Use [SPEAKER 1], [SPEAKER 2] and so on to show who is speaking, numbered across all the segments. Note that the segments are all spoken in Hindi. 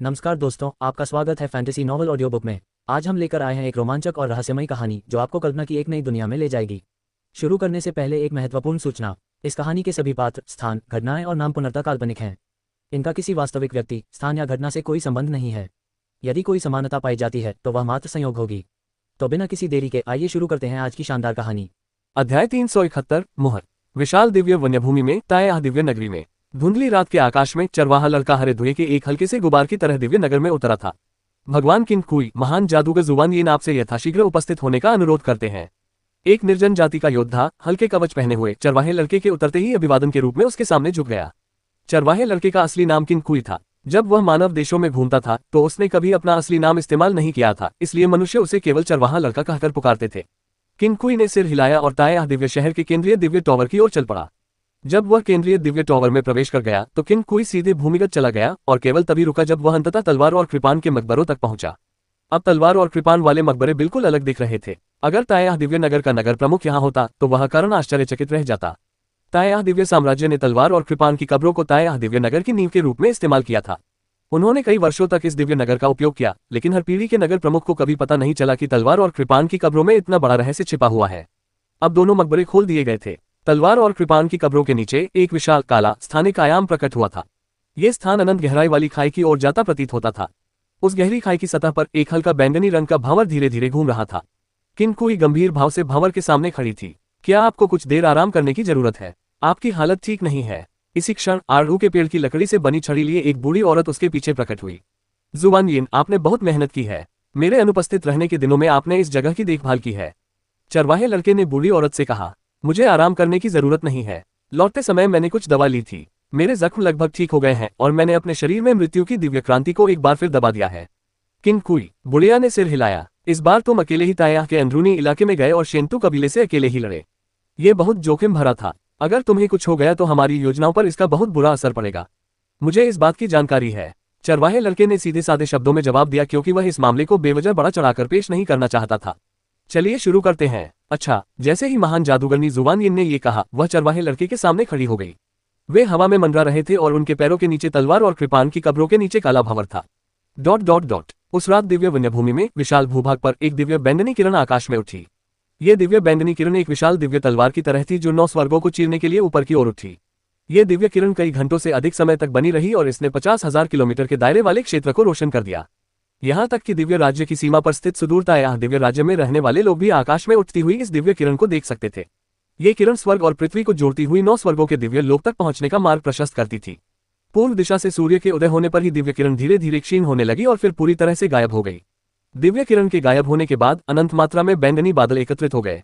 [SPEAKER 1] नमस्कार दोस्तों, आपका स्वागत है फैंटेसी नॉवल ऑडियो बुक में। आज हम लेकर आए हैं एक रोमांचक और रहस्यमयी कहानी जो आपको कल्पना की एक नई दुनिया में ले जाएगी। शुरू करने से पहले एक महत्वपूर्ण सूचना। इस कहानी के सभी पात्र, स्थान, घटनाएं और नाम पूर्णतः काल्पनिक हैं। इनका किसी वास्तविक व्यक्ति, स्थान या घटना से कोई संबंध नहीं है। यदि कोई समानता पाई जाती है तो वह मात्र संयोग होगी। तो बिना किसी देरी के आइए शुरू करते हैं आज की शानदार कहानी।
[SPEAKER 2] अध्याय 371 मुहर। विशाल दिव्य वन्यभूमि में, ताया दिव्य नगरी में, धुंधली रात के आकाश में चरवाहा लड़का हरे धुएं के एक हल्के से गुबार की तरह दिव्य नगर में उतरा था। भगवान किंग कुई, महान जादूगर जुवान यीन आपसे यथाशीघ्र उपस्थित होने का अनुरोध करते हैं। एक निर्जन जाति का योद्धा, हल्के कवच पहने हुए, चरवाहे लड़के के उतरते ही अभिवादन के रूप में उसके सामने झुक गया। चरवाहे लड़के का असली नाम किंग कुई था। जब वह मानव देशों में घूमता था तो उसने कभी अपना असली नाम इस्तेमाल नहीं किया था, इसलिए मनुष्य उसे केवल चरवाहा लड़का कहकर पुकारते थे। किंग कुई ने सिर हिलाया और ताया दिव्य शहर के केंद्रीय दिव्य टॉवर की ओर चल पड़ा। जब वह केंद्रीय दिव्य टॉवर में प्रवेश कर गया तो किंग कुई सीधे भूमिगत चला गया और केवल तभी रुका जब वह अंततः तलवार और कृपान के मकबरों तक पहुंचा। अब तलवार और कृपान वाले मकबरे बिल्कुल अलग दिख रहे थे। अगर ताया दिव्य नगर का नगर प्रमुख यहाँ होता तो वह कारण आश्चर्यचकित रह जाता। ताया दिव्य साम्राज्य ने तलवार और कृपान की कब्रों को ताया दिव्य नगर की नींव के रूप में इस्तेमाल किया था। उन्होंने कई वर्षों तक इस दिव्य नगर का उपयोग किया, लेकिन हर पीढ़ी के नगर प्रमुख को कभी पता नहीं चला कि तलवार और कृपान की कब्रों में इतना बड़ा रहस्य छिपा हुआ है। अब दोनों मकबरे खोल दिए गए थे। तलवार और कृपान की कब्रों के नीचे एक विशाल काला स्थानिक आयाम प्रकट हुआ था। यह स्थान अनंत गहराई वाली खाई की ओर जाता प्रतीत होता था। उस गहरी खाई की सतह पर एक हल्का बैंगनी रंग का भंवर धीरे धीरे घूम रहा था। किंग कुई गंभीर भाव से भंवर के सामने खड़ी थी। क्या आपको कुछ देर आराम करने की जरूरत है? आपकी हालत ठीक नहीं है। इसी क्षण आड़ू के पेड़ की लकड़ी से बनी छड़ी लिए एक बूढ़ी औरत उसके पीछे प्रकट हुई। जुवान यीन, आपने बहुत मेहनत की है। मेरे अनुपस्थित रहने के दिनों में आपने इस जगह की देखभाल की है। चरवाहे लड़के ने बूढ़ी औरत से कहा, मुझे आराम करने की जरूरत नहीं है। लौटते समय मैंने कुछ दवा ली थी। मेरे जख्म लगभग ठीक हो गए हैं और मैंने अपने शरीर में मृत्यु की दिव्य क्रांति को एक बार फिर दबा दिया है। किंग कुई, बुढ़िया ने सिर हिलाया। इस बार तुम अकेले ही ताया के अंदरूनी इलाके में गए और शेंतु कबीले से अकेले ही लड़े। ये बहुत जोखिम भरा था। अगर तुम्हें कुछ हो गया तो हमारी योजनाओं पर इसका बहुत बुरा असर पड़ेगा। मुझे इस बात की जानकारी है। चरवाहे लड़के ने सीधे साधे शब्दों में जवाब दिया, क्योंकि वह इस मामले को बेवजह बड़ा चढ़ाकर पेश नहीं करना चाहता था। चलिए शुरू करते हैं। अच्छा। जैसे ही महान जादूगरनी जुवान यीन ने ये कहा, वह चरवाहे लड़के के सामने खड़ी हो गई। वे हवा में मंडरा रहे थे और उनके पैरों के नीचे तलवार और कृपान की कब्रों के नीचे काला भंवर था। ... उस रात दिव्य वन्यभूमि में विशाल भूभाग पर एक दिव्य बैंगनी किरण आकाश में उठी। ये दिव्य बैंगनी किरण एक विशाल दिव्य तलवार की तरह थी जो 9 स्वर्गों को चीरने के लिए ऊपर की ओर उठी। ये दिव्य किरण कई घंटों से अधिक समय तक बनी रही और इसने 50,000 किलोमीटर के दायरे वाले क्षेत्र को रोशन कर दिया। यहाँ तक कि दिव्य राज्य की सीमा पर स्थित सुदूर ताया दिव्य राज्य में रहने वाले लोग भी आकाश में उठती हुई इस दिव्य किरण को देख सकते थे। ये किरण स्वर्ग और पृथ्वी को जोड़ती हुई 9 स्वर्गों के दिव्य लोक तक पहुंचने का मार्ग प्रशस्त करती थी। पूर्व दिशा से सूर्य के उदय होने पर ही दिव्य किरण धीरे धीरे क्षीण होने लगी और फिर पूरी तरह से गायब हो गई। दिव्य किरण के गायब होने के बाद अनंत मात्रा में बैंगनी बादल एकत्रित हो गए।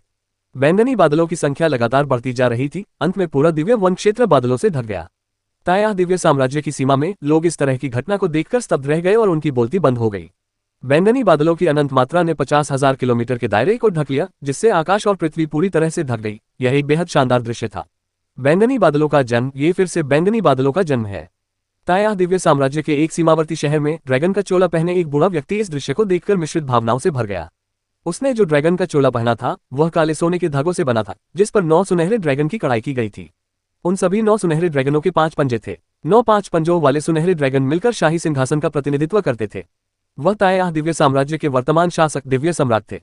[SPEAKER 2] बैंगनी बादलों की संख्या लगातार बढ़ती जा रही थी। अंत में पूरा दिव्य वन क्षेत्र बादलों से ढक गया। ताया दिव्य साम्राज्य की सीमा में लोग इस तरह की घटना को देखकर स्तब्ध रह गए और उनकी बोलती बंद हो गई। बैंगनी बादलों की अनंत मात्रा ने 50,000 किलोमीटर के दायरे को ढक लिया, जिससे आकाश और पृथ्वी पूरी तरह से ढक गई। यह एक बेहद शानदार दृश्य था। बैंगनी बादलों का जन्म, ये फिर से बैंगनी बादलों का जन्म है। ताया दिव्य साम्राज्य के एक सीमावर्ती शहर में ड्रैगन का चोला पहने एक बूढ़ा व्यक्ति इस दृश्य को देखकर मिश्रित भावनाओं से भर गया। उसने जो ड्रैगन का चोला पहना था वह काले सोने के धागों से बना था, जिस पर 9 सुनहरे ड्रैगन की कढ़ाई की गई थी। उन सभी 9 सुनहरे ड्रैगनों के 5 पंजे थे। 9 5 पंजों वाले सुनहरे ड्रैगन मिलकर शाही सिंहासन का प्रतिनिधित्व करते थे। वह ताया दिव्य साम्राज्य के वर्तमान शासक दिव्य सम्राट थे।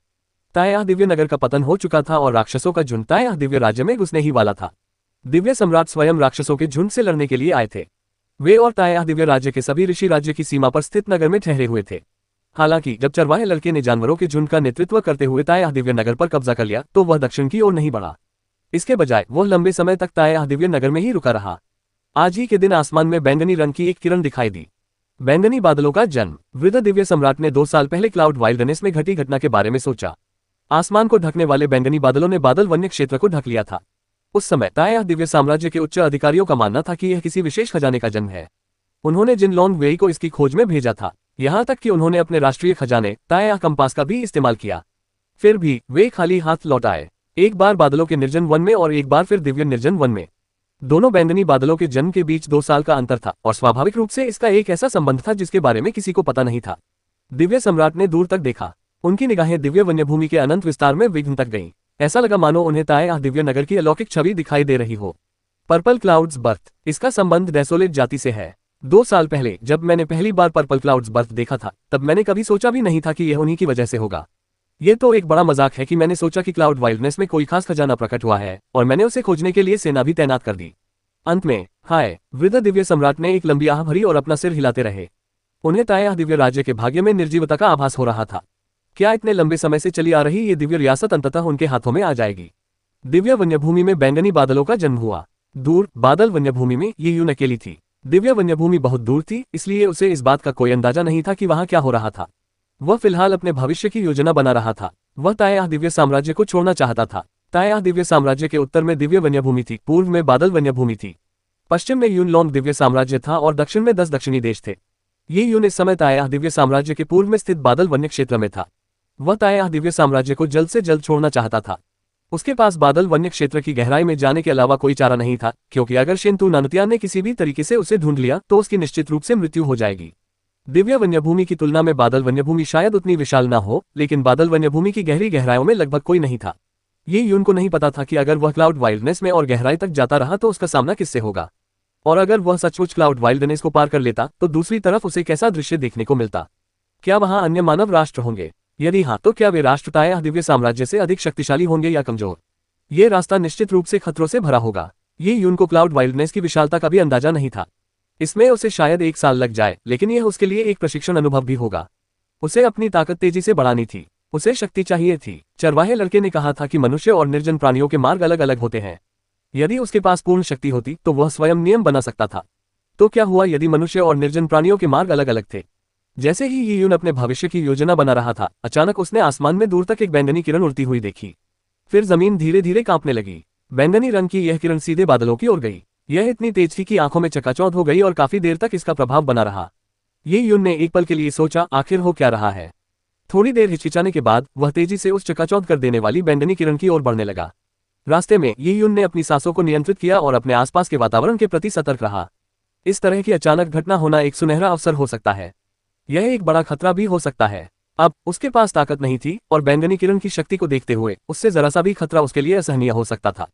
[SPEAKER 2] ताया दिव्य नगर का पतन हो चुका था और राक्षसों का झुंड ताया दिव्य राज्य में घुसने ही वाला था। दिव्य सम्राट स्वयं राक्षसों के झुंड से लड़ने के लिए आए थे। वे और ताया दिव्य राज्य के सभी ऋषि राज्य की सीमा पर स्थित नगर में ठहरे हुए थे। हालांकि जब चरवाहे लड़के ने जानवरों के झुंड का नेतृत्व करते हुए ताया दिव्य नगर पर कब्जा कर लिया तो वह दक्षिण की ओर नहीं बढ़ा। इसके बजाय वह लंबे समय तक ताया दिव्य नगर में ही रुका रहा। आज ही के दिन आसमान में बैंगनी रंग की एक किरण दिखाई दी। बैंगनी बादलों का जन्म। वृद्ध दिव्य सम्राट ने 2 साल पहले क्लाउड वाइल्डनेस में घटी घटना के बारे में सोचा। आसमान को ढकने वाले बैंगनी बादलों ने बादल वन्य क्षेत्र को ढक लिया था। उस समय ताया दिव्य साम्राज्य के उच्च अधिकारियों का मानना था कि यह किसी विशेष खजाने का जन्म है। उन्होंने जिन लॉन्ग वेई को इसकी खोज में भेजा था। यहाँ तक कि उन्होंने अपने राष्ट्रीय खजाने ताया कंपास का भी इस्तेमाल किया। फिर भी वे खाली हाथ लौट आए। एक बार बादलों के निर्जन वन में और एक बार फिर दिव्य निर्जन वन में। दोनों बैंगनी बादलों के जन्म के बीच 2 साल का अंतर था और स्वाभाविक रूप से इसका एक ऐसा संबंध था जिसके बारे में किसी को पता नहीं था। दिव्य सम्राट ने दूर तक देखा। उनकी निगाहें दिव्य वन्यभूमि के अनंत विस्तार में विघ्न तक गईं। ऐसा लगा मानो उन्हें ताया दिव्य नगर की अलौकिक छवि दिखाई दे रही हो। Purple clouds birth. इसका संबंध डेसोलेट जाति से है। 2 साल पहले जब मैंने पहली बार पर्पल क्लाउड्स बर्फ देखा था, तब मैंने कभी सोचा भी नहीं था कि यह उन्हीं की वजह से होगा। ये तो एक बड़ा मजाक है कि मैंने सोचा कि क्लाउड वाइल्डनेस में कोई खास खजाना प्रकट हुआ है और मैंने उसे खोजने के लिए सेना भी तैनात कर दी। अंत में, हाय, वृद्ध दिव्य सम्राट ने एक लंबी आह भरी और अपना सिर हिलाते रहे। उन्हें ताया दिव्य राज्य के भाग्य में निर्जीवता का आभास हो रहा था। क्या इतने लंबे समय से चली आ रही ये दिव्य रियासत अंततः उनके हाथों में आ जाएगी? दिव्य वन्यभूमि में बैंगनी बादलों का जन्म हुआ। दूर बादल वन्यभूमि में ये यून अकेली थी। दिव्य वन्यभूमि बहुत दूर थी, इसलिए उसे इस बात का कोई अंदाजा नहीं था कि वहां क्या हो रहा था। वह फिलहाल अपने भविष्य की योजना बना रहा था। वह ताया दिव्य साम्राज्य को छोड़ना चाहता था। ताया दिव्य साम्राज्य के उत्तर में दिव्य वन्यभूमि थी, पूर्व में बादल वन्यभूमि थी, पश्चिम में यून लॉन्ग दिव्य साम्राज्य था और दक्षिण में 10 दक्षिणी देश थे। ये यून इस समय ताया दिव्य साम्राज्य के पूर्व में स्थित बादल वन्य क्षेत्र में था। वह ताया दिव्य साम्राज्य को जल्द से जल्द छोड़ना चाहता था। उसके पास बादल वन्य क्षेत्र की गहराई में जाने के अलावा कोई चारा नहीं था, क्योंकि अगर शिंतु नानतिया ने किसी भी तरीके से उसे ढूंढ लिया तो उसकी निश्चित रूप से मृत्यु हो जाएगी। दिव्य वन्यभूमि की तुलना में बादल वन्यभूमि शायद उतनी विशाल न हो, लेकिन बादल वन्यभूमि की गहरी गहराइयों में लगभग कोई नहीं था। ये यून को नहीं पता था कि अगर वह क्लाउड वाइल्डनेस में और गहराई तक जाता रहा तो उसका सामना किससे होगा, और अगर वह सचमुच क्लाउड वाइल्डनेस को पार कर लेता तो दूसरी तरफ उसे कैसा दृश्य देखने को मिलता। क्या वहां अन्य मानव राष्ट्र होंगे? यदि हाँ, तो क्या वे राष्ट्र ताया दिव्य साम्राज्य से अधिक शक्तिशाली होंगे या कमजोर? ये रास्ता निश्चित रूप से खतरों से भरा होगा। ये यून को क्लाउड वाइल्डनेस की विशालता का भी अंदाजा नहीं था। इसमें उसे शायद 1 साल लग जाए, लेकिन यह उसके लिए एक प्रशिक्षण अनुभव भी होगा। उसे अपनी ताकत तेजी से बढ़ानी थी। उसे शक्ति चाहिए थी। चरवाहे लड़के ने कहा था कि मनुष्य और निर्जन प्राणियों के मार्ग अलग अलग होते हैं। यदि उसके पास पूर्ण शक्ति होती तो वह स्वयं नियम बना सकता था। तो क्या हुआ यदि मनुष्य और निर्जन प्राणियों के मार्ग अलग अलग थे? जैसे ही ये यून अपने भविष्य की योजना बना रहा था, अचानक उसने आसमान में दूर तक एक बैंगनी किरण उड़ती हुई देखी। फिर जमीन धीरे धीरे कांपने लगी। बैंगनी रंग की यह किरण सीधे बादलों की ओर गई। यह इतनी तेज थी कि आंखों में चकाचौंध हो गई और काफी देर तक इसका प्रभाव बना रहा। ये यून ने एक पल के लिए सोचा, आखिर हो क्या रहा है। थोड़ी देर हिचकिचाने के बाद वह तेजी से उस चकाचौंध कर देने वाली बैंगनी किरण की ओर बढ़ने लगा। रास्ते में ये यून ने अपनी सांसों को नियंत्रित किया और अपने आसपास के वातावरण के प्रति सतर्क रहा। इस तरह की अचानक घटना होना एक सुनहरा अवसर हो सकता है। यह एक बड़ा खतरा भी हो सकता है। अब उसके पास ताकत नहीं थी और बैंगनी किरण की शक्ति को देखते हुए उससे जरा सा भी खतरा उसके लिए असहनीय हो सकता था।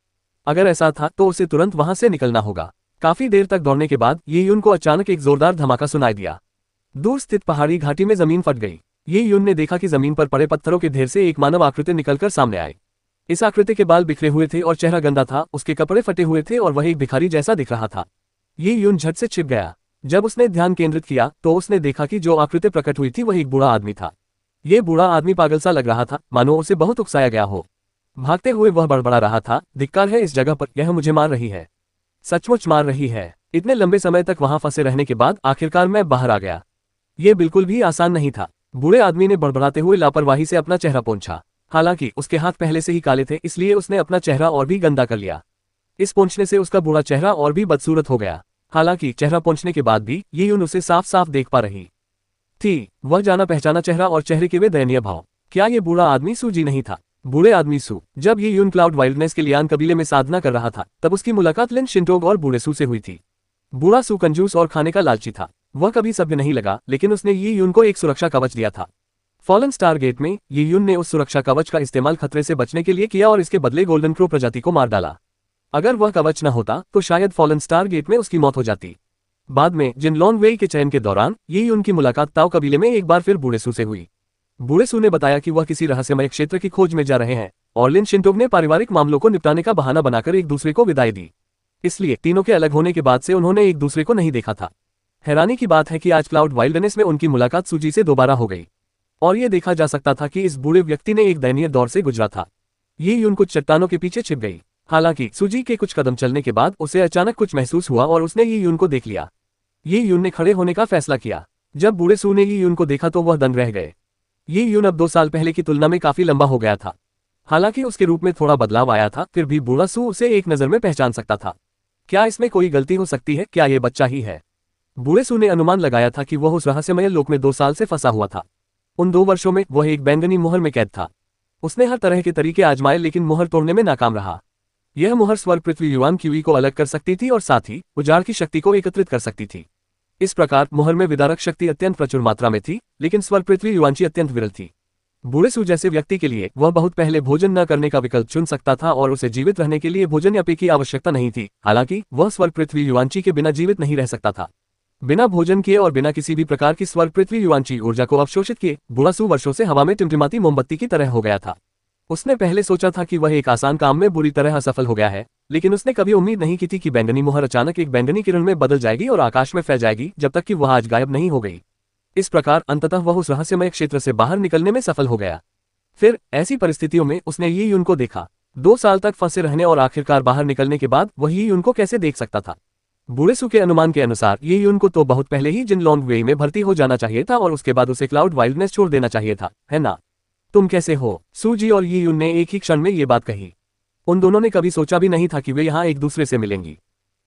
[SPEAKER 2] अगर ऐसा था तो उसे तुरंत वहां से निकलना होगा। काफी देर तक दौड़ने के बाद ये यून को अचानक एक जोरदार धमाका सुनाई दिया। दूर स्थित पहाड़ी घाटी में जमीन फट गई। ये यून ने देखा कि जमीन पर पड़े पत्थरों के ढेर से एक मानव आकृति निकलकर सामने आई। इस आकृति के बाल बिखरे हुए थे और चेहरा गंदा था। उसके कपड़े फटे हुए थे और वह एक भिखारी जैसा दिख रहा था। ये यून झट से छिप गया। जब उसने ध्यान केंद्रित किया तो उसने देखा कि जो आकृति प्रकट हुई थी वह एक बूढ़ा आदमी था। ये बूढ़ा आदमी पागल सा लग रहा था, मानो उसे बहुत उकसाया गया हो। भागते हुए वह बड़बड़ा रहा था, धिक्कार है इस जगह पर, यह मुझे मार रही है, सचमुच मार रही है। इतने लंबे समय तक वहां फंसे रहने के बाद आखिरकार मैं बाहर आ गया। ये बिल्कुल भी आसान नहीं था। बूढ़े आदमी ने बड़बड़ाते हुए लापरवाही से अपना चेहरा पोंछा। हालांकि उसके हाथ पहले से ही काले थे, इसलिए उसने अपना चेहरा और भी गंदा कर लिया। इस पोंछने से उसका बूढ़ा चेहरा और भी बदसूरत हो गया। हालांकि चेहरा पोंछने के बाद भी ये यून उसे साफ साफ देख पा रही थी। वह जाना पहचाना चेहरा और चेहरे के वे दयनीय भाव। क्या ये बूढ़ा आदमी सू जी नहीं था? बूढ़े आदमी सू। जब ये यून क्लाउड वाइल्डनेस के लियान कबीले में साधना कर रहा था तब उसकी मुलाकात लिन शिंटोग और बूढ़े सू से हुई थी। बूढ़ा सू कंजूस और खाने का लालची था। वह कभी सभ्य नहीं लगा, लेकिन उसने ये यून को एक सुरक्षा कवच दिया था। फॉलन स्टार गेट में ये यून ने उस सुरक्षा कवच का इस्तेमाल खतरे से बचने के लिए किया और इसके बदले गोल्डन क्रो प्रजाति को मार डाला। अगर वह कवच न होता तो शायद फॉलन स्टार गेट में उसकी मौत हो जाती। बाद में जिन लॉन्ग वे के चयन के दौरान ये यून की मुलाकात ताओ कबीले में एक बार फिर बूढ़े सू से हुई। बूढ़े सू ने बताया कि वह किसी रहस्यमय क्षेत्र की खोज में जा रहे हैं और लिन शिंटोग ने पारिवारिक मामलों को निपटाने का बहाना बनाकर एक दूसरे को विदाई दी। इसलिए तीनों के अलग होने के बाद से उन्होंने एक दूसरे को नहीं देखा था। हैरानी की बात है कि आज क्लाउड वाइल्डनेस में उनकी मुलाकात सूजी से दोबारा हो गई और ये देखा जा सकता था कि इस बूढ़े व्यक्ति ने एक दयनीय दौर से गुजरा था। ये यून कुछ चट्टानों के पीछे छिप गई। हालांकि सूजी के कुछ कदम चलने के बाद उसे अचानक कुछ महसूस हुआ और उसने ये यून को देख लिया। ये यून ने खड़े होने का फैसला किया। जब बूढ़े सू ने ये यून को देखा तो वह दंग रह गए। ये यून अब 2 साल पहले की तुलना में काफी लंबा हो गया था। हालांकि उसके रूप में थोड़ा बदलाव आया था, फिर भी बूढ़ा सू उसे एक नजर में पहचान सकता था। क्या इसमें कोई गलती हो सकती है? क्या ये बच्चा ही है? बूढ़े सू ने अनुमान लगाया था कि वह उस रहस्यमय लोक में 2 साल से फंसा हुआ था। उन 2 वर्षों में वह एक बैंगनी मोहर में कैद था। उसने हर तरह के तरीके आजमाए, लेकिन मोहर तोड़ने में नाकाम रहा। यह मोहर स्वर्ग पृथ्वी युआन क्यूई को अलग कर सकती थी और साथ ही उजाड़ की शक्ति को एकत्रित कर सकती थी। इस प्रकार मोहर में विदारक शक्ति अत्यंत प्रचुर मात्रा में थी, लेकिन स्वर्ग पृथ्वी युआनची अत्यंत विरल थी। बूढ़े सू जैसे व्यक्ति के लिए वह बहुत पहले भोजन न करने का विकल्प चुन सकता था और उसे जीवित रहने के लिए भोजन या पे की आवश्यकता नहीं थी। हालांकि वह स्वर्ग पृथ्वी युआनची के बिना जीवित नहीं रह सकता था। बिना भोजन किए और बिना किसी भी प्रकार की स्वर्ग पृथ्वी युवांची ऊर्जा को अवशोषित किए बुरासु वर्षों से हवा में टिमटिमाती मोमबत्ती की तरह हो गया था। उसने पहले सोचा था कि वह एक आसान काम में बुरी तरह असफल हो गया है, लेकिन उसने कभी उम्मीद नहीं की थी कि बैंगनी मोहर अचानक एक बैंगनी किरण में बदल जाएगी और आकाश में फैल जाएगी जब तक कि वह आज गायब नहीं हो गई। इस प्रकार अंततः वह उस रहस्यमय क्षेत्र से बाहर निकलने में सफल हो गया। फिर ऐसी परिस्थितियों में उसने यी यून को देखा। 2 साल तक फंसे रहने और आखिरकार बाहर निकलने के बाद वह यी यून को कैसे देख सकता था। बुरेसु के अनुमान के अनुसार यी यून को तो बहुत पहले ही जिन लॉन्ग वे में भर्ती हो जाना चाहिए था और उसके बाद उसे क्लाउड वाइल्डनेस छोड़ देना चाहिए था, है ना? तुम कैसे हो? सूजी और यी यून ने एक ही क्षण में ये बात कही। उन दोनों ने कभी सोचा भी नहीं था कि वे यहाँ एक दूसरे से मिलेंगी।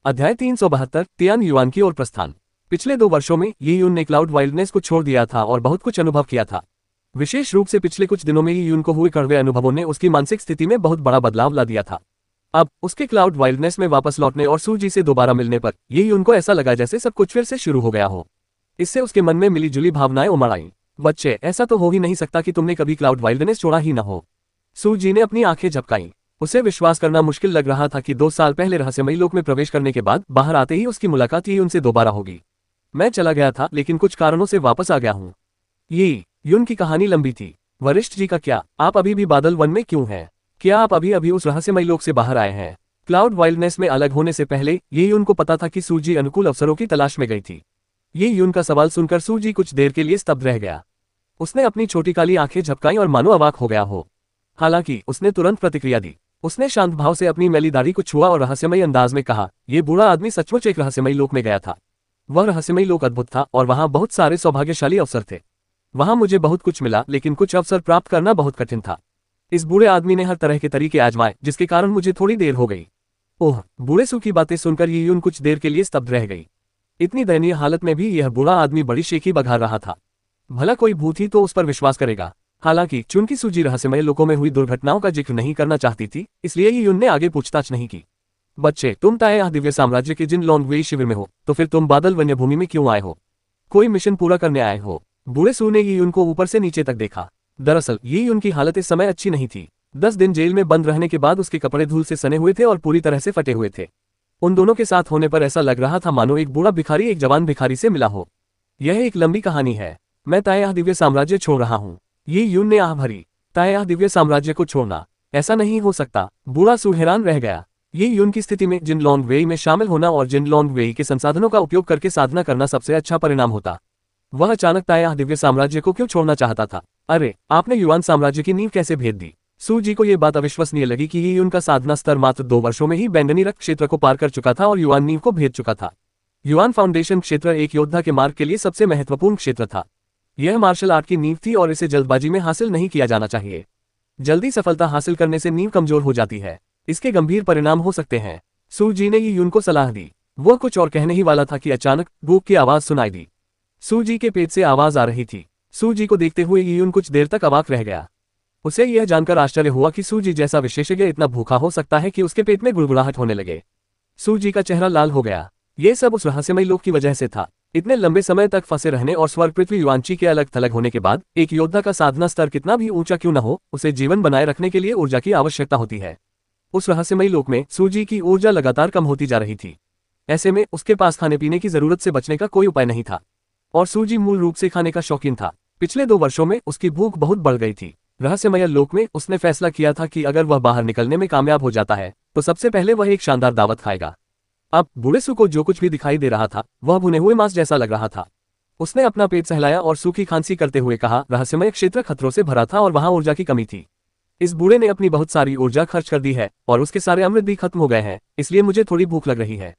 [SPEAKER 2] अध्याय 372 तियान युआन की ओर प्रस्थान। पिछले 2 वर्षों में यी यून ने क्लाउड वाइल्डनेस को छोड़ दिया था और बहुत कुछ अनुभव किया था। विशेष रूप से पिछले कुछ दिनों में यी यून को हुए कड़वे अनुभवों ने उसकी मानसिक स्थिति में बहुत बड़ा बदलाव ला दिया था। अब उसके क्लाउड वाइल्डनेस में वापस लौटने और सूजी से दोबारा मिलने पर यी यून को ऐसा लगा जैसे सब कुछ फिर से शुरू हो गया हो। इससे उसके मन में मिली जुली भावनाएं उमड़ आईं। बच्चे, ऐसा तो हो ही नहीं सकता कि तुमने कभी क्लाउड वाइल्डनेस छोड़ा ही न हो। सूजी ने अपनी आंखें झपकाईं। उसे विश्वास करना मुश्किल लग रहा था कि 2 साल पहले रहस्यमयी लोक में प्रवेश करने के बाद बाहर आते ही उसकी मुलाकात यी यून से दोबारा होगी। मैं चला गया था लेकिन कुछ कारणों से वापस आ गया हूँ। यी यून की कहानी लंबी थी। वरिष्ठ जी का क्या? आप अभी भी बादल वन में क्यों हैं? क्या आप अभी अभी उस रहस्यमयी लोक से बाहर आए हैं? क्लाउड वाइल्डनेस में अलग होने से पहले यी यून को पता था कि सूजी अनुकूल अवसरों की तलाश में गई थी। यी यून का सवाल सुनकर सूजी कुछ देर के लिए स्तब्ध रह गया। उसने अपनी छोटी काली आंखें झपकाईं और मानो अवाक हो गया हो। हालांकि उसने तुरंत प्रतिक्रिया दी। उसने शांत भाव से अपनी मैली दाढ़ी को छुआ और रहस्यमयी अंदाज में कहा, यह बूढ़ा आदमी सचमुच एक रहस्यमयी लोक में गया था। वह रहस्यमयी लोक अद्भुत था और वहां बहुत सारे सौभाग्यशाली अवसर थे। वहां मुझे बहुत कुछ मिला लेकिन कुछ अवसर प्राप्त करना बहुत कठिन था। इस बूढ़े आदमी ने हर तरह के तरीके आजमाए जिसके कारण मुझे थोड़ी देर हो गई। ओह! बूढ़े की बातें सुनकर यी यून कुछ देर के लिए स्तब्ध रह गई। इतनी दयनीय हालत में भी यह बूढ़ा आदमी बड़ी शेखी बघार रहा था। भला कोई भूत ही तो उस पर विश्वास करेगा। हालांकि चूंकि सूजी रहस्यमय लोकों में हुई दुर्घटनाओं का जिक्र नहीं करना चाहती थी, इसलिए यी यून ने आगे पूछताछ नहीं की। बच्चे, तुम ताया दिव्य साम्राज्य के जिन लॉन्ग वे शिविर में हो, तो फिर तुम बादल वन्य भूमि में क्यों आए हो? कोई मिशन पूरा करने आए हो? बूढ़े सू ने यी यून को ऊपर से नीचे तक देखा। दरअसल यी यून की हालत इस समय अच्छी नहीं थी। 10 दिन जेल में बंद रहने के बाद उसके कपड़े धूल से सने हुए थे और पूरी तरह से फटे हुए थे। उन दोनों के साथ होने पर ऐसा लग रहा था मानो एक बूढ़ा भिखारी एक जवान भिखारी से मिला हो। यह एक लंबी कहानी है। मैं ताया दिव्य साम्राज्य छोड़ रहा हूँ। यी यून ने आह भरी। ताया दिव्य साम्राज्य को छोड़ना? ऐसा नहीं हो सकता। बूढ़ा सू हैरान रह गया। यी यून की स्थिति में जिन लॉन्ग वेई में शामिल होना और जिन लॉन्ग वेई के संसाधनों का उपयोग करके साधना करना सबसे अच्छा परिणाम होता। वह अचानक ताया दिव्य साम्राज्य को क्यों छोड़ना चाहता था? अरे, आपने युआन साम्राज्य की नींव कैसे भेद दी? सू जी को यह बात अविश्वसनीय लगी कि यी यून का साधना स्तर मात्र 2 वर्षों में ही बैंगनी रक्त क्षेत्र को पार कर चुका था और युआन नींव को भेद चुका था। युआन फाउंडेशन क्षेत्र एक योद्धा के मार्ग के लिए सबसे महत्वपूर्ण क्षेत्र था। यह मार्शल आर्ट की नींव थी और इसे जल्दबाजी में हासिल नहीं किया जाना चाहिए। जल्दी सफलता हासिल करने से नींव कमजोर हो जाती है। इसके गंभीर परिणाम हो सकते हैं। सू जी ने यी यून को सलाह दी। वह कुछ और कहने ही वाला था कि अचानक गूक की आवाज सुनाई दी। सू जी के पेट से आवाज आ रही थी। सू जी को देखते हुए यी यून कुछ देर तक अवाक रह गया। उसे यह जानकर आश्चर्य हुआ कि सू जी जैसा विशेषज्ञ इतना भूखा हो सकता है कि उसके पेट में गुड़गुड़ाहट होने लगे। सू जी का चेहरा लाल हो गया। ये सब उस रहस्यमयी लोक की वजह से था। इतने लंबे समय तक फंसे रहने और स्वर्ग पृथ्वी युआंची के अलग थलग होने के बाद एक योद्धा का साधना स्तर कितना भी ऊंचा क्यों न हो, उसे जीवन बनाए रखने के लिए ऊर्जा की आवश्यकता होती है। उस रहस्यमयी लोक में सूजी की ऊर्जा लगातार कम होती जा रही थी। ऐसे में उसके पास खाने पीने की जरूरत से बचने का कोई उपाय नहीं था और सूजी मूल रूप से खाने का शौकीन था। पिछले 2 वर्षों में उसकी भूख बहुत बढ़ गई थी। रहस्यमय लोक में उसने फैसला किया था कि अगर वह बाहर निकलने में कामयाब हो जाता है तो सबसे पहले वह एक शानदार दावत खाएगा। अब बूढ़े सू को जो कुछ भी दिखाई दे रहा था वह भुने हुए मांस जैसा लग रहा था। उसने अपना पेट सहलाया और सूखी खांसी करते हुए कहा, रहस्यमय क्षेत्र खतरों से भरा था और वहां ऊर्जा की कमी थी। इस बूढ़े ने अपनी बहुत सारी ऊर्जा खर्च कर दी है और उसके सारे अमृत भी खत्म हो गए हैं, इसलिए मुझे थोड़ी भूख लग रही है।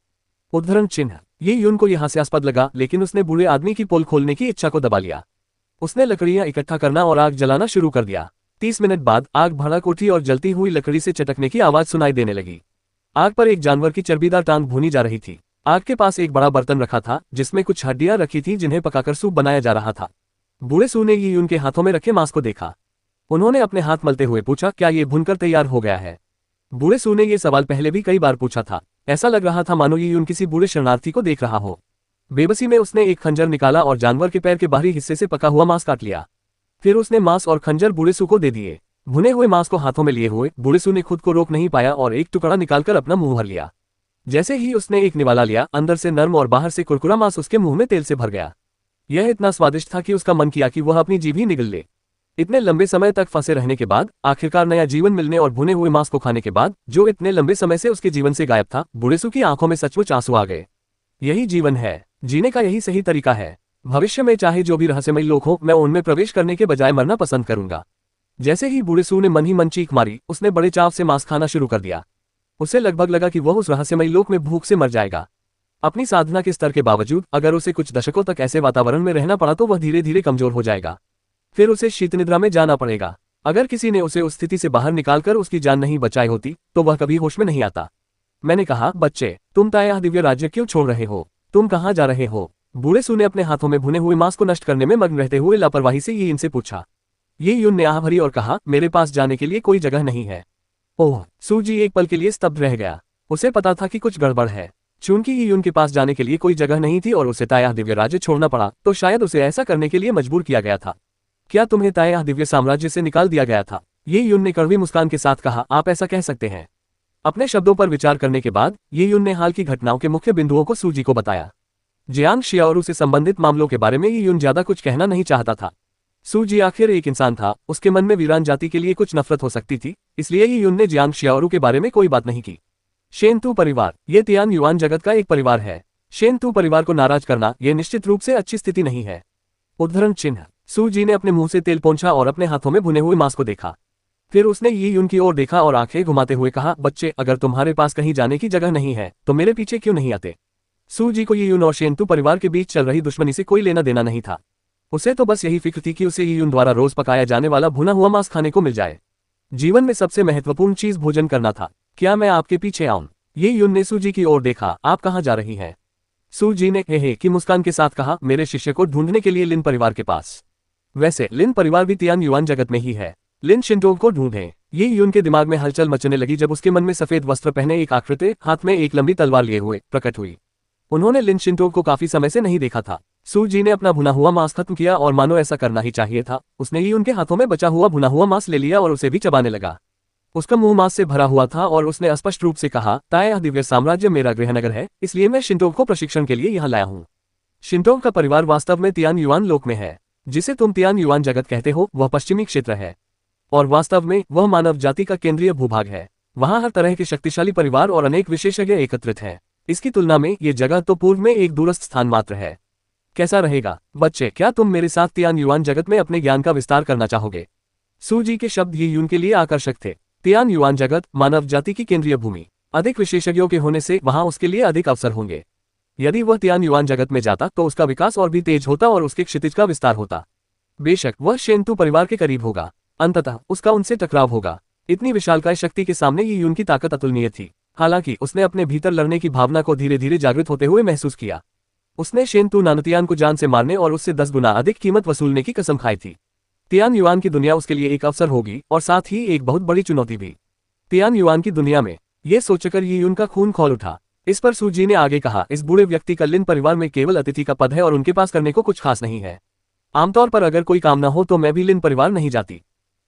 [SPEAKER 2] उद्धरण चिन्ह। ये यून को यह हास्यास्पद लगा, लेकिन उसने बूढ़े आदमी की पोल खोलने की इच्छा को दबा लिया। उसने लकड़ियां इकट्ठा करना और आग जलाना शुरू कर दिया। 30 मिनट बाद आग भड़क उठी और जलती हुई लकड़ी से चटकने की आवाज सुनाई देने लगी। आग पर एक जानवर की चर्बीदार टांग भूनी जा रही थी। आग के पास एक बड़ा बर्तन रखा था जिसमें कुछ हड्डियां रखी थी जिन्हें पकाकर सूप बनाया जा रहा था। बूढ़े सू ने ये उनके हाथों में रखे मांस को देखा। उन्होंने अपने हाथ मलते हुए पूछा, क्या ये भुनकर तैयार हो गया है? बूढ़े सू ने ये सवाल पहले भी कई बार पूछा था। ऐसा लग रहा था मानो ये किसी बूढ़े शरणार्थी को देख रहा हो। बेबसी में उसने एक खंजर निकाला और जानवर के पैर के बाहरी हिस्से से पका हुआ मांस काट लिया। फिर उसने मांस और खंजर बूढ़े सू को दे दिए। भुने हुए मांस को हाथों में लिए हुए बूढ़े सू ने खुद को रोक नहीं पाया और एक टुकड़ा निकालकर अपना मुंह भर लिया। जैसे ही उसने एक निवाला लिया, अंदर से नर्म और बाहर से कुरकुरा मांस उसके मुंह में तेल से भर गया। यह इतना स्वादिष्ट था कि उसका मन किया कि वह अपनी जीभ ही निगल ले। इतने लंबे समय तक फंसे रहने के बाद आखिरकार नया जीवन मिलने और भुने हुए मांस को खाने के बाद, जो इतने लंबे समय से उसके जीवन से गायब था, बुढ़ेसू की आंखों में सचमुच आंसू आ गए। यही जीवन है, जीने का यही सही तरीका है। भविष्य में चाहे जो भी रहस्यमयी लोग हो, मैं उनमें प्रवेश करने के बजाय मरना पसंद करूंगा। जैसे ही बुढ़ेसू ने मन ही मन चीख मारी, उसने बड़े चाव से मांस खाना शुरू कर दिया। उसे लगभग लगा कि वह उस रहस्यमयी लोक में भूख से मर जाएगा। अपनी साधना के स्तर के बावजूद अगर उसे कुछ दशकों तक ऐसे वातावरण में रहना पड़ा तो वह धीरे धीरे कमजोर हो जाएगा। फिर उसे शीतनिद्रा में जाना पड़ेगा। अगर किसी ने उसे उस स्थिति से बाहर निकालकर उसकी जान नहीं बचाई होती तो वह कभी होश में नहीं आता। मैंने कहा, बच्चे, तुम ताया दिव्य राज्य क्यों छोड़ रहे हो? तुम कहाँ जा रहे हो? बूढ़ेसू ने अपने हाथों में भुने हुए मांस को नष्ट करने में मग्न रहते हुए लापरवाही से ये इनसे पूछा। ये यून ने आह भरी और कहा, मेरे पास जाने के लिए कोई जगह नहीं है। ओह! सूजी एक पल के लिए स्तब्ध रह गया। उसे पता था कि कुछ गड़बड़ है। चूंकि यून के पास जाने के लिए कोई जगह नहीं थी और उसे ताया दिव्य राज्य छोड़ना पड़ा, तो शायद उसे ऐसा करने के लिए मजबूर किया गया था। क्या तुम्हें ताया दिव्य साम्राज्य से निकाल दिया गया था? ये यून ने कड़वी मुस्कान के साथ कहा, आप ऐसा कह सकते हैं। अपने शब्दों पर विचार करने के बाद ये यून ने हाल की घटनाओं के मुख्य बिंदुओं को सूजी को बताया। जियांग शियाओरू से संबंधित मामलों के बारे में ये यून ज्यादा कुछ कहना नहीं चाहता था। सूजी आखिर एक इंसान था, उसके मन में वीरान जाति के लिए कुछ नफरत हो सकती थी, इसलिए ये यून ने जियांग शियाओरू के बारे में कोई बात नहीं की। शेनतू परिवार, ये तियान युआन जगत का एक परिवार है। शेनतू परिवार को नाराज करना यह निश्चित रूप से अच्छी स्थिति नहीं है। उद्धरण चिन्ह। सूजी ने अपने मुंह से तेल पोंछा और अपने हाथों में भुने हुए मांस को देखा। फिर उसने ये यून की ओर देखा और आंखें घुमाते हुए कहा, बच्चे, अगर तुम्हारे पास कहीं जाने की जगह नहीं है तो मेरे पीछे क्यों नहीं आते? सूजी को ये यून और शेनतू परिवार के बीच चल रही दुश्मनी से कोई लेना देना नहीं था। उसे तो बस यही फिक्र थी कि उसे ये यून द्वारा रोज पकाया जाने वाला भुना हुआ मांस खाने को मिल जाए। जीवन में सबसे महत्वपूर्ण चीज भोजन करना था। क्या मैं आपके पीछे आऊं? ये यून ने सूजी की ओर देखा। आप कहाँ जा रही हैं? सूजी ने हे की मुस्कान के साथ कहा, मेरे शिष्य को ढूंढने के लिए लिन परिवार के पास। वैसे लिन परिवार भी तियान युआन जगत में ही है। लिन शिंटोग को ढूंढें। ये यून के दिमाग में हलचल मचने लगी जब उसके मन में सफेद वस्त्र पहने एक आकृति, हाथ में एक लंबी तलवार लिए हुए, प्रकट हुई। उन्होंने लिन शिंटोग को काफी समय से नहीं देखा था। सूजी ने अपना भुना हुआ मांस खत्म किया और मानो ऐसा करना ही चाहिए था, उसने ही उनके हाथों में बचा हुआ भुना हुआ मांस ले लिया और उसे भी चबाने लगा। उसका मुंह मांस से भरा हुआ था और उसने स्पष्ट रूप से कहा, ताया दिव्य साम्राज्य मेरा गृहनगर है, इसलिए मैं शिंटोग को प्रशिक्षण के लिए यहाँ लाया हूँ। शिंटोग का परिवार वास्तव में तियान युआन लोक में है। जिसे तुम तियान युआन जगत कहते हो वह पश्चिमी क्षेत्र है और वास्तव में वह मानव जाति का केंद्रीय भूभाग है। वहाँ हर तरह के शक्तिशाली परिवार और अनेक विशेषज्ञ एकत्रित हैं। इसकी तुलना में ये जगह तो पूर्व में एक दूरस्थ स्थान मात्र है। कैसा रहेगा बच्चे? क्या तुम मेरे साथ तियान युआन जगत में अपने ज्ञान का विस्तार करना चाहोगे? सूजी के शब्द ये यून के लिए आकर्षक थे। तियान युआन जगत मानव जाति की केंद्रीय भूमि, अधिक विशेषज्ञों के होने से वहां उसके लिए अधिक अवसर होंगे। यदि वह तियान युआन जगत में जाता तो उसका विकास और भी तेज होता और उसके क्षितिज का विस्तार होता। बेशक वह शेनतू परिवार के करीब होगा, अंततः उसका उनसे टकराव होगा। इतनी विशालकाय शक्ति के सामने ये यून की ताकत अतुलनीय थी। हालांकि उसने अपने भीतर लड़ने की भावना को धीरे धीरे जागृत होते हुए महसूस किया। उसने शेनतू नानतियान को जान से मारने और उससे 10 गुना अधिक कीमत वसूलने की कसम खाई थी। तियान युआन की दुनिया उसके लिए एक अवसर होगी और साथ ही एक बहुत बड़ी चुनौती भी। तियान युआन की दुनिया में ये सोचकर ये यून का खून खौल उठा। इस पर सूजी ने आगे कहा, इस बूढ़े व्यक्ति का लिन परिवार में केवल अतिथि का पद है और उनके पास करने को कुछ खास नहीं है। आमतौर पर अगर कोई काम न हो तो मैं भी लिन परिवार नहीं जाती,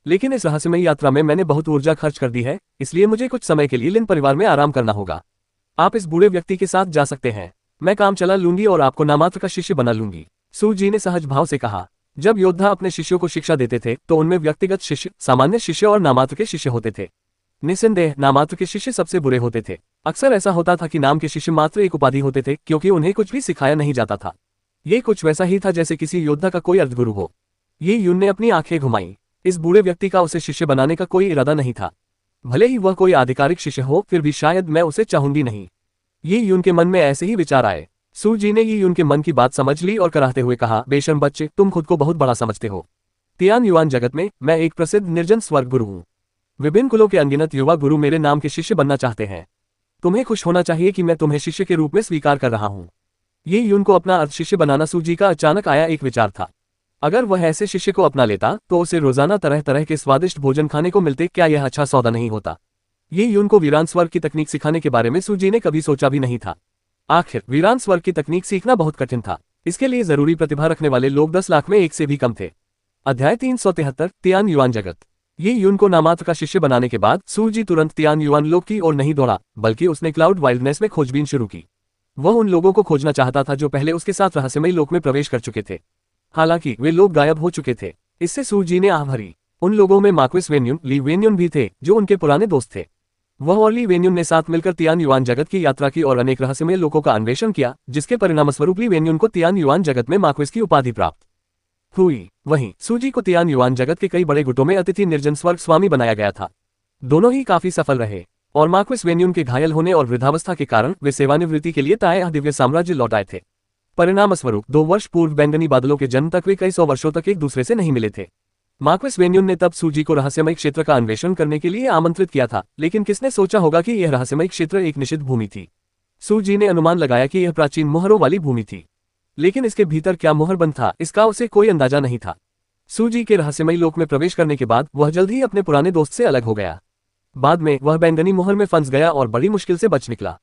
[SPEAKER 2] लेकिन इस रहस्यमयी यात्रा में मैंने बहुत ऊर्जा खर्च कर दी है, इसलिए मुझे कुछ समय के लिए लिन परिवार में आराम करना होगा। आप इस बूढ़े व्यक्ति के साथ जा सकते हैं। मैं काम चला लूंगी और आपको नामात्र का शिष्य बना लूंगी। सूजी ने सहज भाव से कहा। जब योद्धा अपने शिष्यों को शिक्षा देते थे तो उनमें व्यक्तिगत शिष्य, सामान्य शिष्य और नामात्र के शिष्य होते थे। निस्संदेह नामात्र के शिष्य सबसे बुरे होते थे। अक्सर ऐसा होता था कि नाम के शिष्य मात्र एक उपाधि होते थे क्योंकि उन्हें कुछ भी सिखाया नहीं जाता था। ये कुछ वैसा ही था जैसे किसी योद्धा का कोई अर्धगुरु हो। ये यून ने अपनी आंखें घुमाई। इस बूढ़े व्यक्ति का उसे शिष्य बनाने का कोई इरादा नहीं था। भले ही वह कोई आधिकारिक शिष्य हो, फिर भी शायद मैं उसे चाहूंगी नहीं। ये यून के मन में ऐसे ही विचार आए। सूजी ने ये यून के मन की बात समझ ली और कराहते हुए कहा, बेशर्म बच्चे, तुम खुद को बहुत बड़ा समझते हो। तियान युआन जगत में मैं एक प्रसिद्ध निर्जन स्वर्ग गुरु हूँ। विभिन्न कुलों के अनगिनत युवा गुरु मेरे नाम के शिष्य बनना चाहते हैं। तुम्हें खुश होना चाहिए कि मैं तुम्हें शिष्य के रूप में स्वीकार कर रहा हूँ। ये यून को अपना अर्थ शिष्य बनाना सूजी का अचानक आया एक विचार था। अगर वह ऐसे शिष्य को अपना लेता तो उसे रोजाना तरह तरह के स्वादिष्ट भोजन खाने को मिलते। क्या यह अच्छा सौदा नहीं होता? ये यून को वीरान स्वर्ग की तकनीक सिखाने के बारे में सूजी ने कभी सोचा भी नहीं था। आखिर वीरान स्वर्ग की तकनीक सीखना बहुत कठिन था। इसके लिए जरूरी प्रतिभा रखने वाले लोग 10 लाख में एक से भी कम थे। अध्याय 373 तियान युआन जगत। ये यून को नामात्र का शिष्य बनाने के बाद सूजी तुरंत तियान युआन लोक की ओर नहीं दौड़ा, बल्कि उसने क्लाउड वाइल्डनेस में खोजबीन शुरू की। वह उन लोगों को खोजना चाहता था जो पहले उसके साथ रहस्यमयी लोक में प्रवेश कर चुके थे। हालांकि वे लोग गायब हो चुके थे। इससे सूजी ने आह भरी। उन लोगों में मार्क्विस वेन्यून, ली वेन्यून भी थे, जो उनके पुराने दोस्त थे। वह और ली वेन्यून ने साथ मिलकर तियान युआन जगत की यात्रा की और अनेक रहस्यमय लोकों का अन्वेषण किया, जिसके परिणामस्वरूप ली वेन्यून को तियान युआन जगत में मार्क्विस की उपाधि प्राप्त हुई। वहीं सूजी को तियान युआन जगत के कई बड़े गुटों में अतिथि निर्जन स्वर्ग स्वामी बनाया गया था। दोनों ही काफी सफल रहे और मार्क्विस वेन्यून के घायल होने और वृद्धावस्था के कारण वे सेवानिवृत्ति के लिए ताए दिव्य साम्राज्य लौट आए थे। परिणामस्वरूप 2 वर्ष पूर्व बैंगनी बादलों के जन्म तक वे कई 100 वर्षों तक एक दूसरे से नहीं मिले थे। मार्क्विस वेन्यून ने तब सूजी को रहस्यमय क्षेत्र का अन्वेषण करने के लिए आमंत्रित किया था, लेकिन किसने सोचा होगा कि यह रहस्यमय क्षेत्र एक निषिद्ध भूमि थी। सूजी ने अनुमान लगाया कि यह प्राचीन मोहरों वाली भूमि थी, लेकिन इसके भीतर क्या मोहर बंद था इसका उसे कोई अंदाजा नहीं था। सूजी के रहस्यमय लोक में प्रवेश करने के बाद वह जल्द ही अपने पुराने दोस्त से अलग हो गया। बाद में वह बैंगनी मोहर में फंस गया और बड़ी मुश्किल से बच निकला।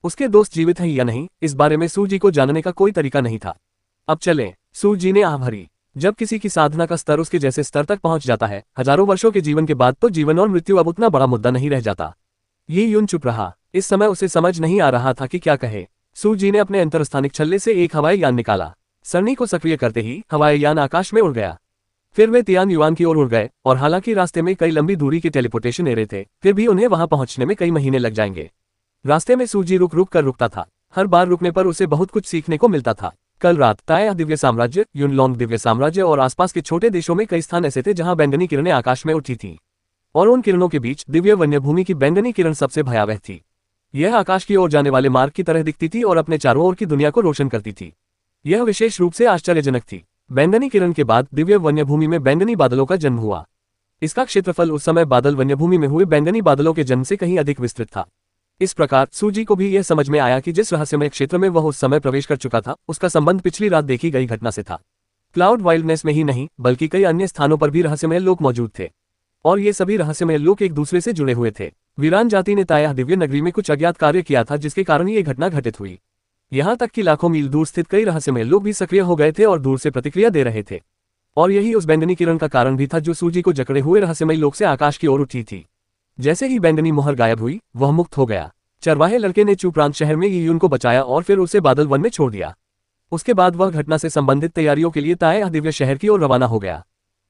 [SPEAKER 2] उसके दोस्त जीवित हैं या नहीं, इस बारे में सूजी को जानने का कोई तरीका नहीं था। अब चलें, सूजी ने आह भरी। जब किसी की साधना का स्तर उसके जैसे स्तर तक पहुंच जाता है, हजारों वर्षों के जीवन के बाद, तो जीवन और मृत्यु अब उतना बड़ा मुद्दा नहीं रह जाता। ये यून चुप रहा। इस समय उसे समझ नहीं आ रहा था कि क्या कहे। सूजी ने अपने अंतरस्थानिक छल्ले से एक हवाई यान निकाला। सरनी को सक्रिय करते ही हवाई यान आकाश में उड़ गया। फिर वे तियान युआन की ओर उड़ गए, और हालांकि रास्ते में कई लंबी दूरी के टेलीपोर्टेशन एरे थे, फिर भी उन्हें वहां पहुंचने में कई महीने लग जाएंगे। रास्ते में सूजी रुक रुक कर रुकता था। हर बार रुकने पर उसे बहुत कुछ सीखने को मिलता था। कल रात ताए दिव्य साम्राज्य, युनलोंग दिव्य साम्राज्य और आसपास के छोटे देशों में कई स्थान ऐसे थे जहां बैंगनी किरणें आकाश में उठी थीं, और उन किरणों के बीच दिव्य वन्य भूमि की बैंगनी किरण सबसे भयावह थी। यह आकाश की ओर जाने वाले मार्ग की तरह दिखती थी और अपने चारों ओर की दुनिया को रोशन करती थी। यह विशेष रूप से आश्चर्यजनक थी। बैंगनी किरण के बाद दिव्य वन्य भूमि में बैंगनी बादलों का जन्म हुआ। इसका क्षेत्रफल उस समय बादल वन्य भूमि में हुए बैंगनी बादलों के जन्म से कहीं अधिक विस्तृत था। इस प्रकार सूजी को भी यह समझ में आया कि जिस रहस्यमय क्षेत्र में वह उस समय प्रवेश कर चुका था, उसका संबंध पिछली रात देखी गई घटना से था। क्लाउड वाइल्डनेस में ही नहीं, बल्कि कई अन्य स्थानों पर भी रहस्यमय लोक मौजूद थे, और ये सभी रहस्यमय लोक एक दूसरे से जुड़े हुए थे। वीरान जाति ने ताया दिव्य नगरी में कुछ अज्ञात कार्य किया था, जिसके कारण ये घटना घटित हुई। यहाँ तक कि लाखों मील दूर स्थित कई रहस्यमय लोग भी सक्रिय हो गए थे और दूर से प्रतिक्रिया दे रहे थे, और यही उस बैंगनी किरण का कारण भी था जो सूजी को जकड़े हुए रहस्यमय लोक से आकाश की ओर उठी थी। जैसे ही बैंगनी मोहर गायब हुई, वह मुक्त हो गया। चरवाहे लड़के ने चुप्रांत शहर में यीयून को बचाया और फिर उसे बादल वन में छोड़ दिया। उसके बाद वह घटना से संबंधित तैयारियों के लिए ताए दिव्य शहर की ओर रवाना हो गया।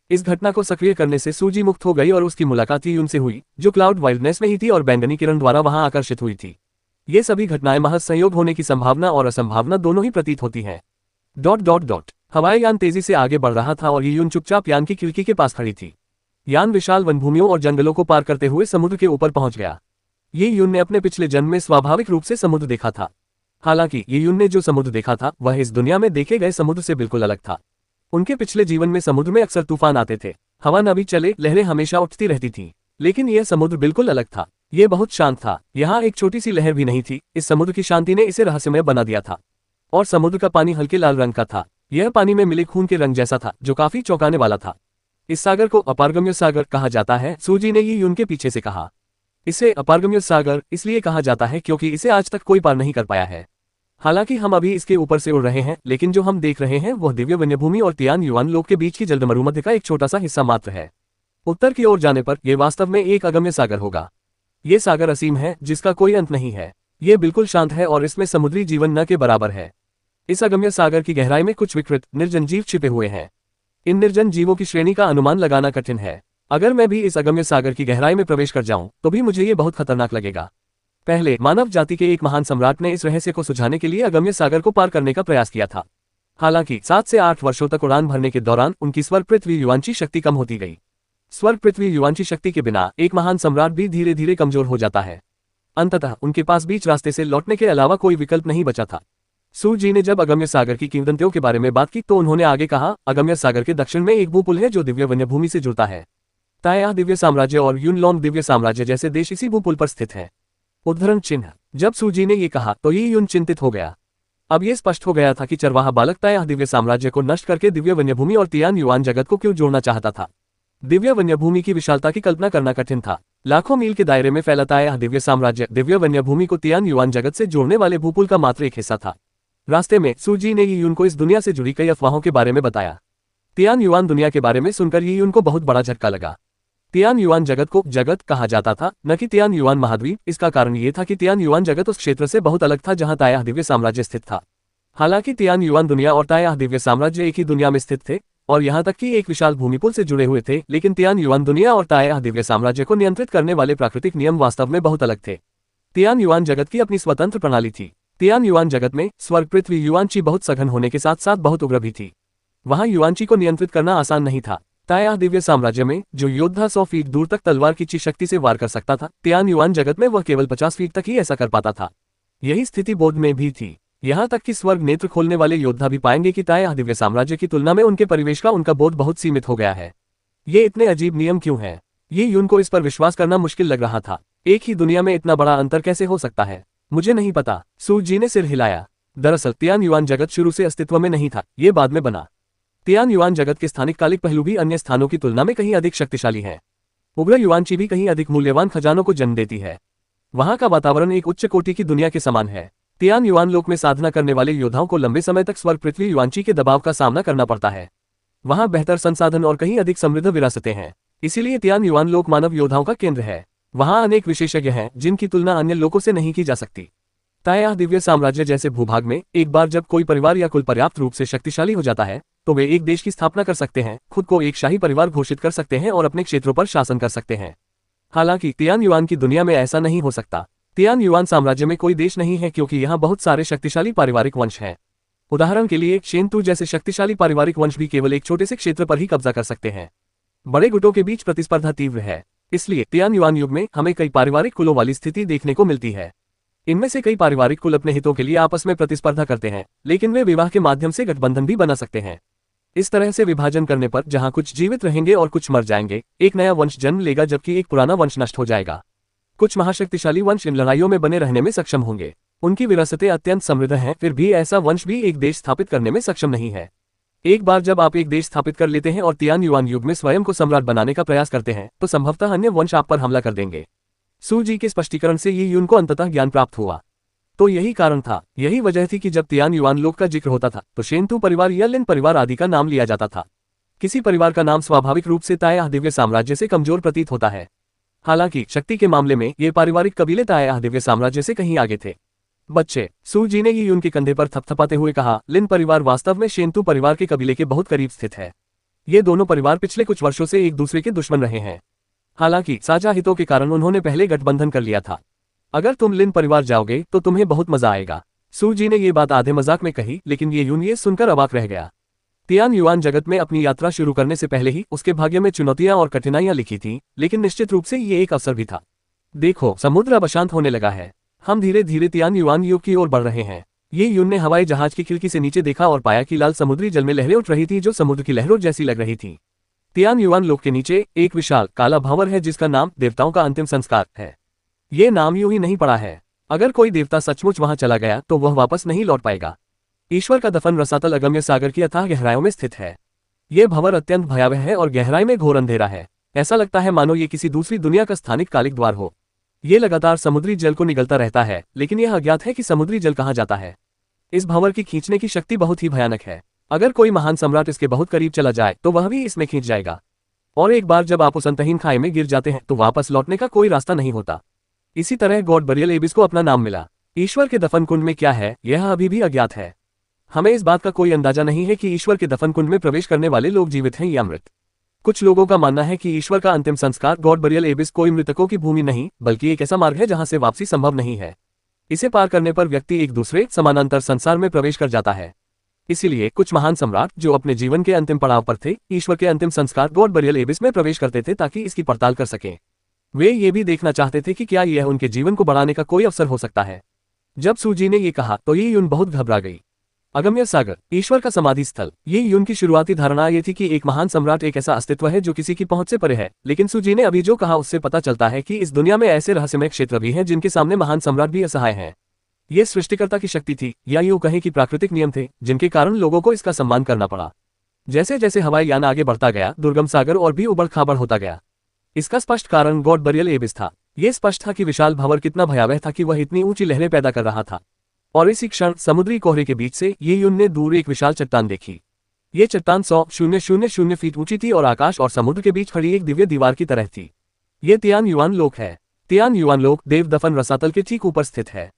[SPEAKER 2] इस घटना को सक्रिय करने से सूजी मुक्त हो गई और उसकी मुलाकात यीयून से हुई, जो क्लाउड वाइल्डनेस में ही थी और बैंगनी किरण द्वारा वहां आकर्षित हुई थी। ये सभी घटनाएं महज संयोग होने की संभावना और असंभावना दोनों ही प्रतीत होती हैं। ... हवाई यान तेजी से आगे बढ़ रहा था और यीयून चुपचाप यान की खिड़की के पास खड़ी थी। यान विशाल वनभूमियों और जंगलों को पार करते हुए समुद्र के ऊपर पहुंच गया। यीयून ने अपने पिछले जन्म में स्वाभाविक रूप से समुद्र देखा था। हालांकि यीयून ने जो समुद्र देखा था वह इस दुनिया में देखे गए समुद्र से बिल्कुल अलग था। उनके पिछले जीवन में समुद्र में अक्सर तूफान आते थे, हवा न भी चले, लहरें हमेशा उठती रहती थीं, लेकिन यह समुद्र बिल्कुल अलग था। यह बहुत शांत था। यहाँ एक छोटी सी लहर भी नहीं थी। इस समुद्र की शांति ने इसे रहस्यमय बना दिया था। और समुद्र का पानी हल्के लाल रंग का था। यह पानी में मिले खून के रंग जैसा था, जो काफी चौंकाने वाला था। इस सागर को अपारगम्य सागर कहा जाता है, सूजी ने यीयून के पीछे से कहा। इसे अपारगम्य सागर इसलिए कहा जाता है क्योंकि इसे आज तक कोई पार नहीं कर पाया है। हालांकि हम अभी इसके ऊपर से उड़ रहे हैं, लेकिन जो हम देख रहे हैं वह दिव्य वन्यभूमि और तियान युआन लोक के बीच की जलमरुमध्य का एक छोटा सा हिस्सा मात्र है। उत्तर की ओर जाने पर यह वास्तव में एक अगम्य सागर होगा। ये सागर असीम है, जिसका कोई अंत नहीं है। ये बिल्कुल शांत है और इसमें समुद्री जीवन न के बराबर है। इस अगम्य सागर की गहराई में कुछ विकृत निर्जन जीव छिपे हुए हैं। इन निर्जन जीवों की श्रेणी का अनुमान लगाना कठिन है। अगर मैं भी इस अगम्य सागर की गहराई में प्रवेश कर जाऊं, तो भी मुझे ये बहुत खतरनाक लगेगा। पहले मानव जाति के एक महान सम्राट ने इस रहस्य को सुझाने के लिए अगम्य सागर को पार करने का प्रयास किया था। हालांकि 7 से 8 वर्षों तक उड़ान भरने के दौरान उनकी स्वर्ग पृथ्वी युवांची शक्ति कम होती गई। स्वर्ग पृथ्वी युवांची शक्ति के बिना एक महान सम्राट भी धीरे धीरे कमजोर हो जाता है। अंततः उनके पास बीच रास्ते से लौटने के अलावा कोई विकल्प नहीं बचा था। सूजी ने जब अगम्य सागर की किंवदंतियों के बारे में बात की तो उन्होंने आगे कहा, अगम्य सागर के दक्षिण में एक भूपुल है जो दिव्य वन्यभूमि से जुड़ता है। ताया दिव्य साम्राज्य और युनलोंग दिव्य साम्राज्य जैसे देश इसी भूपुल पर स्थित हैं। उद्धरण चिन्ह। जब सूजी ने ये कहा तो यीयून चिंतित हो गया। अब ये स्पष्ट हो गया था कि चरवाहा बालक ताया दिव्य साम्राज्य को नष्ट करके दिव्य वन्यभूमि और तियान युआन जगत को क्यों जोड़ना चाहता था। दिव्य वन्यभूमि की विशालता की कल्पना करना कठिन था। लाखों मील के दायरे में फैला ताया दिव्य साम्राज्य दिव्य वन्यभूमि को तियान युआन जगत से जोड़ने वाले भूपुल का मात्र एक हिस्सा था। रास्ते में सूजी ने यीयून को इस दुनिया से जुड़ी कई अफवाहों के बारे में बताया। तियान युआन दुनिया के बारे में सुनकर यीयून को बहुत बड़ा झटका लगा। तियान युआन जगत को जगत कहा जाता था, न कि तियान युआन महाद्वीप। इसका कारण ये था कि तियान युआन जगत उस क्षेत्र से बहुत अलग था जहां तायाह दिव्य साम्राज्य स्थित था। हालांकि तियान युआन दुनिया और तायाह दिव्य साम्राज्य एक ही दुनिया में स्थित थे और यहाँ तक कि एक विशाल भूमिपुल से जुड़े हुए थे, लेकिन तियान युआन दुनिया और तायाह दिव्य साम्राज्य को नियंत्रित करने वाले प्राकृतिक नियम वास्तव में बहुत अलग थे। तियान युआन जगत की अपनी स्वतंत्र प्रणाली थी। तियान युआन जगत में स्वर्ग पृथ्वी युआनची बहुत सघन होने के साथ साथ बहुत उग्र भी थी। वहां युआनची को नियंत्रित करना आसान नहीं था। तायाह दिव्य साम्राज्य में जो योद्धा 100 फीट दूर तक तलवार की शक्ति से वार कर सकता था, तियान युआन जगत में वह केवल 50 फीट तक ही ऐसा कर पाता था। यही स्थिति बौद्ध में भी थी। यहाँ तक कि स्वर्ग नेत्र खोलने वाले योद्धा भी पाएंगे कि तायाह दिव्य साम्राज्य की तुलना में उनके परिवेश का उनका बोध बहुत सीमित हो गया है। ये इतने अजीब नियम क्यों हैं? ये यून को इस पर विश्वास करना मुश्किल लग रहा था। एक ही दुनिया में इतना बड़ा अंतर कैसे हो सकता है? मुझे नहीं पता, सू जी ने सिर हिलाया। दरअसल तियान युआन जगत शुरू से अस्तित्व में नहीं था, ये बाद में बना। तियान युआन जगत के स्थानिक कालिक पहलू भी अन्य स्थानों की तुलना में कहीं अधिक शक्तिशाली हैं। उग्र युआनची भी कहीं अधिक मूल्यवान खजानों को जन्म देती है। वहां का वातावरण एक उच्च कोटि की दुनिया के समान है। तियान युआन लोक में साधना करने वाले योद्धाओं को लंबे समय तक स्वर्ग पृथ्वी युआनची के दबाव का सामना करना पड़ता है। वहां बेहतर संसाधन और कहीं अधिक समृद्ध विरासतें हैं, इसीलिए तियान युआन लोक मानव योद्धाओं का केंद्र है। वहां अनेक विशेषज्ञ हैं जिनकी तुलना अन्य लोकों से नहीं की जा सकती। तायाह दिव्य साम्राज्य जैसे भूभाग में एक बार जब कोई परिवार या कुल पर्याप्त रूप से शक्तिशाली हो जाता है तो वे एक देश की स्थापना कर सकते हैं, खुद को एक शाही परिवार घोषित कर सकते हैं और अपने क्षेत्रों पर शासन कर सकते हैं। हालांकि तियान युआन की दुनिया में ऐसा नहीं हो सकता। तियान युआन साम्राज्य में कोई देश नहीं है क्योंकि यहाँ बहुत सारे शक्तिशाली पारिवारिक वंश हैं। उदाहरण के लिए शेनतू जैसे शक्तिशाली पारिवारिक वंश भी केवल एक छोटे से क्षेत्र पर ही कब्जा कर सकते हैं। बड़े गुटों के बीच प्रतिस्पर्धा तीव्र है, इसलिए तियान युआन युग में हमें कई पारिवारिक कुलों वाली स्थिति देखने को मिलती है। इनमें से कई पारिवारिक कुल अपने हितों के लिए आपस में प्रतिस्पर्धा करते हैं, लेकिन वे विवाह के माध्यम से गठबंधन भी बना सकते हैं। इस तरह से विभाजन करने पर जहां कुछ जीवित रहेंगे और कुछ मर जाएंगे, एक नया वंश जन्म लेगा जबकि एक पुराना वंश नष्ट हो जाएगा। कुछ महाशक्तिशाली वंश इन लड़ाइयों में बने रहने में सक्षम होंगे। उनकी विरासतें अत्यंत समृद्ध हैं, फिर भी ऐसा वंश भी एक देश स्थापित करने में सक्षम नहीं है। एक बार जब आप एक देश स्थापित कर लेते हैं और तियान युआन युग में स्वयं को सम्राट बनाने का प्रयास करते हैं तो संभवतः अन्य वंश आप पर हमला कर देंगे। सू जी के स्पष्टीकरण से ये यून को अंततः ज्ञान प्राप्त हुआ। तो यही कारण था, यही वजह थी कि जब तियान युआन लोक का जिक्र होता था तो शेनतू परिवार या लिन परिवार आदि का नाम लिया जाता था। किसी परिवार का नाम स्वाभाविक रूप से तायाह दिव्य साम्राज्य से कमजोर प्रतीत होता है। हालांकि शक्ति के मामले में ये पारिवारिक कबीले तायाह दिव्य साम्राज्य से कहीं आगे थे। बच्चे, सू जी ने यून के कंधे पर थपथपाते हुए कहा, लिन परिवार वास्तव में शेनतू परिवार के कबीले के बहुत करीब स्थित है। ये दोनों परिवार पिछले कुछ वर्षों से एक दूसरे के दुश्मन रहे हैं। हालांकि साझा हितों के कारण उन्होंने पहले गठबंधन कर लिया था। अगर तुम लिन परिवार जाओगे तो तुम्हें बहुत मजा आएगा। सू जी ने ये बात आधे मजाक में कही, लेकिन ये यून ये सुनकर अवाक रह गया। तियान युआन जगत में अपनी यात्रा शुरू करने से पहले ही उसके भाग्य में चुनौतियां और कठिनाइयां लिखी थी, लेकिन निश्चित रूप से ये एक अवसर भी था। देखो, समुद्र अब अशांत होने लगा है। हम धीरे धीरे तियान युआन युग की ओर बढ़ रहे हैं। ये यून ने हवाई जहाज की खिड़की से नीचे देखा और पाया कि लाल समुद्री जल में लहरें उठ रही थी जो समुद्र की लहरों जैसी लग रही थी। तियान युआन लोक के नीचे एक विशाल काला भंवर है जिसका नाम देवताओं का अंतिम संस्कार है। ये नाम यूं ही नहीं पड़ा है। अगर कोई देवता सचमुच वहां चला गया तो वह वापस नहीं लौट पाएगा। ईश्वर का दफन रसातल अगम्य सागर की अथाह गहराइयों में स्थित है। ये भंवर अत्यंत भयावह है और गहराई में घोर अंधेरा है। ऐसा लगता है मानो ये किसी दूसरी दुनिया का स्थानिक कालिक द्वार हो। ये लगातार समुद्री जल को निगलता रहता है, लेकिन यह अज्ञात है कि समुद्री जल कहाँ जाता है। इस भंवर की खींचने की शक्ति बहुत ही भयानक है। अगर कोई महान सम्राट इसके बहुत करीब चला जाए तो वह भी इसमें खींच जाएगा। और एक बार जब आप उस अंतहीन खाई में गिर जाते हैं तो वापस लौटने का कोई रास्ता नहीं होता। इसी तरह गॉड बरियल एबिस को अपना नाम मिला। ईश्वर के दफन कुंड में क्या है यह अभी भी अज्ञात है। हमें इस बात का कोई अंदाजा नहीं है कि ईश्वर के दफन कुंड में प्रवेश करने वाले लोग जीवित हैं या मृत। कुछ लोगों का मानना है कि ईश्वर का अंतिम संस्कार गॉड बरियल एबिस कोई मृतकों की भूमि नहीं बल्कि एक ऐसा मार्ग है जहां से वापसी संभव नहीं है। इसे पार करने पर व्यक्ति एक दूसरे समानांतर संसार में प्रवेश कर जाता है। इसीलिए कुछ महान सम्राट जो अपने जीवन के अंतिम पड़ाव पर थे, ईश्वर के अंतिम संस्कार गॉड बरियल एबिस में प्रवेश करते थे ताकि इसकी पड़ताल कर सकें। वे ये भी देखना चाहते थे कि क्या यह उनके जीवन को बढ़ाने का कोई अवसर हो सकता है। जब सूजी ने ये कहा तो ये यून बहुत घबरा गई। अगम्य सागर, ईश्वर का समाधि स्थल, ये यून की शुरुआती धारणा ये थी कि एक महान सम्राट एक ऐसा अस्तित्व है जो किसी की पहुंच से परे है, लेकिन सूजी ने अभी जो कहा उससे पता चलता है कि इस दुनिया में ऐसे रहस्यमय क्षेत्र भी हैं जिनके सामने महान सम्राट भी असहाय हैं। ये सृष्टिकर्ता की शक्ति थी या यूं कहें कि प्राकृतिक नियम थे जिनके कारण लोगों को इसका सम्मान करना पड़ा। जैसे जैसे हवाई यान आगे बढ़ता गया, दुर्गम सागर और भी उबड़ खाबड़ होता गया। इसका स्पष्ट कारण गॉड बरियल एबिस था। यह स्पष्ट था कि विशाल भंवर कितना भयावह था कि वह इतनी ऊंची लहरें पैदा कर रहा था। और इसी क्षण समुद्री कोहरे के बीच से ये यून ने दूर एक विशाल चट्टान देखी। ये चट्टान 100,000 फीट ऊंची थी और आकाश और समुद्र के बीच खड़ी एक दिव्य दीवार की तरह थी। ये तियान युआन लोक है। तियान युआन लोक देव दफन रसातल के ठीक ऊपर स्थित है।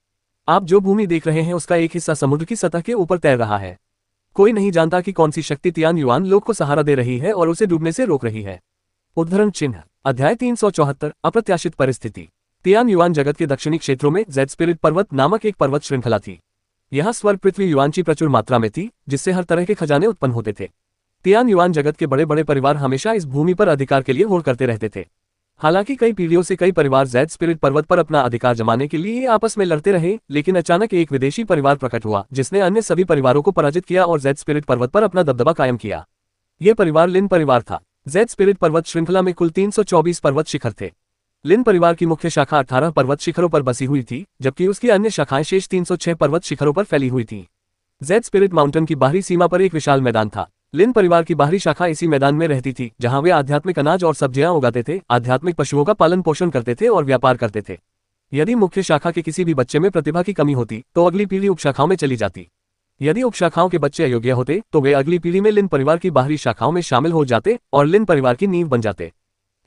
[SPEAKER 2] आप जो भूमि देख रहे हैं उसका एक हिस्सा समुद्र की सतह के ऊपर तैर रहा है। कोई नहीं जानता कि कौन सी शक्ति तियान युआन लोक को सहारा दे रही है और उसे डूबने से रोक रही है। उद्धरण चिन्ह अध्याय 374 अप्रत्याशित परिस्थिति। तियान युआन जगत के दक्षिणी क्षेत्रों में जेड स्पिरिट पर्वत नामक एक पर्वत श्रृंखला थी। यहाँ स्वर्ग पृथ्वी युआनची प्रचुर मात्रा में थी, जिससे हर तरह के खजाने उत्पन्न होते थे। तियान युआन जगत के बड़े बड़े परिवार हमेशा इस भूमि पर अधिकार के लिए होड़ करते रहते थे। हालांकि कई पीढ़ियों से कई परिवार जेड स्पिरिट पर्वत पर अपना अधिकार जमाने के लिए आपस में लड़ते रहे, लेकिन अचानक एक विदेशी परिवार प्रकट हुआ जिसने अन्य सभी परिवारों को पराजित किया और जेड स्पिरिट पर्वत पर अपना दबदबा कायम किया। यह परिवार लिन परिवार था। जेड स्पिरिट पर्वत श्रृंखला में कुल 324 पर्वत शिखर थे। लिन परिवार की मुख्य शाखा 18 पर्वत शिखरों पर बसी हुई थी, जबकि उसकी अन्य शाखाएं शेष 306 पर्वत शिखरों पर फैली हुई थीं। जेड स्पिरिट माउंटेन की बाहरी सीमा पर एक विशाल मैदान था। लिन परिवार की बाहरी शाखा इसी मैदान में रहती थी, जहां वे आध्यात्मिक अनाज और सब्जियां उगाते थे, आध्यात्मिक पशुओं का पालन पोषण करते थे और व्यापार करते थे। यदि मुख्य शाखा के किसी भी बच्चे में प्रतिभा की कमी होती तो अगली पीढ़ी उपशाखाओं में चली जाती। यदि उपशाखाओं के बच्चे अयोग्य होते तो वे अगली पीढ़ी में लिन परिवार की बाहरी शाखाओं में शामिल हो जाते और लिन परिवार की नींव बन जाते।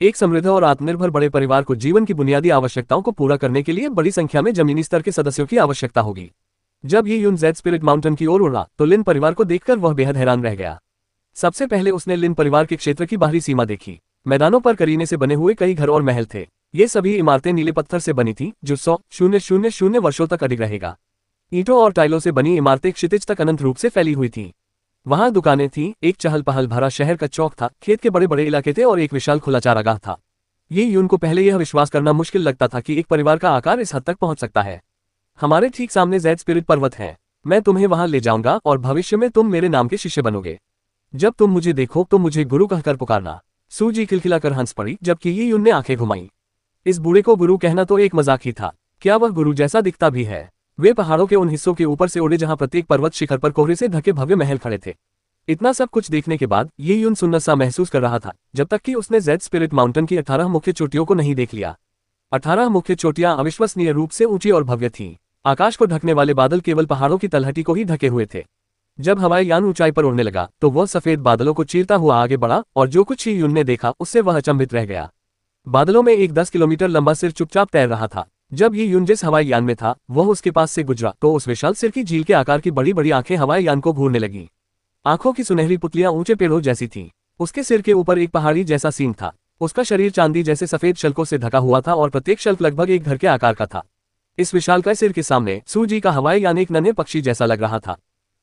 [SPEAKER 2] एक समृद्ध और आत्मनिर्भर बड़े परिवार को जीवन की बुनियादी आवश्यकताओं को पूरा करने के लिए बड़ी संख्या में जमीनी स्तर के सदस्यों की आवश्यकता होगी। जब ये यून जेड स्पिरिट माउंटेन की ओर उड़ा तो लिन परिवार को देखकर वह बेहद हैरान रह गया। सबसे पहले उसने लिन परिवार के क्षेत्र की बाहरी सीमा देखी। मैदानों पर करीने से बने हुए कई घर और महल थे। ये सभी इमारतें नीले पत्थर से बनी थी, जो 100,000 वर्षों तक अडिग रहेगा। ईंटों और टाइलों से बनी इमारतें क्षितिज तक अनंत रूप से फैली हुई थीं। वहां दुकानें थीं, एक चहल पहल भरा शहर का चौक था, खेत के बड़े बड़े इलाके थे और एक विशाल खुला चारागाह था। ये यून को पहले यह विश्वास करना मुश्किल लगता था कि एक परिवार का आकार इस हद तक पहुंच सकता है। हमारे ठीक सामने जेड स्पिरिट पर्वत है। मैं तुम्हें वहां ले जाऊंगा और भविष्य में तुम मेरे नाम के शिष्य बनोगे। जब तुम मुझे देखो तो मुझे गुरु कहकर पुकारना। सूजी खिलखिलाकर हंस पड़ी, जबकि ये यून ने आंखें घुमाई। इस बूढ़े को गुरु कहना तो एक मजाक ही था, क्या वह गुरु जैसा दिखता भी है? वे पहाड़ों के उन हिस्सों के ऊपर से उड़े जहां प्रत्येक पर्वत शिखर पर कोहरे से ढके भव्य महल खड़े थे। इतना सब कुछ देखने के बाद ये यून सुन्नत सा महसूस कर रहा था, जब तक कि उसने जेड स्पिरिट माउंटेन की 18 मुख्य चोटियों को नहीं देख लिया। 18 मुख्य चोटियां अविश्वसनीय रूप से ऊंची और भव्य थीं। आकाश को ढकने वाले बादल केवल पहाड़ों की तलहटी को ही ढके हुए थे। जब हवाई यान ऊंचाई पर उड़ने लगा तो वह सफेद बादलों को चीरता हुआ आगे बढ़ा और जो कुछ ही यून ने देखा उससे वह अचंभित रह गया। बादलों में एक 10 किलोमीटर लंबा सिर चुपचाप तैर रहा था। जब ये यून जिस हवाई यान में था वह उसके पास से गुजरा तो उस विशाल सिर की झील के आकार की बड़ी बड़ी आंखें हवाई यान को घूरने लगीं। आंखों की सुनहरी पुतलियां ऊंचे पेड़ों जैसी थीं। उसके सिर के ऊपर एक पहाड़ी जैसा सींग था। उसका शरीर चांदी जैसे सफेद शल्कों से ढका हुआ था और प्रत्येक शल्क लगभग एक घर के आकार का था। इस विशालकाय सिर के सामने सूजी का हवाई यान एक नन्हे पक्षी जैसा लग रहा था।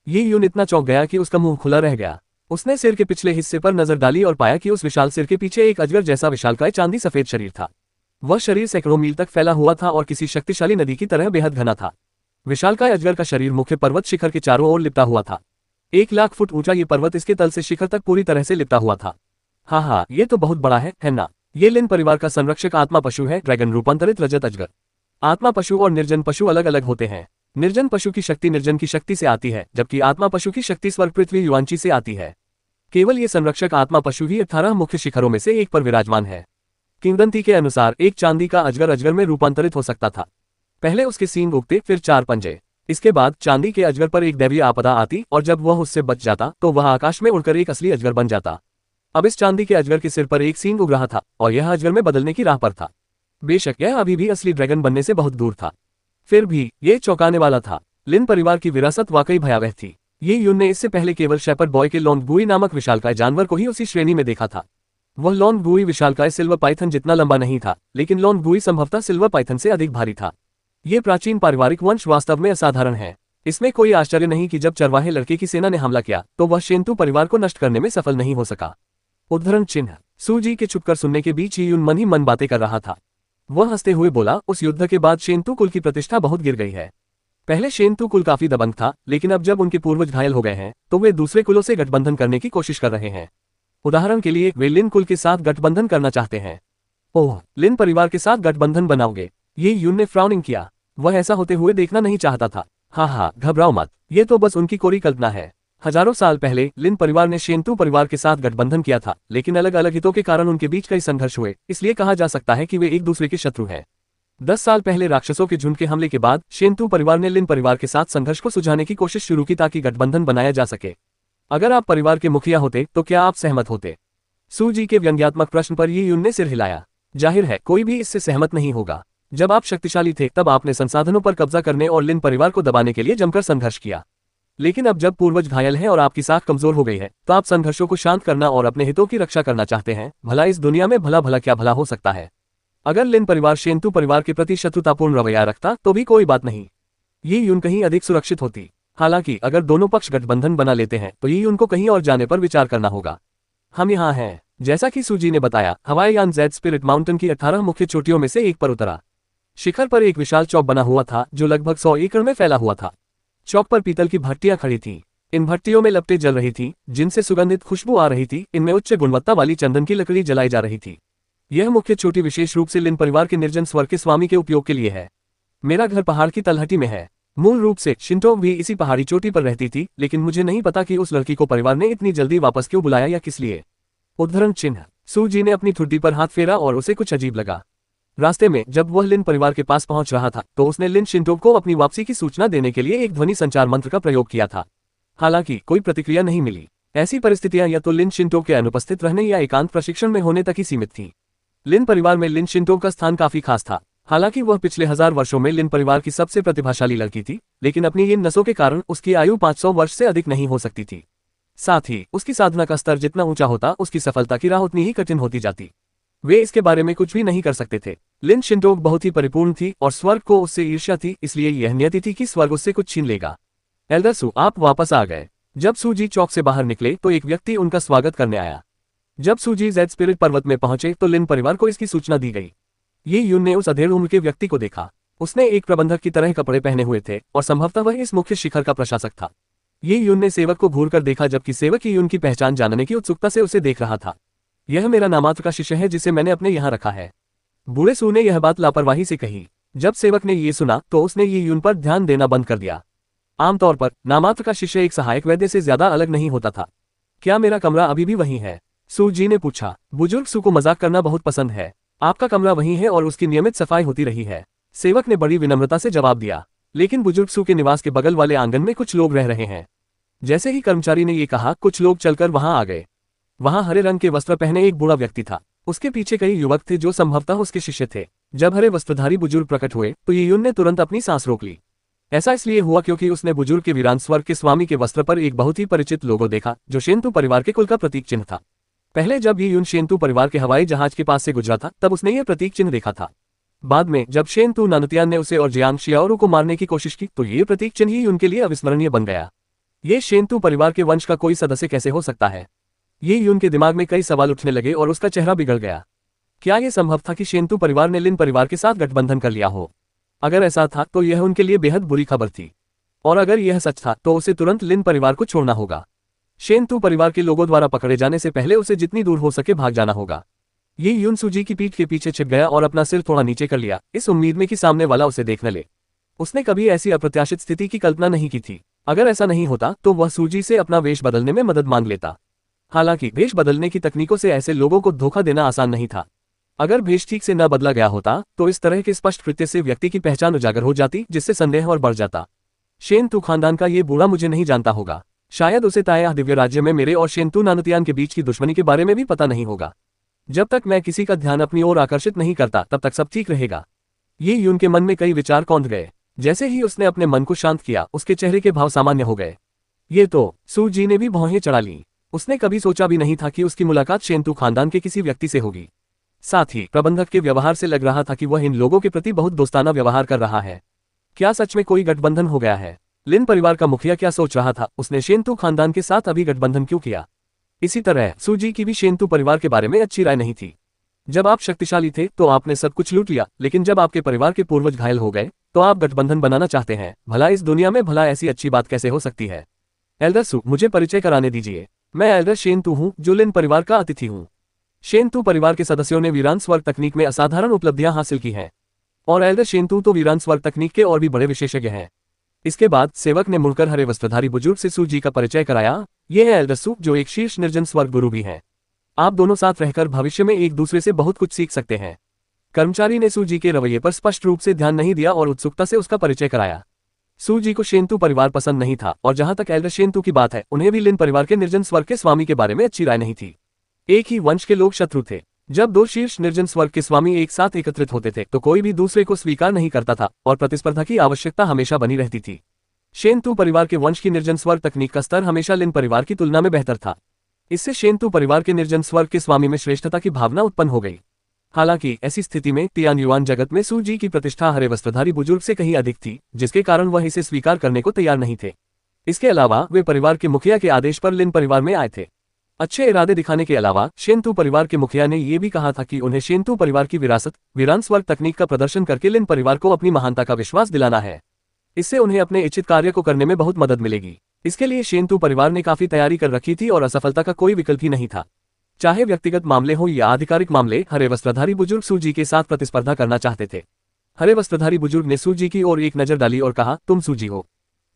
[SPEAKER 2] ये यून इतना चौंक गया कि उसका मुंह खुला रह गया। उसने सिर के पिछले हिस्से पर नजर डाली और पाया कि उस विशाल सिर के पीछे एक अजगर जैसा विशालकाय चांदी सफेद शरीर था। वह शरीर सैकड़ों मील तक फैला हुआ था और किसी शक्तिशाली नदी की तरह बेहद घना था। विशालकाय अजगर का शरीर मुख्य पर्वत शिखर के चारों ओर लिपटा हुआ था। 1 लाख फुट ऊंचा ये पर्वत इसके तल से शिखर तक पूरी तरह से लिपटा हुआ था। हाँ, ये तो बहुत बड़ा है ना? ये लिन परिवार का संरक्षक आत्मा पशु है, ड्रैगन रूपांतरित रजत अजगर। आत्मा पशु और निर्जन पशु अलग अलग होते हैं। निर्जन पशु की शक्ति निर्जन की शक्ति से आती है, जबकि आत्मा पशु की शक्ति स्वर्ग पृथ्वी युआनची से आती है। केवल ये संरक्षक आत्मा पशु ही 18 मुख्य शिखरों में से एक पर विराजमान है। किंवदंती के अनुसार एक चांदी का अजगर अजगर में रूपांतरित हो सकता था। पहले उसके सींग उगते, फिर 4 पंजे। इसके बाद चांदी के अजगर पर एक दैवीय आपदा आती और जब वह उससे बच जाता तो वह आकाश में उड़कर एक असली अजगर बन जाता। अब इस चांदी के अजगर के सिर पर एक सींग उग रहा था और यह अजगर में बदलने की राह पर था। बेशक यह अभी भी असली ड्रैगन बनने से बहुत दूर था, फिर भी ये चौंकाने वाला था। लिन परिवार की विरासत वाकई भयावह थी। ये यून ने इससे पहले केवल शेपर्ड बॉय के लोन्गबुई नामक विशालकाय जानवर को ही उसी श्रेणी में देखा था। वह लोन्गबुई विशालकाय सिल्वर पाइथन जितना लंबा नहीं था, लेकिन लोन्गबुई संभवतः सिल्वर पाइथन से अधिक भारी था। ये प्राचीन पारिवारिक वंश वास्तव में असाधारण है। इसमें कोई आश्चर्य नहीं कि जब चरवाहे लड़के की सेना ने हमला किया तो वह शेंतु परिवार को नष्ट करने में सफल नहीं हो सका। उद्धरण चिन्ह सूजी के चुपकर सुनने के बीच यून मन ही मन बातें कर रहा था। वह हंसते हुए बोला, उस युद्ध के बाद शेंतु कुल की प्रतिष्ठा बहुत गिर गई है। पहले शेंतु कुल काफी दबंग था, लेकिन अब जब उनके पूर्वज घायल हो गए हैं तो वे दूसरे कुलों से गठबंधन करने की कोशिश कर रहे हैं। उदाहरण के लिए वे लिन कुल के साथ गठबंधन करना चाहते हैं। ओह, लिन परिवार के साथ गठबंधन बनाओगे? ये यून ने फ्राउनिंग किया। वह ऐसा होते हुए देखना नहीं चाहता था। हाँ, घबराओ मत, ये तो बस उनकी कोरी कल्पना है। हजारों साल पहले लिन परिवार ने शेंतु परिवार के साथ गठबंधन किया था, लेकिन अलग अलग हितों के कारण उनके बीच कई संघर्ष हुए, इसलिए कहा जा सकता है कि वे एक दूसरे के शत्रु हैं। 10 साल पहले राक्षसों के झुंड के हमले के बाद शेंतु परिवार ने लिन परिवार के साथ संघर्ष को सुलझाने की कोशिश शुरू की ताकि गठबंधन बनाया जा सके। अगर आप परिवार के मुखिया होते तो क्या आप सहमत होते? सू जी के व्यंग्यात्मक प्रश्न पर ये यून ने सिर हिलाया। जाहिर है कोई भी इससे सहमत नहीं होगा। जब आप शक्तिशाली थे तब आपने संसाधनों पर कब्जा करने और लिन परिवार को दबाने के लिए जमकर संघर्ष किया। लेकिन अब जब पूर्वज घायल हैं और आपकी साख कमजोर हो गई है तो आप संघर्षों को शांत करना और अपने हितों की रक्षा करना चाहते हैं। भला इस दुनिया में भला भला क्या भला हो सकता है? अगर लिन परिवार शेंतु परिवार के प्रति शत्रुतापूर्ण रवैया रखता तो भी कोई बात नहीं, ये यून कहीं अधिक सुरक्षित होती। हालांकि अगर दोनों पक्ष गठबंधन बना लेते हैं तो ये उनको कहीं और जाने पर विचार करना होगा। हम यहाँ हैं। जैसा कि सूजी ने बताया, हवाई यान जेड स्पिरिट माउंटेन की 18 मुख्य चोटियों में से एक पर उतरा। शिखर पर एक विशाल चौक बना हुआ था जो लगभग 100 एकड़ में फैला हुआ था। चौक पर पीतल की भट्टियां खड़ी थीं। इन भट्टियों में लपटें जल रही थीं, जिनसे सुगंधित खुशबू आ रही थी। इनमें उच्च गुणवत्ता वाली चंदन की लकड़ी जलाई जा रही थी। यह मुख्य चोटी विशेष रूप से लिन परिवार के निर्जन स्वर्ग के स्वामी के उपयोग के लिए है। मेरा घर पहाड़ की तलहटी में है। मूल रूप से शिंटो भी इसी पहाड़ी चोटी पर रहती थी, लेकिन मुझे नहीं पता कि उस लड़की को परिवार ने इतनी जल्दी वापस क्यों बुलाया या किस लिए। उद्धरण चिन्ह। सू जी ने अपनी ठुड्डी पर हाथ फेरा और उसे कुछ अजीब लगा। रास्ते में जब वह लिन परिवार के पास पहुंच रहा था तो उसने लिन शिंटो को अपनी वापसी की सूचना देने के लिए एक ध्वनि संचार मंत्र का प्रयोग किया था। हालांकि कोई प्रतिक्रिया नहीं मिली। ऐसी परिस्थितियां या तो लिन शिंटो के अनुपस्थित रहने या एकांत प्रशिक्षण में होने तक ही सीमित थीं। लिन परिवार में लिन शिंटो का स्थान काफी खास था। हालांकि वह पिछले 1000 वर्षों में लिन परिवार की सबसे प्रतिभाशाली लड़की थी, लेकिन अपनी इन नसों के कारण उसकी आयु 500 वर्ष से अधिक नहीं हो सकती थी। साथ ही उसकी साधना का स्तर जितना ऊंचा होता उसकी सफलता की राह उतनी ही कठिन होती जाती। वे इसके बारे में कुछ भी नहीं कर सकते थे। लिन शिंटो बहुत ही परिपूर्ण थी और स्वर्ग को उससे ईर्ष्या थी, इसलिए यह नियति थी कि स्वर्ग उससे कुछ छीन लेगा। एल्डर सू, आप वापस आ गए। जब सू जी चौक से बाहर निकले तो एक व्यक्ति उनका स्वागत करने आया। जब सू जी जेड स्पिरिट पर्वत में पहुंचे तो लिन परिवार को इसकी सूचना दी गई। ये यून ने उस अधेड़ उम्र के व्यक्ति को देखा। उसने एक प्रबंधक की तरह कपड़े पहने हुए थे और संभवतः वह इस मुख्य शिखर का प्रशासक था। ये यून ने सेवक को घूरकर देखा, जबकि सेवक यून की पहचान जानने की उत्सुकता से उसे देख रहा था। यह मेरा नामात्र का शिष्य है जिसे मैंने अपने यहाँ रखा है। बूढ़े सू ने यह बात लापरवाही से कही। जब सेवक ने ये सुना तो उसने ये यून पर ध्यान देना बंद कर दिया। आमतौर पर नामात्र का शिष्य एक सहायक वैद्य से ज्यादा अलग नहीं होता था। क्या मेरा कमरा अभी भी वहीं है? सू जी ने पूछा। बुजुर्ग सू को मजाक करना बहुत पसंद है। आपका कमरा वहीं है और उसकी नियमित सफाई होती रही है। सेवक ने बड़ी विनम्रता से जवाब दिया। लेकिन बुजुर्ग सू के निवास के बगल वाले आंगन में कुछ लोग रह रहे हैं। जैसे ही कर्मचारी ने ये कहा, कुछ लोग चलकर वहां आ गए। वहां हरे रंग के वस्त्र पहने एक बूढ़ा व्यक्ति था। उसके पीछे कई युवक थे जो संभवतः उसके शिष्य थे। जब हरे वस्त्रधारी बुजुर्ग प्रकट हुए तो ये यून ने तुरंत अपनी सांस रोक ली। ऐसा इसलिए हुआ क्योंकि उसने बुजुर्ग के वीरान स्वर्ग के स्वामी के वस्त्र पर एक बहुत ही परिचित लोगो देखा, जो शेंतु परिवार के कुल का प्रतीक चिन्ह था। पहले जब ये यून शेंतु परिवार के हवाई जहाज के पास से गुजरा था तब उसने ये प्रतीक चिन्ह देखा था। बाद में जब शेंतु नानुतियान ने उसे और जियांग शियाओरू को मारने की कोशिश की तो ये प्रतीक चिन्ह ही उनके लिए अविस्मरणीय बन गया। ये शेंतु परिवार के वंश का कोई सदस्य कैसे हो सकता है? ये यून के दिमाग में कई सवाल उठने लगे और उसका चेहरा बिगड़ गया। क्या यह संभव था कि शेंतु परिवार ने लिन परिवार के साथ गठबंधन कर लिया हो? अगर ऐसा था तो यह उनके लिए बेहद बुरी खबर थी, और अगर यह सच था तो उसे तुरंत लिन परिवार को छोड़ना होगा। शेंतु परिवार के लोगों द्वारा पकड़े जाने से पहले उसे जितनी दूर हो सके भाग जाना होगा। ये यून सूजी की पीठ के पीछे छिप गया और अपना सिर थोड़ा नीचे कर लिया, इस उम्मीद में कि सामने वाला उसे देख न ले। उसने कभी ऐसी अप्रत्याशित स्थिति की कल्पना नहीं की थी। अगर ऐसा नहीं होता तो वह सूजी से अपना वेश बदलने में मदद मांग लेता। हालांकि वेश बदलने की तकनीकों से ऐसे लोगों को धोखा देना आसान नहीं था। अगर भेष ठीक से न बदला गया होता तो इस तरह के स्पष्ट कृत्य से व्यक्ति की पहचान उजागर हो जाती, जिससे संदेह और बढ़ जाता। शेंतु खानदान का ये बूढ़ा मुझे नहीं जानता होगा। शायद उसे ताया दिव्य राज्य में मेरे और शेंतु नानुतियान के बीच की दुश्मनी के बारे में भी पता नहीं होगा। जब तक मैं किसी का ध्यान अपनी ओर आकर्षित नहीं करता तब तक सब ठीक रहेगा। ये यून के मन में कई विचार कौंध गए। जैसे ही उसने अपने मन को शांत किया, उसके चेहरे के भाव सामान्य हो गए। ये तो सू जी ने भी भौहें चढ़ा ली। उसने कभी सोचा भी नहीं था कि उसकी मुलाकात शेंतु खानदान के किसी व्यक्ति से होगी। साथ ही प्रबंधक के व्यवहार से लग रहा था कि वह इन लोगों के प्रति बहुत दोस्ताना व्यवहार कर रहा है। क्या सच में कोई गठबंधन हो गया है? लिन परिवार का मुखिया क्या सोच रहा था? उसने शेंतु खानदान के साथ अभी गठबंधन क्यों किया? इसी तरह सूजी की भी शेंतु परिवार के बारे में अच्छी राय नहीं थी। जब आप शक्तिशाली थे तो आपने सब कुछ लूट लिया, लेकिन जब आपके परिवार के पूर्वज घायल हो गए तो आप गठबंधन बनाना चाहते हैं। भला इस दुनिया में भला ऐसी अच्छी बात कैसे हो सकती है? एल्डर सू, मुझे परिचय कराने दीजिए। मैं एल्डर शेंतु हूँ, जो लिन परिवार का अतिथि हूँ। शेंतु परिवार के सदस्यों ने वीरान स्वर्ग तकनीक में असाधारण उपलब्धियां हासिल की हैं, और एल्डर शेंतु तो वीरान स्वर्ग तकनीक के और भी बड़े विशेषज्ञ हैं। इसके बाद सेवक ने मुड़कर हरे वस्त्रधारी बुजुर्ग से सू जी का परिचय कराया। ये है एल्डर सू, जो एक शीर्ष निर्जन स्वर्ग गुरु भी हैं। आप दोनों साथ रहकर भविष्य में एक दूसरे से बहुत कुछ सीख सकते हैं। कर्मचारी ने सू जी के रवैये पर स्पष्ट रूप से ध्यान नहीं दिया और उत्सुकता से उसका परिचय कराया। सूजी को शेंतु परिवार पसंद नहीं था और जहां तक एल्डर शेंतु की बात है, उन्हें भी लिन परिवार के निर्जन स्वर्ग के स्वामी के बारे में अच्छी राय नहीं थी। एक ही वंश के लोग शत्रु थे। जब दो शीर्ष निर्जन स्वर्ग के स्वामी एक साथ एकत्रित होते थे तो कोई भी दूसरे को स्वीकार नहीं करता था और प्रतिस्पर्धा की आवश्यकता हमेशा बनी रहती थी। शेंतु परिवार के वंश की निर्जन स्वर्ग तकनीक का स्तर हमेशा लिन परिवार की तुलना में बेहतर था। इससे शेंतु परिवार के निर्जन स्वर्ग के स्वामी में श्रेष्ठता की भावना उत्पन्न हो गई। हालांकि ऐसी स्थिति में तियानयुआन जगत में सूजी की प्रतिष्ठा हरे वस्त्रधारी बुजुर्ग से कहीं अधिक थी, जिसके कारण वह इसे स्वीकार करने को तैयार नहीं थे। इसके अलावा वे परिवार के मुखिया के आदेश पर लिन परिवार में आए थे। अच्छे इरादे दिखाने के अलावा शेंतु परिवार के मुखिया ने यह भी कहा था कि उन्हें शेंतु परिवार की विरासत वीरान स्वर्ग तकनीक का प्रदर्शन करके लिन परिवार को अपनी महानता का विश्वास दिलाना है। इससे उन्हें अपने इच्छित कार्य को करने में बहुत मदद मिलेगी। इसके लिए शेंतु परिवार ने काफी तैयारी कर रखी थी और असफलता का कोई विकल्प ही नहीं था। चाहे व्यक्तिगत मामले हो या आधिकारिक मामले, हरे वस्त्रधारी बुजुर्ग सूजी के साथ प्रतिस्पर्धा करना चाहते थे। हरे वस्त्रधारी बुजुर्ग ने सूजी की ओर एक नजर डाली और कहा, तुम सूजी हो,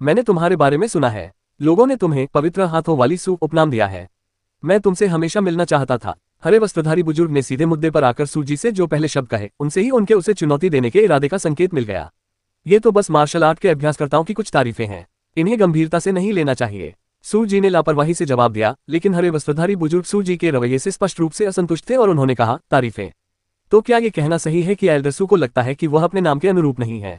[SPEAKER 2] मैंने तुम्हारे बारे में सुना है। लोगों ने तुम्हें पवित्र हाथों वाली सू उपनाम दिया है। मैं तुमसे हमेशा मिलना चाहता था। हरे वस्त्रधारी बुजुर्ग ने सीधे मुद्दे पर आकर सूजी से जो पहले शब्द कहे, उनसे ही उनके उसे चुनौती देने के इरादे का संकेत मिल गया। ये तो बस मार्शल आर्ट के अभ्यासकर्ताओं की कुछ तारीफें हैं, इन्हें गंभीरता से नहीं लेना चाहिए। सूजी ने लापरवाही से जवाब दिया, लेकिन हरे वस्त्रधारी बुजुर्ग सूजी के रवैये से स्पष्ट रूप से असंतुष्ट थे और उन्होंने कहा, तारीफें? तो क्या ये कहना सही है कि एल्डर सू को लगता है कि वह अपने नाम के अनुरूप नहीं है?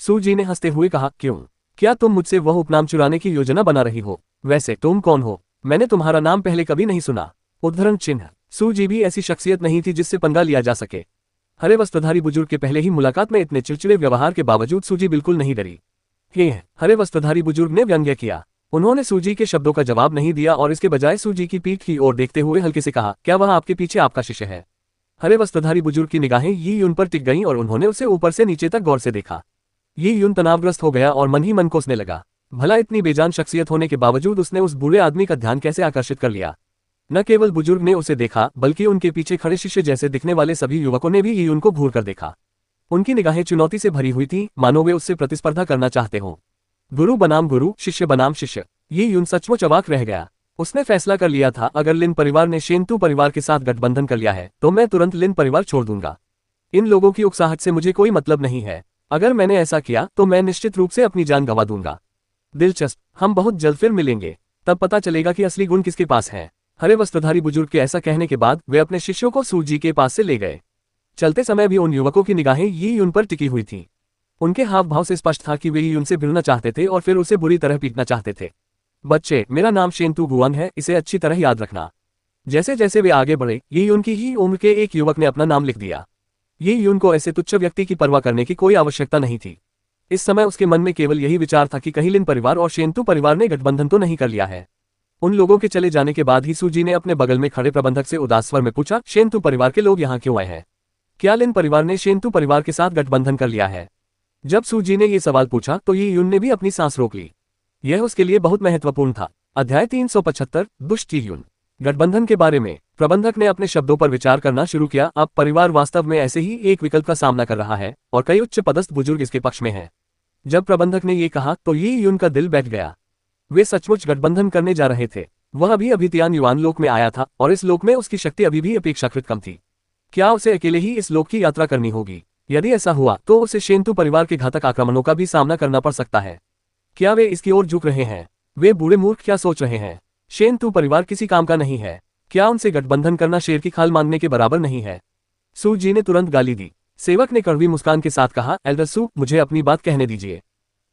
[SPEAKER 2] सूजी ने हंसते हुए कहा, क्यों? क्या तुम मुझसे वह उपनाम चुराने की योजना बना रही हो? वैसे तुम कौन हो? मैंने तुम्हारा नाम पहले कभी नहीं सुना। उद्धरण चिन्ह। सूजी भी ऐसी शख्सियत नहीं थी जिससे पंगा लिया जा सके। हरे वस्त्रधारी बुजुर्ग के पहले ही मुलाकात में इतने चिड़चिड़े व्यवहार के बावजूद सूजी बिल्कुल नहीं डरी। हरे वस्त्रधारी बुजुर्ग ने व्यंग्य किया। उन्होंने सूजी के शब्दों का जवाब नहीं दिया और इसके बजाय सूजी की पीठ की ओर देखते हुए हल्के से कहा, क्या वह आपके पीछे आपका शिष्य है? हरे वस्त्रधारी बुजुर्ग की निगाहें यी यून पर टिक गईं और उन्होंने उसे ऊपर से नीचे तक गौर से देखा। यी यून तनावग्रस्त हो गया और मन ही मन कोसने लगा। भला इतनी बेजान शख्सियत होने के बावजूद उसने उस बूढ़े आदमी का ध्यान कैसे आकर्षित कर लिया? न केवल बुजुर्ग ने उसे देखा, बल्कि उनके पीछे खड़े शिष्य जैसे दिखने वाले सभी युवकों ने भी यी यून को घूर कर देखा। उनकी निगाहें चुनौती से भरी हुई थी, मानो वे उससे प्रतिस्पर्धा करना चाहते हों। गुरु बनाम गुरु, शिष्य बनाम शिष्य। यी यून सचमुच अवाक रह गया। उसने फैसला कर लिया था, अगर लिन परिवार ने शेंतु परिवार के साथ गठबंधन कर लिया है तो मैं तुरंत लिन परिवार छोड़ दूंगा। इन लोगों की उकसाहट से मुझे कोई मतलब नहीं है। अगर मैंने ऐसा किया तो मैं निश्चित रूप से अपनी जान गंवा दूंगा। दिलचस्प, हम बहुत जल्द फिर मिलेंगे, तब पता चलेगा कि असली गुण किसके पास है। हरे वस्त्रधारी बुजुर्ग के ऐसा कहने के बाद वे अपने शिष्यों को सूजी के पास से ले गए। चलते समय भी उन युवकों की निगाहें यी यून पर टिकी हुई थीं। उनके हाव भाव से स्पष्ट था कि वे यी यून से भिड़ना चाहते थे और फिर उसे बुरी तरह पीटना चाहते थे। बच्चे, मेरा नाम शेंतु गुआन है, इसे अच्छी तरह याद रखना। जैसे जैसे वे आगे बढ़े, यी यून की ही उम्र के एक युवक ने अपना नाम लिख दिया। यी यून को ऐसे तुच्छ व्यक्ति की परवाह करने की कोई आवश्यकता नहीं थी। इस समय उसके मन में केवल यही विचार था कि कहीं लिन परिवार और शेंतु परिवार ने गठबंधन तो नहीं कर लिया है। उन लोगों के चले जाने के बाद ही सूजी ने अपने बगल में खड़े प्रबंधक से उदास स्वर में पूछा, शेंतु परिवार के लोग यहाँ क्यों आए हैं? क्या लिन परिवार ने शेंतु परिवार के साथ गठबंधन कर लिया है? जब सूजी ने ये सवाल पूछा तो यी यून ने भी अपनी सांस रोक ली। यह उसके लिए बहुत महत्वपूर्ण था। अध्याय 375, दुष्ट यी यून। गठबंधन के बारे में प्रबंधक ने अपने शब्दों पर विचार करना शुरू किया। अब परिवार वास्तव में ऐसे ही एक विकल्प का सामना कर रहा है और कई उच्च पदस्थ बुजुर्ग इसके पक्ष में हैं। जब प्रबंधक ने ये कहा तो यी यून का दिल बैठ गया। वे सचमुच गठबंधन करने जा रहे थे। वह अभी तियानयुआन लोक में आया था और इस लोक में उसकी शक्ति अभी भी अपेक्षाकृत कम थी। क्या उसे अकेले ही इस लोक की यात्रा करनी होगी? यदि ऐसा हुआ तो उसे शेंतु परिवार के घातक आक्रमणों का भी सामना करना पड़ सकता है। क्या वे इसकी ओर झुक रहे हैं? वे बूढ़े मूर्ख क्या सोच रहे हैं? शेंतु परिवार किसी काम का नहीं है। क्या उनसे गठबंधन करना शेर की खाल मांगने के बराबर नहीं है? सूजी ने तुरंत गाली दी। सेवक ने कड़वी मुस्कान के साथ कहा, एल्डर सू, मुझे अपनी बात कहने दीजिए।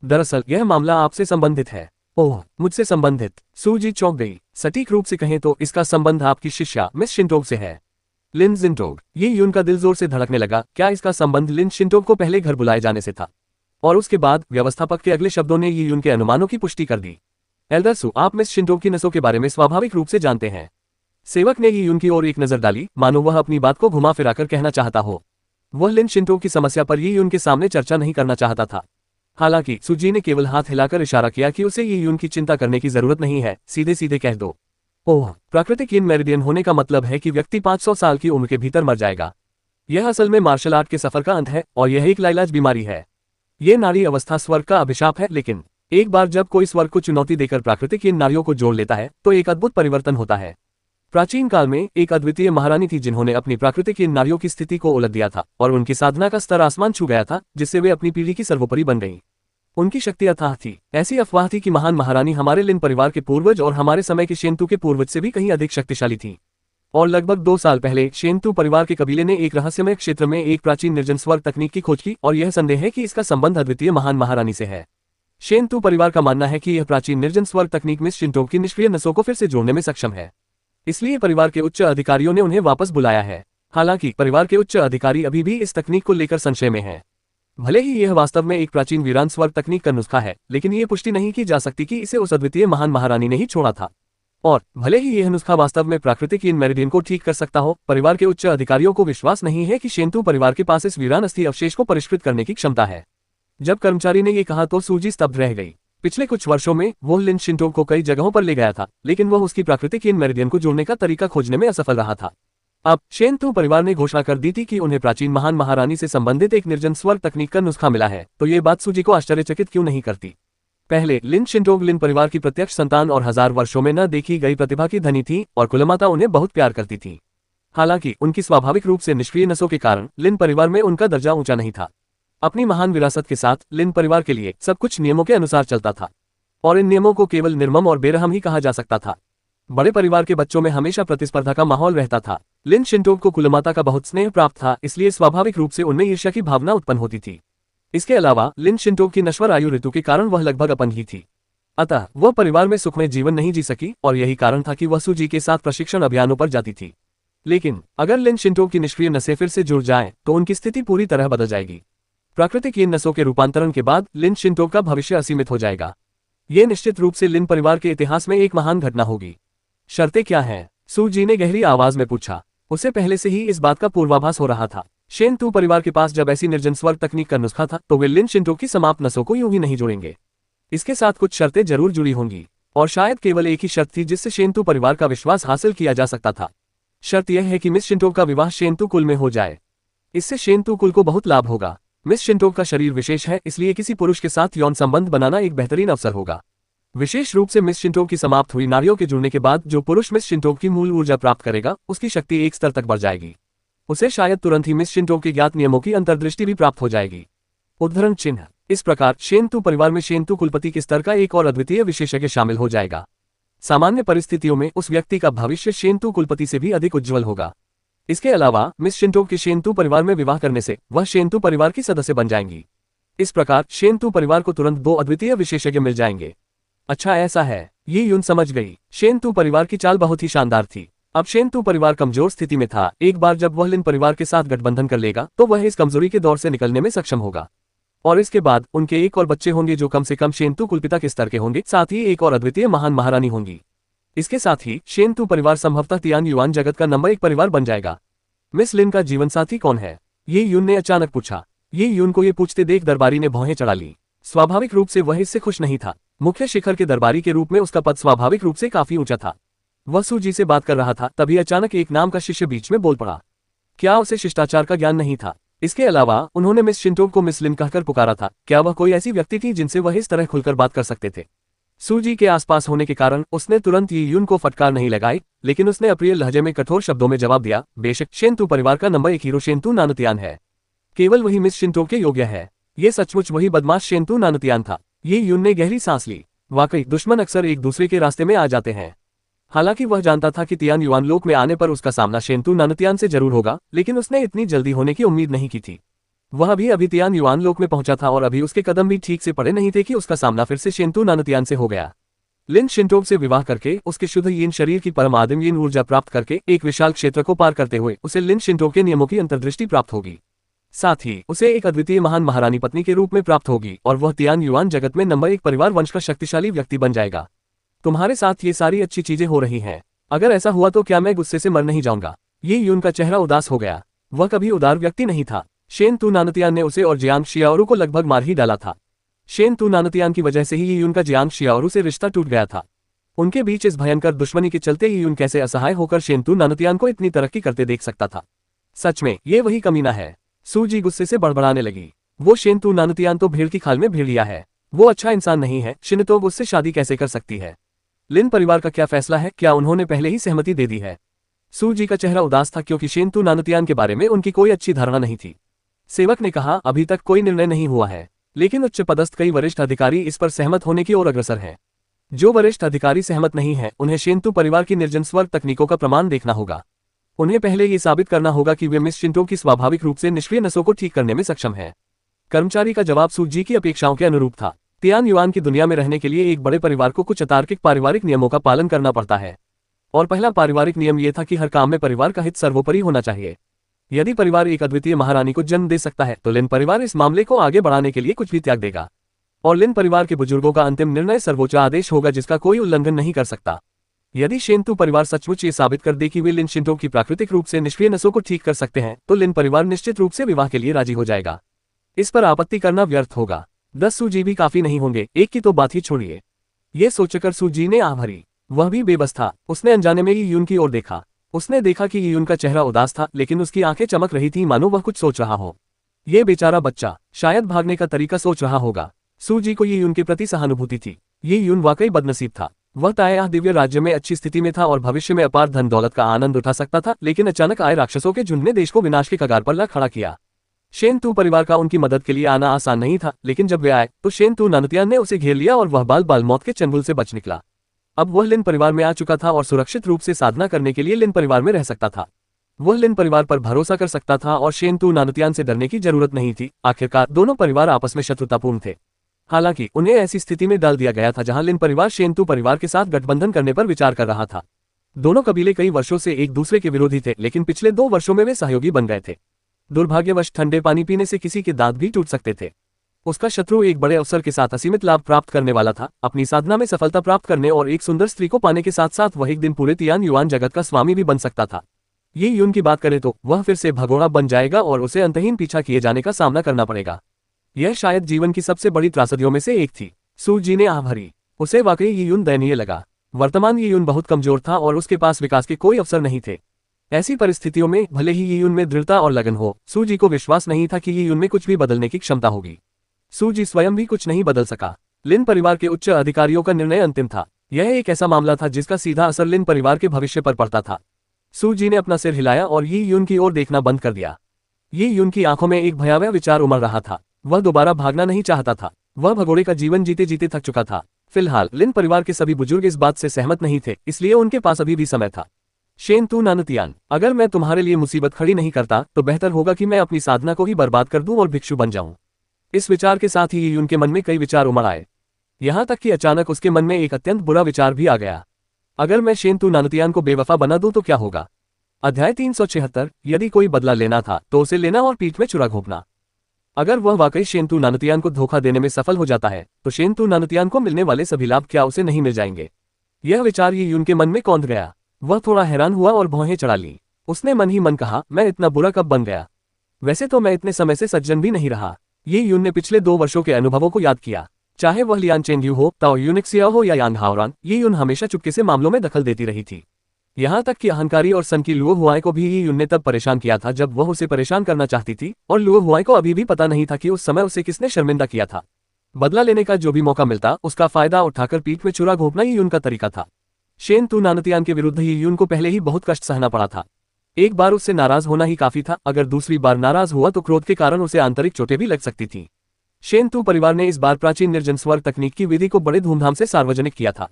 [SPEAKER 2] दरअसल यह मामला आपसे संबंधित है। ओह, मुझसे संबंधित? सूजी चौंक गई। सटीक रूप से कहें तो इसका संबंध आपकी शिष्या मिस शिंटोग से है। लिन जिंटोग। यी यून का दिल जोर से धड़कने लगा। क्या इसका संबंध लिन शिंटोग को पहले घर बुलाए जाने से था? और उसके बाद व्यवस्थापक के अगले शब्दों ने यी यून के अनुमानों की पुष्टि कर दी। एल्डर सू, आप मिस शिंटोग की नसों के बारे में स्वाभाविक रूप से जानते हैं। सेवक ने यी यून की ओर एक नजर डाली, मानो वह अपनी बात को घुमा फिराकर कहना चाहता हो। वह लिन शिंटोग की समस्या पर यी यून के सामने चर्चा नहीं करना चाहता था। हालांकि सूजी ने केवल हाथ हिलाकर इशारा किया कि उसे यी यून की चिंता करने की जरूरत नहीं है, सीधे सीधे कह दो। ओह, प्राकृतिक यिन मेरिडियन होने का मतलब है कि व्यक्ति 500 साल की उम्र के भीतर मर जाएगा। यह असल में मार्शल आर्ट के सफर का अंत है और यह एक लाइलाज बीमारी है। यह नारी अवस्था स्वर्ग का अभिशाप है, लेकिन एक बार जब कोई स्वर्ग को चुनौती देकर प्राकृतिक यिन नारियों को जोड़ लेता है तो एक अद्भुत परिवर्तन होता है। प्राचीन काल में एक अद्वितीय महारानी थी जिन्होंने अपनी प्राकृतिक यिन नारियों की स्थिति को उलट दिया था और उनकी साधना का स्तर आसमान छू गया था, जिससे वे अपनी पीढ़ी की सर्वोपरि बन गईं। उनकी शक्ति अथाह थी। ऐसी अफवाह थी कि महान महारानी हमारे लिन परिवार के पूर्वज और हमारे समय के शेंतु के पूर्वज से भी कहीं अधिक शक्तिशाली थी। और लगभग 2 साल पहले शेंतु परिवार के कबीले ने एक रहस्यमय क्षेत्र में एक प्राचीन निर्जन स्वर्ग तकनीक की खोज की और यह संदेह है कि इसका संबंध अद्वितीय महान महारानी से है। शेंतु परिवार का मानना है कि यह प्राचीन निर्जन स्वर्ग तकनीक मिस शिंटोब की निष्क्रिय नसों को फिर से जोड़ने में सक्षम है। इसलिए परिवार के उच्च अधिकारियों ने उन्हें वापस बुलाया है। हालांकि परिवार के उच्च अधिकारी अभी भी इस तकनीक को लेकर संशय में हैं। भले ही यह वास्तव में एक प्राचीन वीरान स्वर्ग तकनीक का नुस्खा है, लेकिन यह पुष्टि नहीं की जा सकती कि इसे उस अद्वितीय महान महारानी ने ही छोड़ा था। और भले ही यह नुस्खा वास्तव में प्राकृतिक इन मेरिडियन को ठीक कर सकता हो, परिवार के उच्च अधिकारियों को विश्वास नहीं है कि शेंतु परिवार के पास इस वीरान अस्थि अवशेष को परिष्कृत करने की क्षमता है। जब कर्मचारी ने यह कहा तो सूजी स्तब्ध रह गई। पिछले कुछ वर्षों में वो लिन शिंटोब को कई जगहों पर ले गया था, लेकिन वह उसकी प्राकृतिक इन मेरिडियन को जोड़ने का तरीका खोजने में असफल रहा था। अब शेंतु परिवार ने घोषणा कर दी थी कि उन्हें प्राचीन महान महारानी से संबंधित एक निर्जन स्वर्ग तकनीक का नुस्खा मिला है, तो ये बात सूजी को आश्चर्यचकित क्यों नहीं करती। पहले लिन शिंटोब लिन परिवार की प्रत्यक्ष संतान और 1000 वर्षों में न देखी गई प्रतिभा की धनी थी और कुलमाता उन्हें बहुत प्यार करती थी। हालांकि उनकी स्वाभाविक रूप से निष्क्रिय नसों के कारण लिन परिवार में उनका दर्जा ऊंचा नहीं था। अपनी महान विरासत के साथ लिन परिवार के लिए सब कुछ नियमों के अनुसार चलता था और इन नियमों को केवल निर्मम और बेरहम ही कहा जा सकता था। बड़े परिवार के बच्चों में हमेशा प्रतिस्पर्धा का माहौल रहता था। लिन शिंटोब को कुलमाता का बहुत स्नेह प्राप्त था, इसलिए स्वाभाविक रूप से उनमें ईर्ष्या की भावना उत्पन्न होती थी। इसके अलावा लिन शिंटोब की नश्वर आयु ऋतु के कारण वह लगभग अपंग ही थी, अतः वह परिवार में सुखमय जीवन नहीं जी सकी और यही कारण था कि वह सूजी के साथ प्रशिक्षण अभियानों पर जाती थी। लेकिन अगर लिन शिंटोब की निष्क्रिय नसें फिर से जुड़ जाएं, तो उनकी स्थिति पूरी तरह बदल जाएगी। प्राकृतिक इन नसों के रूपांतरण के बाद लिन शिंटोब का भविष्य असीमित हो जाएगा। ये निश्चित रूप से लिन परिवार के इतिहास में एक महान घटना होगी। शर्तें क्या हैं? सूजी ने गहरी आवाज में पूछा। उसे पहले से ही इस बात का पूर्वाभास हो रहा था। शेंतु परिवार के पास जब ऐसी निर्जन स्वर्ग तकनीक का नुस्खा था, तो वे लिन शिंटोब की समाप्त नसों को यूं ही नहीं जोड़ेंगे। इसके साथ कुछ शर्तें जरूर जुड़ी होंगी और शायद केवल एक ही शर्त थी जिससे शेंतु परिवार का विश्वास हासिल किया जा सकता था। शर्त यह है कि मिस शिंटोब का विवाह शेंतु कुल में हो जाए। इससे शेंतु कुल को बहुत लाभ होगा। मिस शिंटोब का शरीर विशेष है, इसलिए किसी पुरुष के साथ यौन संबंध बनाना एक बेहतरीन अवसर होगा। विशेष रूप से मिस शिंटोब की समाप्त हुई नारियों के जुड़ने के बाद जो पुरुष मिस शिंटोब की मूल ऊर्जा प्राप्त करेगा, उसकी शक्ति एक स्तर तक बढ़ जाएगी। उसे शायद तुरंत ही मिस शिंटोब के ज्ञात नियमों की अंतर्दृष्टि भी प्राप्त हो जाएगी। उद्धरण चिन्ह। इस प्रकार शेंतु परिवार में शेंतु कुलपति के स्तर का एक और अद्वितीय विशेषज्ञ शामिल हो जाएगा। सामान्य परिस्थितियों में उस व्यक्ति का भविष्य शेंतु कुलपति से भी अधिक उज्ज्वल होगा। इसके अलावा मिस शिंटोब के शेंतु परिवार में विवाह करने से वह शेंतु परिवार की सदस्य बन जाएंगी। इस प्रकार शेंतु परिवार को तुरंत 2 अद्वितीय विशेषज्ञ मिल जाएंगे। अच्छा ऐसा है, ये यून समझ गई। शेंतु परिवार की चाल बहुत ही शानदार थी। अब शेंतु परिवार कमजोर स्थिति में था। एक बार जब वह लिन परिवार के साथ गठबंधन कर लेगा, तो वह इस कमजोरी के दौर से निकलने में सक्षम होगा और इसके बाद उनके एक और बच्चे होंगे जो कम से कम शेंतु कुलपिता के स्तर के होंगे। साथ ही एक और अद्वितीय महान महारानी होंगी। इसके साथ ही शेंतु परिवार संभवतः तियान युआन जगत का नंबर 1 परिवार बन जाएगा। मिस लिन का जीवन साथी कौन है? ये यून ने अचानक पूछा। ये यून को ये पूछते देख दरबारी ने भौहें चढ़ा ली। स्वाभाविक रूप से वह इससे खुश नहीं था। मुख्य शिखर के दरबारी के रूप में उसका पद स्वाभाविक रूप से काफी ऊंचा था। वह सूजी से बात कर रहा था, तभी अचानक एक नाम का शिष्य बीच में बोल पड़ा। क्या उसे शिष्टाचार का ज्ञान नहीं था? इसके अलावा उन्होंने मिस शिंटोब को मिस लिन कहकर पुकारा था। क्या वह कोई ऐसी व्यक्ति थी जिनसे वह इस तरह खुलकर बात कर सकते थे? सूजी के आसपास होने के कारण उसने तुरंत ये यून को फटकार नहीं लगाई, लेकिन उसने अप्रिय लहजे में कठोर शब्दों में जवाब दिया, बेशक शेंतु परिवार का नंबर 1 हीरो शेंतु नानुतियान है। केवल वही मिस शिंटोब के योग्य है। ये सचमुच वही बदमाश शेंतु नानुतियान था। ये यून ने गहरी सांस ली। वाकई दुश्मन अक्सर एक दूसरे के रास्ते में आ जाते हैं। हालांकि वह जानता था कि तियान युआन लोक में आने पर उसका सामना शेंतु नानुतियान से जरूर होगा, लेकिन उसने इतनी जल्दी होने की उम्मीद नहीं की थी। वह अभी तियान युआन लोक में पहुंचा था और अभी उसके कदम भी ठीक से पड़े नहीं थे कि उसका सामना फिर से शेंतु नानुतियान से हो गया। लिन शिंटोब से विवाह करके उसके शुद्ध यीन शरीर की परम आदिम यीन ऊर्जा प्राप्त करके एक विशाल क्षेत्र को पार करते हुए उसे लिन शिंटोब के नियमों की अंतर्दृष्टि प्राप्त होगी। साथ ही उसे एक अद्वितीय महान महारानी पत्नी के रूप में प्राप्त होगी और वह तियान युआन जगत में नंबर 1 परिवार वंश का शक्तिशाली व्यक्ति बन जाएगा। तुम्हारे साथ ये सारी अच्छी चीजें हो रही हैं। अगर ऐसा हुआ तो क्या मैं गुस्से से मर नहीं जाऊंगा? ये यून का चेहरा उदास हो गया। वह कभी उदार व्यक्ति नहीं था। शेंतु नानुतियान ने उसे और जियांग शियाओरू को लगभग मार ही डाला था। शेंतु नानुतियान की वजह से ही ये यून का जियांग शियाओरू से रिश्ता टूट गया था। उनके बीच इस भयंकर दुश्मनी के चलते ये यून कैसे असहाय होकर शेंतु नानुतियान को इतनी तरक्की करते देख सकता था? सच में ये वही कमीना है। सूजी गुस्से से बड़बड़ाने लगी। वो शेंतु नानुतियान तो भेड़ की खाल में भेड़िया है। वो अच्छा इंसान नहीं है। शिनतोब उससे शादी कैसे कर सकती है? लिन परिवार का क्या फैसला है? क्या उन्होंने पहले ही सहमति दे दी है? सूजी का चेहरा उदास था क्योंकि शेंतु नानुतियान के बारे में उनकी कोई अच्छी धारणा नहीं थी। सेवक ने कहा, अभी तक कोई निर्णय नहीं हुआ है। लेकिन उच्च पदस्थ कई वरिष्ठ अधिकारी इस पर सहमत होने की ओर अग्रसर हैं। जो वरिष्ठ अधिकारी सहमत नहीं हैं, उन्हें शेंतु परिवार की निर्जन स्वर्ग तकनीकों का प्रमाण देखना होगा। उन्हें पहले ये साबित करना होगा कि वे मिस शिंटो की स्वाभाविक रूप से निष्क्रिय नसों को ठीक करने में सक्षम हैं। कर्मचारी का जवाब सूजी की अपेक्षाओं के अनुरूप था। तियान युआन की दुनिया में रहने के लिए एक बड़े परिवार को कुछ अतार्किक पारिवारिक नियमों का पालन करना पड़ता है, और पहला पारिवारिक नियम यह था कि हर काम में परिवार का हित सर्वोपरि होना चाहिए। यदि परिवार एक अद्वितीय महारानी को जन्म दे सकता है तो लिन परिवार इस मामले को आगे बढ़ाने के लिए कुछ भी त्याग देगा, और लिन परिवार के बुजुर्गों का अंतिम निर्णय सर्वोच्च आदेश होगा जिसका कोई उल्लंघन नहीं कर सकता। यदि शेंतु परिवार सचमुच ये साबित कर दे कि वे लिन शिंटो की प्राकृतिक रूप से निष्क्रिय नसों को ठीक कर सकते हैं तो लिन परिवार निश्चित रूप से विवाह के लिए राजी हो जाएगा। इस पर आपत्ति करना व्यर्थ होगा। 10 सूजी भी काफी नहीं होंगे, एक की तो बात ही छोड़िए। ये सोचकर सूजी ने आह भरी। वह भी बेबस था। उसने अनजाने में यी यून की ओर देखा। उसने देखा कि यी यून का चेहरा उदास था, लेकिन उसकी आंखें चमक रही थीं मानो वह कुछ सोच रहा हो। ये बेचारा बच्चा शायद भागने का तरीका सोच रहा होगा। सूजी को यी यून के प्रति सहानुभूति थी। यी यून वाकई बदनसीब था। वह ताया दिव्य राज्य में अच्छी स्थिति में था और भविष्य में अपार धन दौलत का आनंद उठा सकता था, लेकिन अचानक आए राक्षसों के झुंड ने देश को विनाश के कगार पर ला खड़ा किया। शेंतु परिवार का उनकी मदद के लिए आना आसान नहीं था, लेकिन जब वे आए तो शेंतु नानुतियान ने उसे घेर लिया और वह बाल बाल मौत के चंगुल से बच निकला। अब वह लिन परिवार में आ चुका था और सुरक्षित रूप से साधना करने के लिए लिन परिवार में रह सकता था। वह लिन परिवार पर भरोसा कर सकता था और शेंतु नानुतियान से डरने की जरूरत नहीं थी। आखिरकार दोनों परिवार आपस में शत्रुतापूर्ण थे। हालांकि उन्हें ऐसी स्थिति में डाल दिया गया था जहां लिन परिवार शेंतु परिवार के साथ गठबंधन करने पर विचार कर रहा था। दोनों कबीले कई वर्षों से एक दूसरे के विरोधी थे, लेकिन पिछले 2 वर्षों में वे सहयोगी बन गए थे। दुर्भाग्यवश ठंडे पानी पीने से किसी के दांत भी टूट सकते थे। उसका शत्रु एक बड़े अवसर के साथ असीमित लाभ प्राप्त करने वाला था। अपनी साधना में सफलता प्राप्त करने और एक सुंदर स्त्री को पाने के साथ साथ वह एक दिन पूरे तियान युआन जगत का स्वामी भी बन सकता था। ये यून की बात करें तो वह फिर से भगोड़ा बन जाएगा और उसे अंतहीन पीछा किए जाने का सामना करना पड़ेगा। यह शायद जीवन की सबसे बड़ी त्रासदियों में से एक थी। सूजी ने आह भरी। उसे वाकई ये यून दयनीय लगा। वर्तमान ये यून बहुत कमजोर था और उसके पास विकास के कोई अवसर नहीं थे। ऐसी परिस्थितियों में भले ही ये यून में दृढ़ता और लगन हो, सूजी को विश्वास नहीं था कि ये यून में कुछ भी बदलने की क्षमता होगी। सूजी स्वयं भी कुछ नहीं बदल सका। लिन परिवार के उच्च अधिकारियों का निर्णय अंतिम था। यह एक ऐसा मामला था जिसका सीधा असर लिन परिवार के भविष्य पर पड़ता था। सूजी ने अपना सिर हिलाया और यी यून की ओर देखना बंद कर दिया। यी यून की आंखों में एक भयावह विचार उमड़ रहा था। वह दोबारा भागना नहीं चाहता था। वह भगोड़े का जीवन जीते जीते थक चुका था। फिलहाल लिन परिवार के सभी बुजुर्ग इस बात से सहमत नहीं थे, इसलिए उनके पास अभी भी समय था। शेंतु नानुतियान, अगर मैं तुम्हारे लिए मुसीबत खड़ी नहीं करता तो बेहतर होगा कि मैं अपनी साधना को ही बर्बाद कर दूं और भिक्षु बन जाऊं। इस विचार के साथ ही उनके मन में कई विचार उमड़ आए। यहां तक कि अचानक उसके मन में एक अत्यंत बुरा विचार भी आ गया। अगर मैं शेंतु नानुतियान को बेवफा बना दूं तो क्या होगा। अध्याय 376। यदि कोई बदला लेना था तो उसे लेना और पीठ में छुरा घोंपना। अगर वह वाकई शेंतु नानुतियान को धोखा देने में सफल हो जाता है तो शेंतु नानुतियान को मिलने वाले सभी लाभ क्या उसे नहीं मिल जाएंगे। यह विचार ये उनके मन में कौंध गया। वह थोड़ा हैरान हुआ और भौहें चढ़ा ली। उसने मन ही मन कहा, मैं इतना बुरा कब बन गया। वैसे तो मैं इतने समय से सज्जन भी नहीं रहा। ये यून ने पिछले 2 वर्षों के अनुभवों को याद किया। चाहे वह लियान चेंग्यू हो, ताओ यूनिक्सिया हो या यांग हाओरान, ये यून हमेशा चुपके से मामलों में दखल देती रही थी। यहाँ तक कि अहंकारी और सन की लुओ हुआई को भी ये यून ने तब परेशान किया था जब वह उसे परेशान करना चाहती थी, और लुओ हुआई को अभी भी पता नहीं था कि उस समय उसे किसने शर्मिंदा किया था। बदला लेने का जो भी मौका मिलता उसका फायदा उठाकर पीठ में छुरा घोंपना ये यून का तरीका था। शेंतु नानुतियान के विरुद्ध ये यून को पहले ही बहुत कष्ट सहना पड़ा था। एक बार उससे नाराज होना ही काफी था, अगर दूसरी बार नाराज हुआ तो क्रोध के कारण उसे आंतरिक चोटें भी लग सकती थी। शेंतु परिवार ने इस बार प्राचीन निर्जन स्वर्ग तकनीक की विधि को बड़े धूमधाम से सार्वजनिक किया था।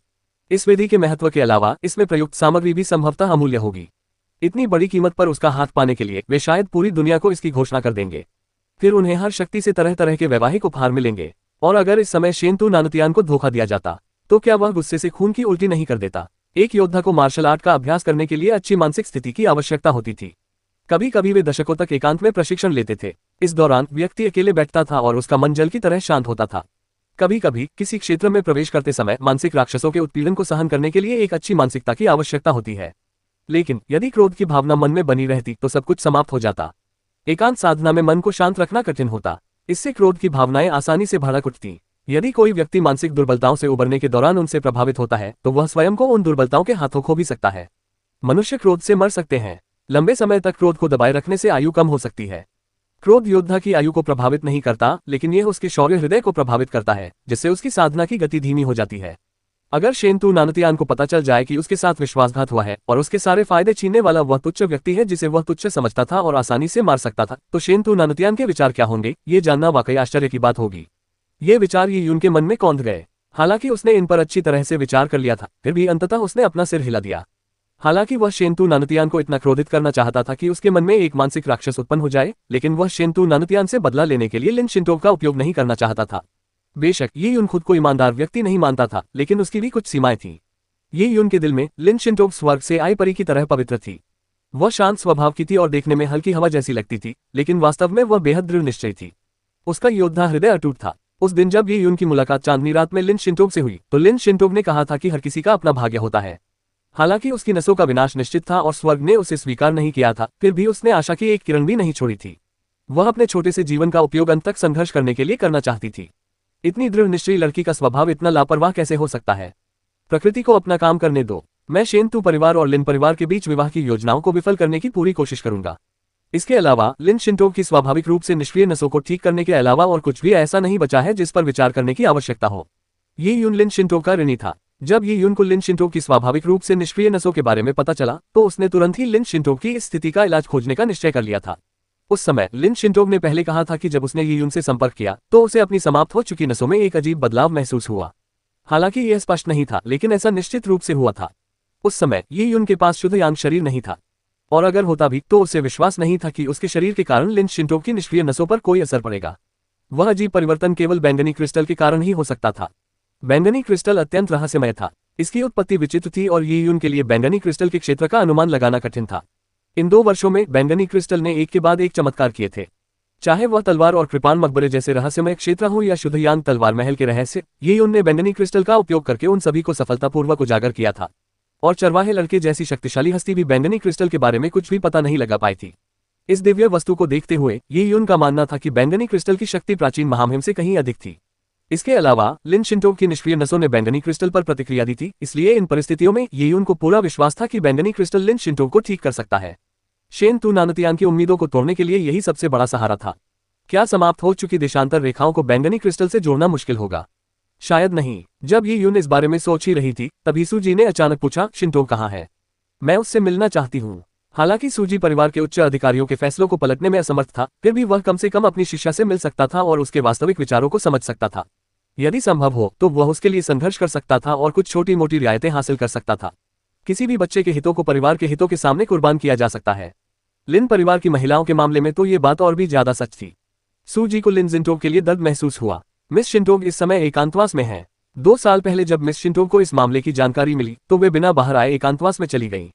[SPEAKER 2] इस विधि के महत्व के अलावा इसमें प्रयुक्त सामग्री भी संभवतः अमूल्य होगी। इतनी बड़ी कीमत पर उसका हाथ पाने के लिए वे शायद पूरी दुनिया को इसकी घोषणा कर देंगे। फिर उन्हें हर शक्ति से तरह तरह के वैवाहिक उपहार मिलेंगे। और अगर इस समय शेंतु नानुतियान को धोखा दिया जाता तो क्या वह गुस्से से खून की उल्टी नहीं कर देता। एक योद्धा को मार्शल आर्ट का अभ्यास करने के लिए अच्छी मानसिक स्थिति की आवश्यकता होती थी। कभी कभी वे दशकों तक एकांत में प्रशिक्षण लेते थे। इस दौरान व्यक्ति अकेले बैठता था और उसका मन जल की तरह शांत होता था। कभी कभी किसी क्षेत्र में प्रवेश करते समय मानसिक राक्षसों के उत्पीड़न को सहन करने के लिए एक अच्छी मानसिकता की आवश्यकता होती है। लेकिन यदि क्रोध की भावना मन में बनी रहती तो सब कुछ समाप्त हो जाता। एकांत साधना में मन को शांत रखना कठिन होता। इससे क्रोध की भावनाएं आसानी से भड़क उठती। यदि कोई व्यक्ति मानसिक दुर्बलताओं से उबरने के दौरान उनसे प्रभावित होता है तो वह स्वयं को उन दुर्बलताओं के हाथों खो भी सकता है। मनुष्य क्रोध से मर सकते हैं। लंबे समय तक क्रोध को दबाए रखने से आयु कम हो सकती है। क्रोध योद्धा की आयु को प्रभावित नहीं करता, लेकिन यह उसके शौर्य हृदय को प्रभावित करता है, जिससे उसकी साधना की गति धीमी हो जाती है। अगर शेंतु नानुतियान को पता चल जाए कि उसके साथ विश्वासघात हुआ है और उसके सारे फायदे छीनने वाला वह तुच्छ व्यक्ति है जिसे वह तुच्छ समझता था और आसानी से मार सकता था, तो शेंतु नानुतियान के विचार क्या होंगे, ये जानना वाकई आश्चर्य की बात होगी। ये विचार ये यून के मन में कौंध गए। हालांकि उसने इन पर अच्छी तरह से विचार कर लिया था, फिर भी अंततः उसने अपना सिर हिला दिया। हालांकि वह शेंतु नानतियान को इतना क्रोधित करना चाहता था कि उसके मन में एक मानसिक राक्षस उत्पन्न हो जाए, लेकिन वह शेंतु नानतियान से बदला लेने के लिए लिन शिंटोब का उपयोग नहीं करना चाहता था। बेशक ये यून खुद को ईमानदार व्यक्ति नहीं मानता था, लेकिन उसकी भी कुछ सीमाएं थीं। ये यून के दिल में लिन शिंटोब स्वर्ग से आई परी की तरह पवित्र थी। वह शांत स्वभाव की थी और देखने में हल्की हवा जैसी लगती थी, लेकिन वास्तव में वह बेहद दृढ़ निश्चयी थी। उसका योद्धा हृदय अटूट था। उस दिन जब ये यून की मुलाकात चांदनी रात में लिन शिंटोब से हुई, तो लिन शिंटोब ने कहा था कि हर किसी का अपना भाग्य होता है। हालांकि उसकी नसों का विनाश निश्चित था और स्वर्ग ने उसे स्वीकार नहीं किया था, फिर भी उसने आशा की एक किरण भी नहीं छोड़ी थी। वह अपने छोटे से जीवन का उपयोग अंत तक संघर्ष करने के लिए करना चाहती थी। इतनी दृढ़ निश्चयी लड़की का स्वभाव इतना लापरवाह कैसे हो सकता है? प्रकृति को अपना काम करने दो। मैं शेंतु परिवार और लिन परिवार के बीच विवाह की योजनाओं को विफल करने की पूरी कोशिश करूंगा। इसके अलावा लिन शिंटोब की स्वाभाविक रूप से निष्क्रिय नसों को ठीक करने के अलावा और कुछ भी ऐसा नहीं बचा है जिस पर विचार करने की आवश्यकता हो। ये यून लिन शिंटोब का ऋणी था। जब ये यून को लिन शिंटोब की स्वाभाविक रूप से निष्क्रिय नसों के बारे में पता चला, तो उसने तुरंत ही लिन शिंटोब की इस स्थिति का इलाज खोजने का निश्चय कर लिया था। उस समय लिन शिंटोब ने पहले कहा था कि जब उसने ये यून से संपर्क किया तो उसे अपनी समाप्त हो चुकी नसों में एक अजीब बदलाव महसूस हुआ। हालांकि यह स्पष्ट नहीं था, लेकिन ऐसा निश्चित रूप से हुआ था। उस समय ये यून के पास शुद्ध यांग शरीर नहीं था, और अगर होता भी तो उसे विश्वास नहीं था कि उसके शरीर के कारण लिन शिंटोब की निष्क्रिय नसों पर कोई असर पड़ेगा। वह अजीब परिवर्तन केवल बैंगनी क्रिस्टल के कारण ही हो सकता था। बैंगनी क्रिस्टल अत्यंत रहस्यमय था। इसकी उत्पत्ति विचित्र थी और ये यून के लिए बैंगनी क्रिस्टल के क्षेत्र का अनुमान लगाना कठिन था। इन 2 वर्षों में बैंगनी क्रिस्टल ने एक के बाद एक चमत्कार किए थे। चाहे वह तलवार और कृपाण मकबरे जैसे रहस्यमय क्षेत्र हो या शुद्ध यांग तलवार महल के रहस्य, ये यून ने बैंगनी क्रिस्टल का उपयोग करके उन सभी को सफलतापूर्वक उजागर किया था। और चरवाहे लड़के जैसी शक्तिशाली हस्ती भी बैंगनी क्रिस्टल के बारे में कुछ भी पता नहीं लगा पाई थी। इस दिव्य वस्तु को देखते हुए ये यून का मानना था कि बैंगनी क्रिस्टल की शक्ति प्राचीन महामहिम से कहीं अधिक थी। इसके अलावा लिन शिंटोब की निष्क्रिय नसों ने बैंगनी क्रिस्टल पर प्रतिक्रिया दी थी, इसलिए इन परिस्थितियों में ये यून को पूरा विश्वास था कि बैंगनी क्रिस्टल लिन शिंटोब को ठीक कर सकता है। शेंतु नानतियान की उम्मीदों को तोड़ने के लिए यही सबसे बड़ा सहारा था। क्या समाप्त हो चुकी देशांतर रेखाओं को बैंगनी क्रिस्टल से जोड़ना मुश्किल होगा? शायद नहीं। जब ये यून इस बारे में सोच ही रही थी, तभी सूजी ने अचानक पूछा, शिंटोब कहाँ है? मैं उससे मिलना चाहती हूँ। हालांकि सूजी परिवार के उच्च अधिकारियों के फैसलों को पलटने में असमर्थ था, फिर भी वह कम से कम अपनी शिष्या से मिल सकता था और उसके वास्तविक विचारों को समझ सकता था। यदि संभव हो तो वह उसके लिए संघर्ष कर सकता था और कुछ छोटी मोटी रियायतें हासिल कर सकता था। किसी भी बच्चे के हितों को परिवार के हितों के सामने कुर्बान किया जा सकता है। लिन परिवार की महिलाओं के मामले में तो ये बात और भी ज्यादा सच थी। सूजी को लिन शिंटोब के लिए दर्द महसूस हुआ। मिस शिंटोब इस समय एकांतवास में है। 2 साल पहले जब मिस शिंटोब को इस मामले की जानकारी मिली तो वे बिना बाहर आए एकांतवास में चली गईं।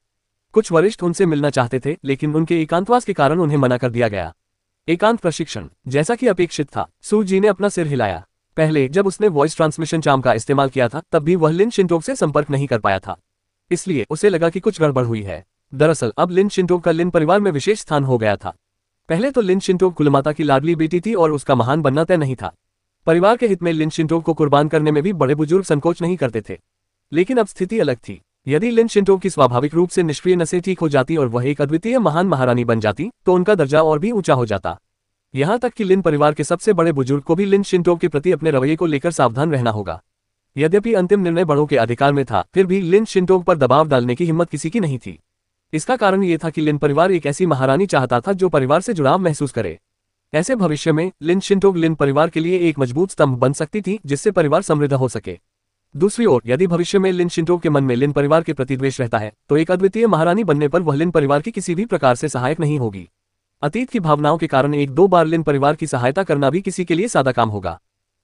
[SPEAKER 2] कुछ वरिष्ठ उनसे मिलना चाहते थे, लेकिन उनके एकांतवास के कारण उन्हें मना कर दिया गया। एकांत प्रशिक्षण, जैसा कि अपेक्षित था। सूजी ने अपना सिर हिलाया। पहले जब उसने वॉइस ट्रांसमिशन चार्म का इस्तेमाल किया था, तब भी वह लिन शिंटोब से संपर्क नहीं कर पाया था, इसलिए उसे लगा कि कुछ गड़बड़ हुई है। दरअसल अब लिन शिंटोब का लिन परिवार में विशेष स्थान हो गया था। पहले तो लिन शिंटोब कुलमाता की लाडली बेटी थी और उसका महान बनना तय नहीं था। परिवार के हित में लिन शिंटोब को कुर्बान करने में भी बड़े बुजुर्ग संकोच नहीं करते थे। लेकिन अब स्थिति अलग थी। यदि लिन शिंटोब की स्वाभाविक रूप से निष्क्रिय नसें ठीक हो जाती और वह एक अद्वितीय महान महारानी बन जाती, तो उनका दर्जा और भी ऊंचा हो जाता। यहाँ तक कि लिन परिवार के सबसे बड़े बुजुर्ग को भी लिन शिंटोब के प्रति अपने रवैये को लेकर सावधान रहना होगा। यद्यपि अंतिम निर्णय बड़ों के अधिकार में था, फिर भी लिन शिंटोब पर दबाव डालने की हिम्मत किसी की नहीं थी। इसका कारण ये था कि लिन परिवार एक ऐसी महारानी चाहता था जो परिवार से जुड़ाव महसूस करे। ऐसे भविष्य में लिन शिंटोब लिन परिवार के लिए एक मजबूत स्तंभ बन सकती थी, जिससे परिवार समृद्ध हो सके। दूसरी ओर यदि भविष्य में लिन शिंटोब के मन में लिन परिवार के प्रति द्वेष रहता है, तो एक अद्वितीय महारानी बनने पर वह लिन परिवार की किसी भी प्रकार से सहायक नहीं होगी। अतीत की भावनाओं के कारण 1-2 बार लिन परिवार की सहायता करना भी किसी के लिए सादा काम होगा।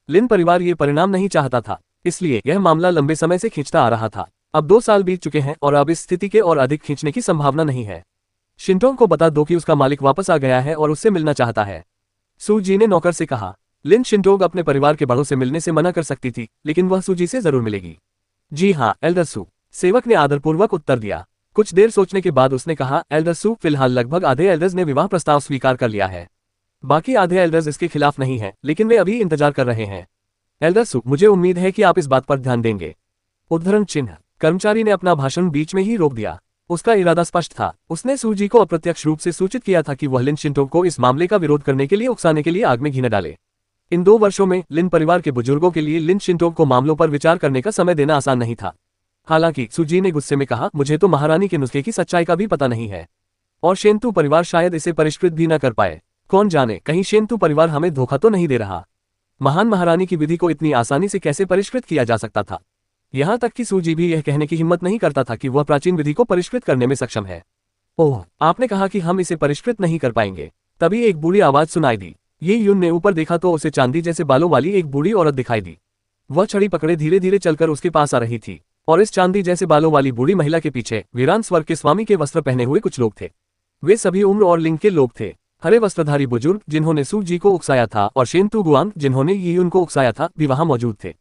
[SPEAKER 2] लिन परिवार ये परिणाम नहीं चाहता था, इसलिए यह मामला लंबे समय से खींचता आ रहा था। अब 2 साल बीत चुके हैं और अब इस स्थिति के और अधिक खींचने की संभावना नहीं है। शिंटोब को बता दो कि उसका मालिक वापस आ गया है और उससे मिलना चाहता है। सूजी ने नौकर से कहा। लिन शिंटोब अपने परिवार के बड़ों से मिलने से मना कर सकती थी, लेकिन वह सूजी से जरूर मिलेगी। जी हाँ एल्डर सू, सेवक ने आदरपूर्वक उत्तर दिया। कुछ देर सोचने के बाद उसने कहा, एल्डर सू, फिलहाल लगभग आधे एल्डर्स ने विवाह प्रस्ताव स्वीकार कर लिया है। बाकी आधे एल्डर्स इसके खिलाफ नहीं हैं, लेकिन वे अभी इंतजार कर रहे हैं। एल्डर सू, मुझे उम्मीद है कि आप इस बात पर ध्यान देंगे। उद्धरण चिन्ह। कर्मचारी ने अपना भाषण बीच में ही रोक दिया। उसका इरादा स्पष्ट था। उसने सूजी को अप्रत्यक्ष रूप से सूचित किया था कि वह लिन शिंटोब को इस मामले का विरोध करने के लिए उकसाने के लिए आग में घी न डाले। इन 2 वर्षों में लिन परिवार के बुजुर्गों के लिए लिन शिंटोब को मामलों पर विचार करने का समय देना आसान नहीं था। हालांकि सूजी ने गुस्से में कहा, मुझे तो महारानी के नुस्खे की सच्चाई का भी पता नहीं है, और शेंतु परिवार शायद इसे परिष्कृत भी न कर पाए। कौन जाने, कहीं शेंतु परिवार हमें धोखा तो नहीं दे रहा। महान महारानी की विधि को इतनी आसानी से कैसे परिष्कृत किया जा सकता था। यहाँ तक कि सूजी भी यह कहने की हिम्मत नहीं करता था कि वह प्राचीन विधि को परिष्कृत करने में सक्षम है। ओह, आपने कहा कि हम इसे परिष्कृत नहीं कर पाएंगे। तभी एक बूढ़ी आवाज सुनाई दी। ये युन ने ऊपर देखा तो उसे चांदी जैसे बालों वाली एक बूढ़ी औरत दिखाई दी। वह छड़ी पकड़े धीरे धीरे चलकर उसके पास आ रही थी और इस चांदी जैसे बालों वाली बूढ़ी महिला के पीछे वीरान स्वर्ग के स्वामी के वस्त्र पहने हुए कुछ लोग थे। वे सभी उम्र और लिंग के लोग थे। हरे वस्त्रधारी बुजुर्ग जिन्होंने सू जी को उकसाया था और शेंतु गुआंग जिन्होंने यीयुन को उकसाया था भी वहां मौजूद थे।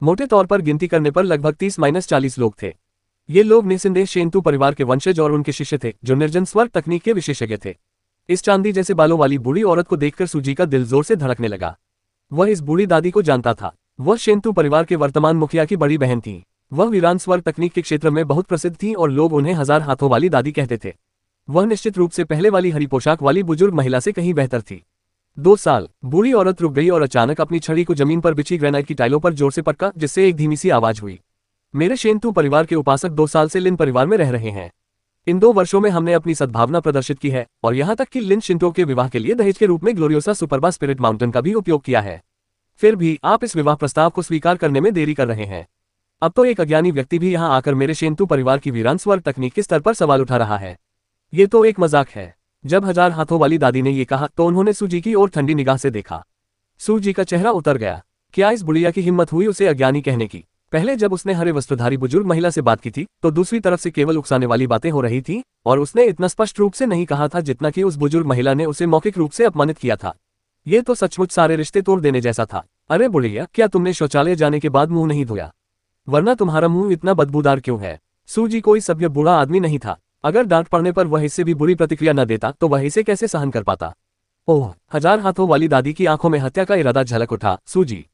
[SPEAKER 2] मोटे तौर पर गिनती करने पर लगभग 30-40 लोग थे। ये लोग निस्संदेह शेंतु परिवार के वंशज और उनके शिष्य थे जो निर्जन स्वर्ग तकनीक के विशेषज्ञ थे। इस चांदी जैसे बालों वाली बूढ़ी औरत को देखकर सूजी का दिल जोर से धड़कने लगा। वह इस बूढ़ी दादी को जानता था। वह शेंतु परिवार के वर्तमान मुखिया की बड़ी बहन थी। वह वीरान स्वर्ग तकनीक के क्षेत्र में बहुत प्रसिद्ध थी और लोग उन्हें 1000 हाथों वाली दादी कहते थे। वह निश्चित रूप से पहले वाली हरी पोशाक वाली बुजुर्ग महिला से कहीं बेहतर थी। 2 साल। बूढ़ी औरत रुक गई और अचानक अपनी छड़ी को जमीन पर बिछी ग्रेनाइट की टाइलों पर जोर से पटका, जिससे एक धीमी सी आवाज हुई। मेरे शेंतु परिवार के उपासक 2 साल से लिन परिवार में रह रहे हैं। इन 2 वर्षों में हमने अपनी सद्भावना प्रदर्शित की है और यहाँ तक कि लिन शिंटो के विवाह के लिए दहेज के रूप में ग्लोरियोसा सुपरबा स्पिरिट माउंटेन का भी उपयोग किया है। फिर भी आप इस विवाह प्रस्ताव को स्वीकार करने में देरी कर रहे हैं। अब तो एक अज्ञानी व्यक्ति भी यहाँ आकर मेरे शेंतु परिवार की वीरान स्वर्ग तकनीक के स्तर पर सवाल उठा रहा है। ये तो एक मजाक है। जब 1000 हाथों वाली दादी ने ये कहा तो उन्होंने सूजी की ओर ठंडी निगाह से देखा। सूजी का चेहरा उतर गया। क्या इस बुढ़िया की हिम्मत हुई उसे अज्ञानी कहने की? पहले जब उसने हरे वस्त्रधारी बुजुर्ग महिला से बात की थी तो दूसरी तरफ से केवल उकसाने वाली बातें हो रही थी और उसने इतना स्पष्ट रूप से नहीं कहा था जितना कि उस बुजुर्ग महिला ने उसे मौखिक रूप से अपमानित किया था। ये तो सचमुच सारे रिश्ते तोड़ देने जैसा था। अरे बुढ़िया, क्या तुमने शौचालय जाने के बाद मुंह नहीं धोया? वरना तुम्हारा मुंह इतना बदबूदार क्यों है? सूजी कोई सभ्य बूढ़ा आदमी नहीं था। अगर डांट पड़ने पर वह इससे भी बुरी प्रतिक्रिया न देता तो वह इसे कैसे सहन कर पाता? ओह, 1000 हाथों वाली दादी की आंखों में हत्या का इरादा झलक उठा। सूजी,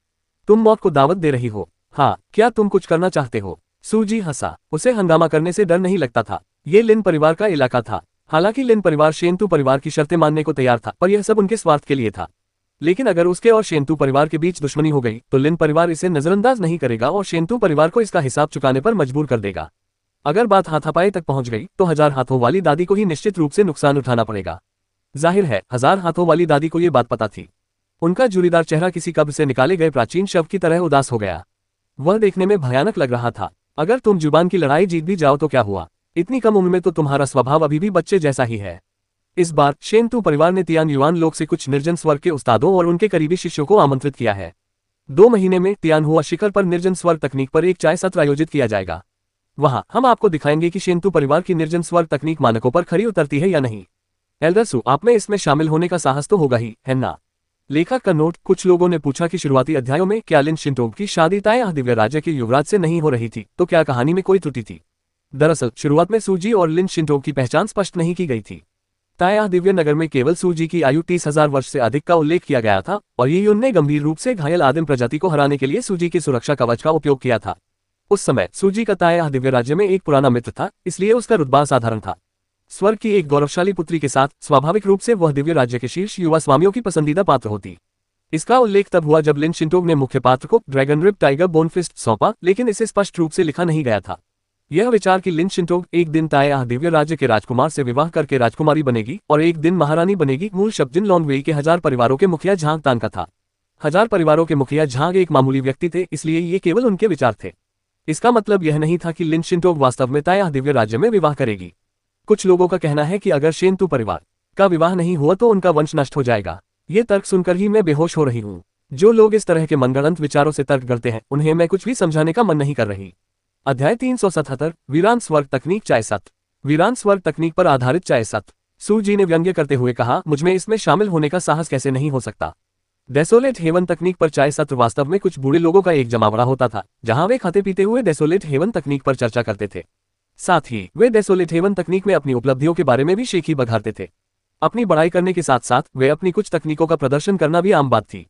[SPEAKER 2] तुम मौत को दावत दे रही हो? हाँ, क्या तुम कुछ करना चाहते हो? सूजी हंसा। उसे हंगामा करने से डर नहीं लगता था। ये लिन परिवार का इलाका था। हालांकि लिन परिवार शेंतु परिवार की शर्तें मानने को तैयार था, पर यह सब उनके स्वार्थ के लिए था। लेकिन अगर उसके और शेंतु परिवार के बीच दुश्मनी हो गई तो लिन परिवार इसे नजरअंदाज नहीं करेगा और शेंतु परिवार को इसका हिसाब चुकाने पर मजबूर कर देगा। अगर बात हाथापाई तक पहुंच गई तो 1000 हाथों वाली दादी को ही निश्चित रूप से नुकसान उठाना पड़ेगा। जाहिर है 1000 हाथों वाली दादी को ये बात पता थी। उनका जुरीदार चेहरा किसी कब्र से निकाले गए प्राचीन शव की तरह उदास हो गया। वह देखने में भयानक लग रहा था। अगर तुम जुबान की लड़ाई जीत भी जाओ तो क्या हुआ? इतनी कम उम्र में तो तुम्हारा स्वभाव अभी भी बच्चे जैसा ही है। इस बार शेंतु परिवार ने तियान युआन लोक से कुछ निर्जन स्वर्ग के उस्तादों और उनके करीबी शिष्यों को आमंत्रित किया है। 2 महीने में तियान हुआ शिखर पर निर्जन स्वर्ग तकनीक पर एक चाय सत्र आयोजित किया जाएगा। वहां हम आपको दिखाएंगे कि शेंतु परिवार की निर्जन स्वर्ग तकनीक मानकों पर खरी उतरती है या नहीं। एल्डर सू, आप में इसमें शामिल होने का साहस तो होगा ही, है ना? लेखक का नोट। कुछ लोगों ने पूछा कि शुरुआती अध्यायों में क्या लिन शिंटोग की शादी ताएह दिव्य राज्य के युवराज से नहीं हो रही थी, तो क्या कहानी में कोई त्रुटि थी? दरअसल शुरुआत में सूजी और लिन शिंटोग की पहचान स्पष्ट नहीं की गई थी। ताएह दिव्य नगर में केवल सूजी की आयु 30,000 वर्ष से अधिक का उल्लेख किया गया था और यीयुन ने गंभीर रूप से घायल आदिम प्रजाति को हराने के लिए सूजी की सुरक्षा कवच का उपयोग किया था। उस समय सूजी का ताएह दिव्य राज्य में एक पुराना मित्र था, इसलिए उसका रुतबा साधारण था। स्वर्ग की एक गौरवशाली पुत्री के साथ स्वाभाविक रूप से वह दिव्य राज्य के शीर्ष युवा स्वामियों की पसंदीदा पात्र होती। इसका उल्लेख तब हुआ जब लिन शिंटोग ने मुख्य पात्र को ड्रैगन रिप टाइगर बोनफिस्ट सौंपा, लेकिन इसे स्पष्ट रूप से लिखा नहीं गया था। यह विचार कि लिन शिंटोग एक दिन ताएह दिव्य राज्य के राजकुमार से विवाह करके राजकुमारी बनेगी और एक दिन महारानी बनेगी, मूल शब्द जिन लॉन्गवेई के 1000 परिवारों के मुखिया झांग तान का था। 1000 परिवारों के मुखिया झांग एक मामूली व्यक्ति थे, इसलिए ये केवल उनके विचार थे। इसका मतलब यह नहीं था कि लिन शिंटोग वास्तव में ताएह दिव्य राज्य में विवाह करेगी। कुछ लोगों का कहना है कि अगर शेंतु परिवार का विवाह नहीं हुआ तो उनका वंश नष्ट हो जाएगा। ये तर्क सुनकर ही मैं बेहोश हो रही हूँ। जो लोग इस तरह के मनगढ़ंत विचारों से तर्क करते हैं उन्हें मैं कुछ भी समझाने का मन नहीं कर रही। अध्याय 377 वीरान स्वर्ग तकनीक चाय सत्र। वीरान स्वर्ग तकनीक पर आधारित चाय सत्र। सूजी ने व्यंग्य करते हुए कहा, मुझमें इसमें शामिल होने का साहस कैसे नहीं हो सकता। डेसोलेट हेवन तकनीक पर चाय सत्र वास्तव में कुछ बूढ़े लोगों का एक जमावड़ा होता था, जहां वे खाते पीते हुए डेसोलेट हेवन तकनीक पर चर्चा करते थे। साथ ही वे डेसोलेट हेवन तकनीक में अपनी उपलब्धियों के बारे में भी शेखी बघारते थे। अपनी बड़ाई करने के साथ साथ वे अपनी कुछ तकनीकों का प्रदर्शन करना भी आम बात थी।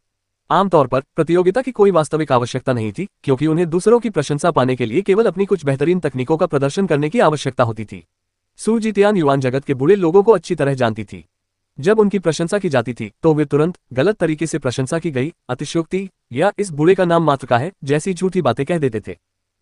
[SPEAKER 2] आमतौर पर प्रतियोगिता की कोई वास्तविक आवश्यकता नहीं थी, क्योंकि उन्हें दूसरों की प्रशंसा पाने के लिए केवल अपनी कुछ बेहतरीन तकनीकों का प्रदर्शन करने की आवश्यकता होती थी। सूजी तियान युआन जगत के बूढ़े लोगों को अच्छी तरह जानती थी। जब उनकी प्रशंसा की जाती थी तो वे तुरंत गलत तरीके से प्रशंसा की गई, अतिशयोक्ति या इस बूढ़े का नाम मात्र का है जैसी झूठी बातें कह देते थे।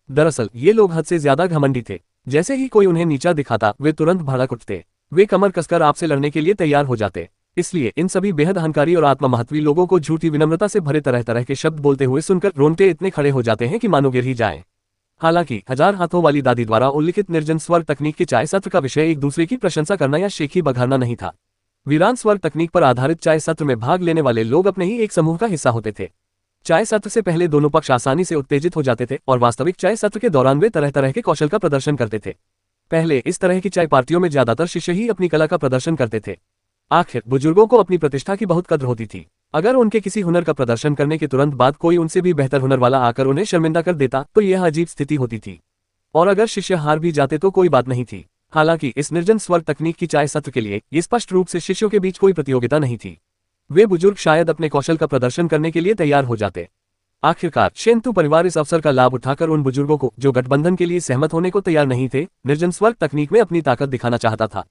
[SPEAKER 2] दरअसल ये लोग हद से ज्यादा घमंडी थे। जैसे ही कोई उन्हें नीचा दिखाता वे तुरंत भड़क उठते। वे कमर कसकर आपसे लड़ने के लिए तैयार हो जाते। इसलिए इन सभी बेहद अहंकारी और आत्ममहत्वी लोगों को झूठी विनम्रता से भरे तरह तरह के शब्द बोलते हुए सुनकर रोंगटे इतने खड़े हो जाते हैं कि मानो गिर ही जाए। हालांकि हजार हाथों वाली दादी द्वारा उल्लिखित निर्जन स्वर तकनीक के चाय सत्र का विषय एक दूसरे की प्रशंसा करना या शेखी बघारना नहीं था। वीरान स्वर तकनीक पर आधारित चाय सत्र में भाग लेने वाले लोग अपने ही एक समूह का हिस्सा होते थे। चाय सत्र से पहले दोनों पक्ष आसानी से उत्तेजित हो जाते थे और वास्तविक चाय सत्र के दौरान वे तरह तरह के कौशल का प्रदर्शन करते थे। पहले इस तरह की चाय पार्टियों में ज्यादातर शिष्य ही अपनी कला का प्रदर्शन करते थे। आखिर बुजुर्गों को अपनी प्रतिष्ठा की बहुत कद्र होती थी। अगर उनके किसी हुनर का प्रदर्शन करने के तुरंत बाद कोई उनसे भी बेहतर हुनर वाला आकर उन्हें शर्मिंदा कर देता तो यह अजीब स्थिति होती थी। और अगर शिष्य हार भी जाते तो कोई बात नहीं थी। हालांकि इस निर्जन स्वर तकनीक की चाय सत्र के लिए ये स्पष्ट रूप से शिष्यों के बीच कोई प्रतियोगिता नहीं थी। वे बुजुर्ग शायद अपने कौशल का प्रदर्शन करने के लिए तैयार हो जाते। आखिरकार शेंतु परिवार इस अवसर का लाभ उठाकर उन बुजुर्गों को जो गठबंधन के लिए सहमत होने को तैयार नहीं थे, निर्जन स्वर तकनीक में अपनी ताकत दिखाना चाहता था।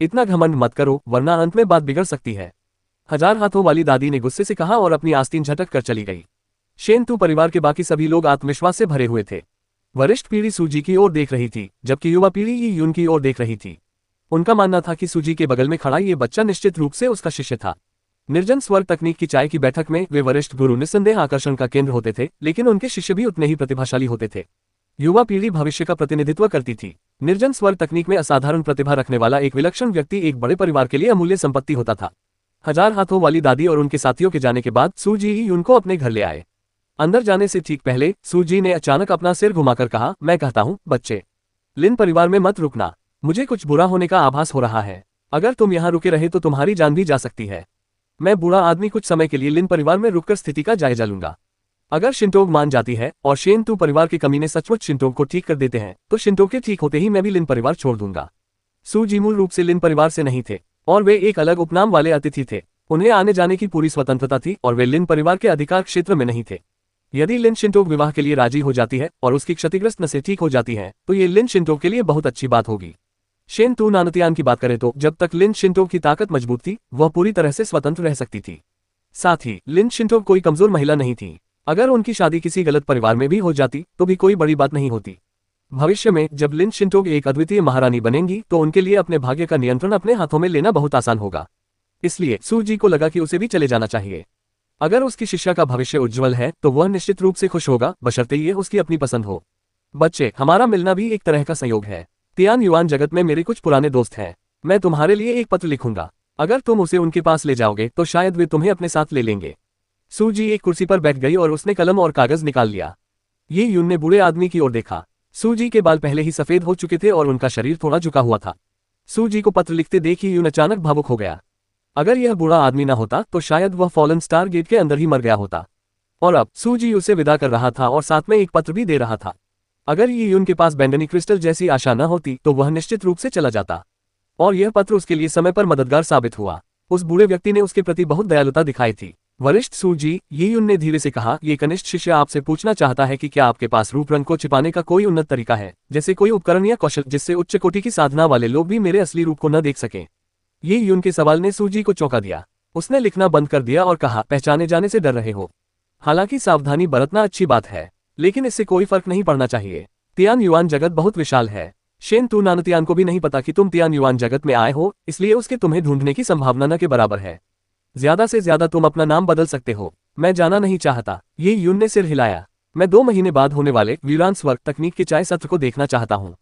[SPEAKER 2] इतना घमंड मत करो वरना अंत में बात बिगड़ सकती है, हजार हाथों वाली दादी ने गुस्से से कहा और अपनी आस्तीन झटक कर चली गई। शेंतु परिवार के बाकी सभी लोग आत्मविश्वास से भरे हुए थे। वरिष्ठ पीढ़ी सूजी की ओर देख रही थी जबकि युवा पीढ़ी यी यून की ओर देख रही थी। उनका मानना था कि सूजी के बगल में खड़ा ये बच्चा निश्चित रूप से उसका शिष्य था। निर्जन स्वर तकनीक की चाय की बैठक में वे वरिष्ठ गुरु निस्संदेह आकर्षण का केंद्र होते थे, लेकिन उनके शिष्य भी उतने ही प्रतिभाशाली होते थे। युवा पीढ़ी भविष्य का प्रतिनिधित्व करती थी। निर्जन स्वर तकनीक में असाधारण प्रतिभा रखने वाला एक विलक्षण व्यक्ति एक बड़े परिवार के लिए अमूल्य संपत्ति होता था। हजार हाथों वाली दादी और उनके साथियों के जाने के बाद सूजी ही उनको अपने घर ले आए। अंदर जाने से ठीक पहले सूजी ने अचानक अपना सिर घुमाकर कहा, मैं कहता हूँ बच्चे, लिन परिवार में मत रुकना। मुझे कुछ बुरा होने का आभास हो रहा है। अगर तुम यहाँ रुके रहे तो तुम्हारी जान भी जा सकती है। मैं बूढ़ा आदमी कुछ समय के लिए लिन परिवार में रुककर स्थिति का जायजा लूंगा। अगर शिंटोग मान जाती है और शेंतु परिवार के कमीने सचमुच शिंटोग को ठीक कर देते हैं तो शिंटोग के ठीक होते ही मैं भी लिन परिवार छोड़ दूंगा। सूजी मूल रूप से लिन परिवार से नहीं थे और वे एक अलग उपनाम वाले अतिथि थे। उन्हें आने जाने की पूरी स्वतंत्रता थी और वे लिन परिवार के अधिकार क्षेत्र में नहीं थे। यदि लिन शिंटोग विवाह के लिए राजी हो जाती है और उसकी क्षतिग्रस्त नसें ठीक हो जाती हैं तो ये लिन शिंटोग के लिए बहुत अच्छी बात होगी। शेंतु नानतियान की बात करें तो जब तक लिन शिंटोग की ताकत मजबूत थी वह पूरी तरह से स्वतंत्र रह सकती थी। साथ ही लिन शिंटोग कोई कमजोर महिला नहीं थी। अगर उनकी शादी किसी गलत परिवार में भी हो जाती तो भी कोई बड़ी बात नहीं होती। भविष्य में जब लिन शिंटोग एक अद्वितीय महारानी बनेंगी तो उनके लिए अपने भाग्य का नियंत्रण अपने हाथों में लेना बहुत आसान होगा। इसलिए सूजी को लगा कि उसे भी चले जाना चाहिए। अगर उसकी शिष्या का भविष्य उज्जवल है तो वह निश्चित रूप से खुश होगा, बशर्ते ये उसकी अपनी पसंद हो। बच्चे, हमारा मिलना भी एक तरह का संयोग है। तियान युआन जगत में मेरे कुछ पुराने दोस्त हैं। मैं तुम्हारे लिए एक पत्र लिखूंगा। अगर तुम उसे उनके पास ले जाओगे तो शायद वे तुम्हें अपने साथ ले लेंगे। सूजी एक कुर्सी पर बैठ गई और उसने कलम और कागज निकाल लिया। ये यून ने बूढ़े आदमी की ओर देखा। सूजी के बाल पहले ही सफेद हो चुके थे और उनका शरीर थोड़ा झुका हुआ था। सूजी को पत्र लिखते देख ही यून अचानक भावुक हो गया। अगर यह बूढ़ा आदमी ना होता तो शायद वह फॉलन स्टार गेट के अंदर ही मर गया होता। और अब सूजी उसे विदा कर रहा था और साथ में एक पत्र भी दे रहा था। अगर ये यून के पास बैंगनी क्रिस्टल जैसी आशा न होती तो वह निश्चित रूप से चला जाता। और यह पत्र उसके लिए समय पर मददगार साबित हुआ। उस बूढ़े व्यक्ति ने उसके प्रति बहुत दयालुता दिखाई थी। वरिष्ठ सूजी, ये यून ने धीरे से कहा, ये कनिष्ठ शिष्य आपसे पूछना चाहता है कि क्या आपके पास रूप रंग को छिपाने का कोई उन्नत तरीका है, जैसे कोई उपकरण या कौशल जिससे उच्च कोटि की साधना वाले लोग भी मेरे असली रूप को न देख सकें। ये यून के सवाल ने सूजी को चौंका दिया। उसने लिखना बंद कर दिया और कहा, पहचाने जाने से डर रहे हो। हालांकि सावधानी बरतना अच्छी बात है, लेकिन इससे कोई फर्क नहीं पड़ना चाहिए। तियान युआन जगत बहुत विशाल है। शेंतु नानतियान को भी नहीं पता कि तुम तियान युआन जगत में आए हो, इसलिए उसके तुम्हें ढूंढने की संभावना न के बराबर है। ज्यादा से ज्यादा तुम अपना नाम बदल सकते हो। मैं जाना नहीं चाहता। ये यून ने सिर हिलाया। मैं 2 महीने बाद होने वाले वीरान स्वर तकनीक के चाय सत्र को देखना चाहता हूँ।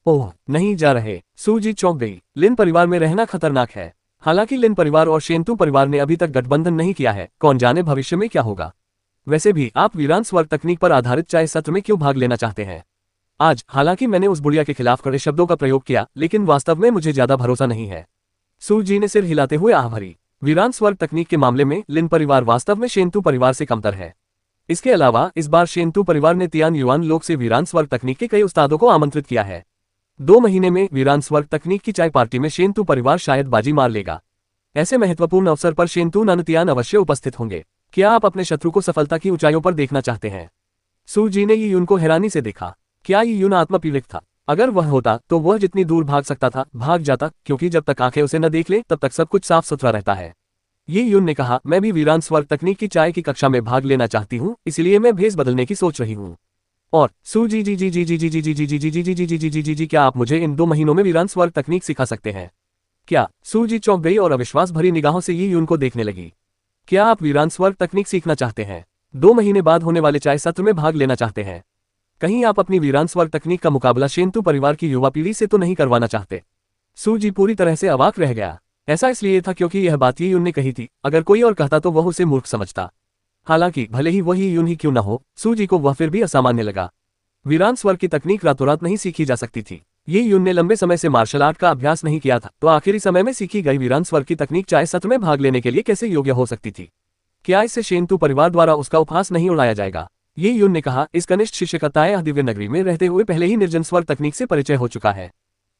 [SPEAKER 2] ओह, नहीं जा रहे। सूजी चौंक गई। लिन परिवार में रहना खतरनाक है। हालांकि लिन परिवार और शेंतु परिवार ने अभी तक गठबंधन नहीं किया है, कौन जाने भविष्य में क्या होगा। वैसे भी आप वीरान स्वर तकनीक पर आधारित चाय सत्र में क्यों भाग लेना चाहते हैं? आज हालांकि मैंने उस बुढ़िया के खिलाफ कड़े शब्दों का प्रयोग किया, लेकिन वास्तव में मुझे ज्यादा भरोसा नहीं है। सूजी ने सिर हिलाते हुए आह भरी। वीरान स्वर तकनीक के मामले में लिन परिवार वास्तव में शेंतु परिवार से कमतर है। इसके अलावा इस बार शेंतु परिवार ने तियान युआन लोग से वीरान स्वर तकनीक के कई उस्तादों को आमंत्रित किया है। 2 महीने में वीरान स्वर तकनीक की चाय पार्टी में शेंतु परिवार शायद बाजी मार लेगा। ऐसे महत्वपूर्ण अवसर पर शेंतु नानतियान अवश्य उपस्थित होंगे। क्या आप अपने शत्रु को सफलता की ऊंचाइयों पर देखना चाहते हैं? सूजी ने यून को हैरानी से देखा। क्या यून आत्मपीड़ित था? अगर वह होता तो वह जितनी दूर भाग सकता था भाग जाता, क्योंकि जब तक आंखें उसे न देख ले तब तक सब कुछ साफ सुथरा रहता है। ये यून ने कहा, मैं भी वीरान स्वर तकनीक की चाय की कक्षा में भाग लेना चाहती हूँ, इसलिए मैं भेष बदलने की सोच रही हूँ। और सूजी जी जी जी जी जी जी जी जी जी जी जी जी जी जी जी जी जी क्या आप मुझे इन 2 महीनों में वीरान स्वर तकनीक सिखा सकते हैं? क्या? सूजी चौंक गई और अविश्वास भरी निगाहों से यी यून को देखने लगी। क्या आप वीरान स्वर्ग तकनीक सीखना चाहते हैं? 2 महीने बाद होने वाले चाय सत्र में भाग लेना चाहते हैं? कहीं आप अपनी वीरान स्वर्ग तकनीक का मुकाबला शेंतु परिवार की युवा पीढ़ी से तो नहीं करवाना चाहते? सूजी पूरी तरह से अवाक रह गया। ऐसा इसलिए था क्योंकि यह बात यी यून ने कही थी, अगर कोई और कहता तो वह उसे मूर्ख समझता। हालांकि भले ही वही यून ही क्यों न हो, सूजी को वह फिर भी असामान्य लगा। वीरान स्वर्ग की तकनीक रातों रात नहीं सीखी जा सकती थी। ये यून ने लंबे समय से मार्शल आर्ट का अभ्यास नहीं किया था, तो आखिरी समय में सीखी गई वीरान स्वर्ग की तकनीक चाय सत्र में भाग लेने के लिए कैसे योग्य हो सकती थी? क्या इससे शेंतु परिवार द्वारा उसका उपहास नहीं उड़ाया जाएगा? ये यून ने कहा, इस कनिष्ठ शिष्य का ताया दिव्य नगरी में रहते हुए पहले ही निर्जन स्वर्ग तकनीक से परिचय हो चुका है।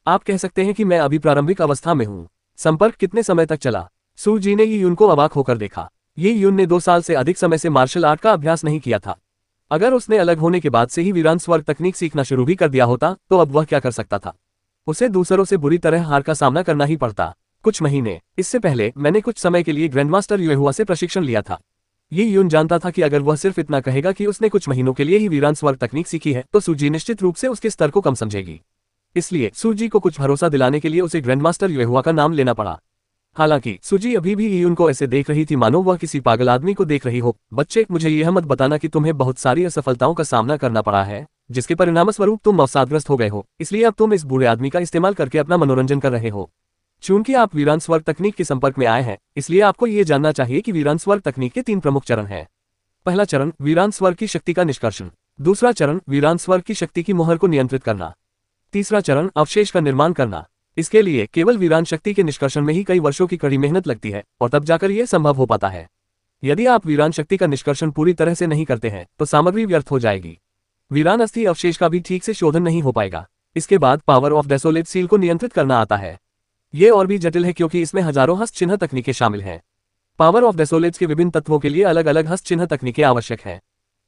[SPEAKER 2] आप कह सकते हैं कि मैं अभी प्रारंभिक अवस्था में हूँ। संपर्क कितने समय तक चला? सूजी ने ये यून को अवाक होकर देखा। ये यून ने 2 साल से अधिक समय से मार्शल आर्ट का अभ्यास नहीं किया था। अगर उसने अलग होने के बाद से ही वीरान स्वर्ग तकनीक सीखना शुरू भी कर दिया होता तो अब वह क्या कर सकता था? उसे दूसरों से बुरी तरह हार का सामना करना ही पड़ता। कुछ महीने इससे पहले मैंने कुछ समय के लिए ग्रैंडमास्टर युएहुआ से प्रशिक्षण लिया था। ये यून जानता था कि अगर वह सिर्फ इतना कहेगा कि उसने कुछ महीनों के लिए ही वीरान स्वर्ग तकनीक सीखी है तो सूजी निश्चित रूप से उसके स्तर को कम समझेगी। इसलिए सूजी को कुछ भरोसा दिलाने के लिए उसे ग्रैंडमास्टर युएहुआ का नाम लेना पड़ा। हालांकि सूजी अभी भी यून को ऐसे देख रही थी मानो वह किसी पागल आदमी को देख रही हो। बच्चे, मुझे यह मत बताना कि तुम्हें बहुत सारी असफलताओं का सामना करना पड़ा है, जिसके परिणामस्वरूप तुम अवसादग्रस्त हो गए हो, इसलिए अब तुम इस बूढ़े आदमी का इस्तेमाल करके अपना मनोरंजन कर रहे हो। चूंकि आप वीरान स्वर्ग तकनीक के संपर्क में आए हैं, इसलिए आपको ये जानना चाहिए कि वीरान स्वर्ग तकनीक के 3 प्रमुख चरण हैं। पहला चरण, वीरान स्वर्ग की शक्ति का निष्कर्षण। दूसरा चरण, वीरान स्वर्ग की शक्ति की मोहर को नियंत्रित करना। तीसरा चरण, अवशेष का निर्माण करना। इसके लिए केवल वीरान शक्ति के निष्कर्षण में ही कई वर्षों की कड़ी मेहनत लगती है और तब जाकर यह संभव हो पाता है। यदि आप वीरान शक्ति का निष्कर्षण पूरी तरह से नहीं करते हैं तो सामग्री व्यर्थ हो जाएगी। वीरान अस्थि अवशेष का भी ठीक से शोधन नहीं हो पाएगा। इसके बाद पावर ऑफ डेसोलेट सील को नियंत्रित करना आता है। ये और भी जटिल है क्योंकि इसमें हजारों हस्त चिन्ह तकनीकें शामिल हैं। पावर ऑफ डेसोलेट्स के विभिन्न तत्वों के लिए अलग अलग हस्त चिन्ह तकनीकें आवश्यक हैं।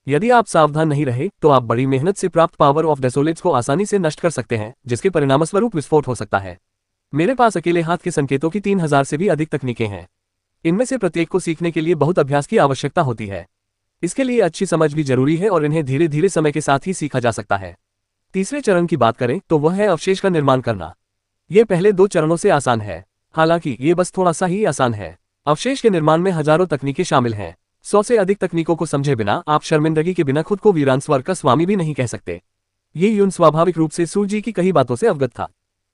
[SPEAKER 2] यदि आप सावधान नहीं रहे तो आप बड़ी मेहनत से प्राप्त पावर ऑफ डेसोलेट्स को आसानी से नष्ट कर सकते हैं, जिसके परिणामस्वरूप विस्फोट हो सकता है। मेरे पास अकेले हाथ के संकेतों की 3000 से भी अधिक तकनीकें हैं। इनमें से प्रत्येक को सीखने के लिए बहुत अभ्यास की आवश्यकता होती है। इसके लिए अच्छी समझ भी जरूरी है और इन्हें धीरे धीरे समय के साथ ही सीखा जा सकता है। तीसरे चरण की बात करें तो वह है अवशेष का निर्माण करना। यह पहले 2 चरणों से आसान है, हालांकि ये बस थोड़ा सा ही आसान है। अवशेष के निर्माण में हजारों तकनीकें शामिल हैं। 100 से अधिक तकनीकों को समझे बिना आप शर्मिंदगी के बिना खुद को वीरान स्वर्ग का स्वामी भी नहीं कह सकते। ये यून स्वाभाविक रूप से सूजी की कई बातों से अवगत था।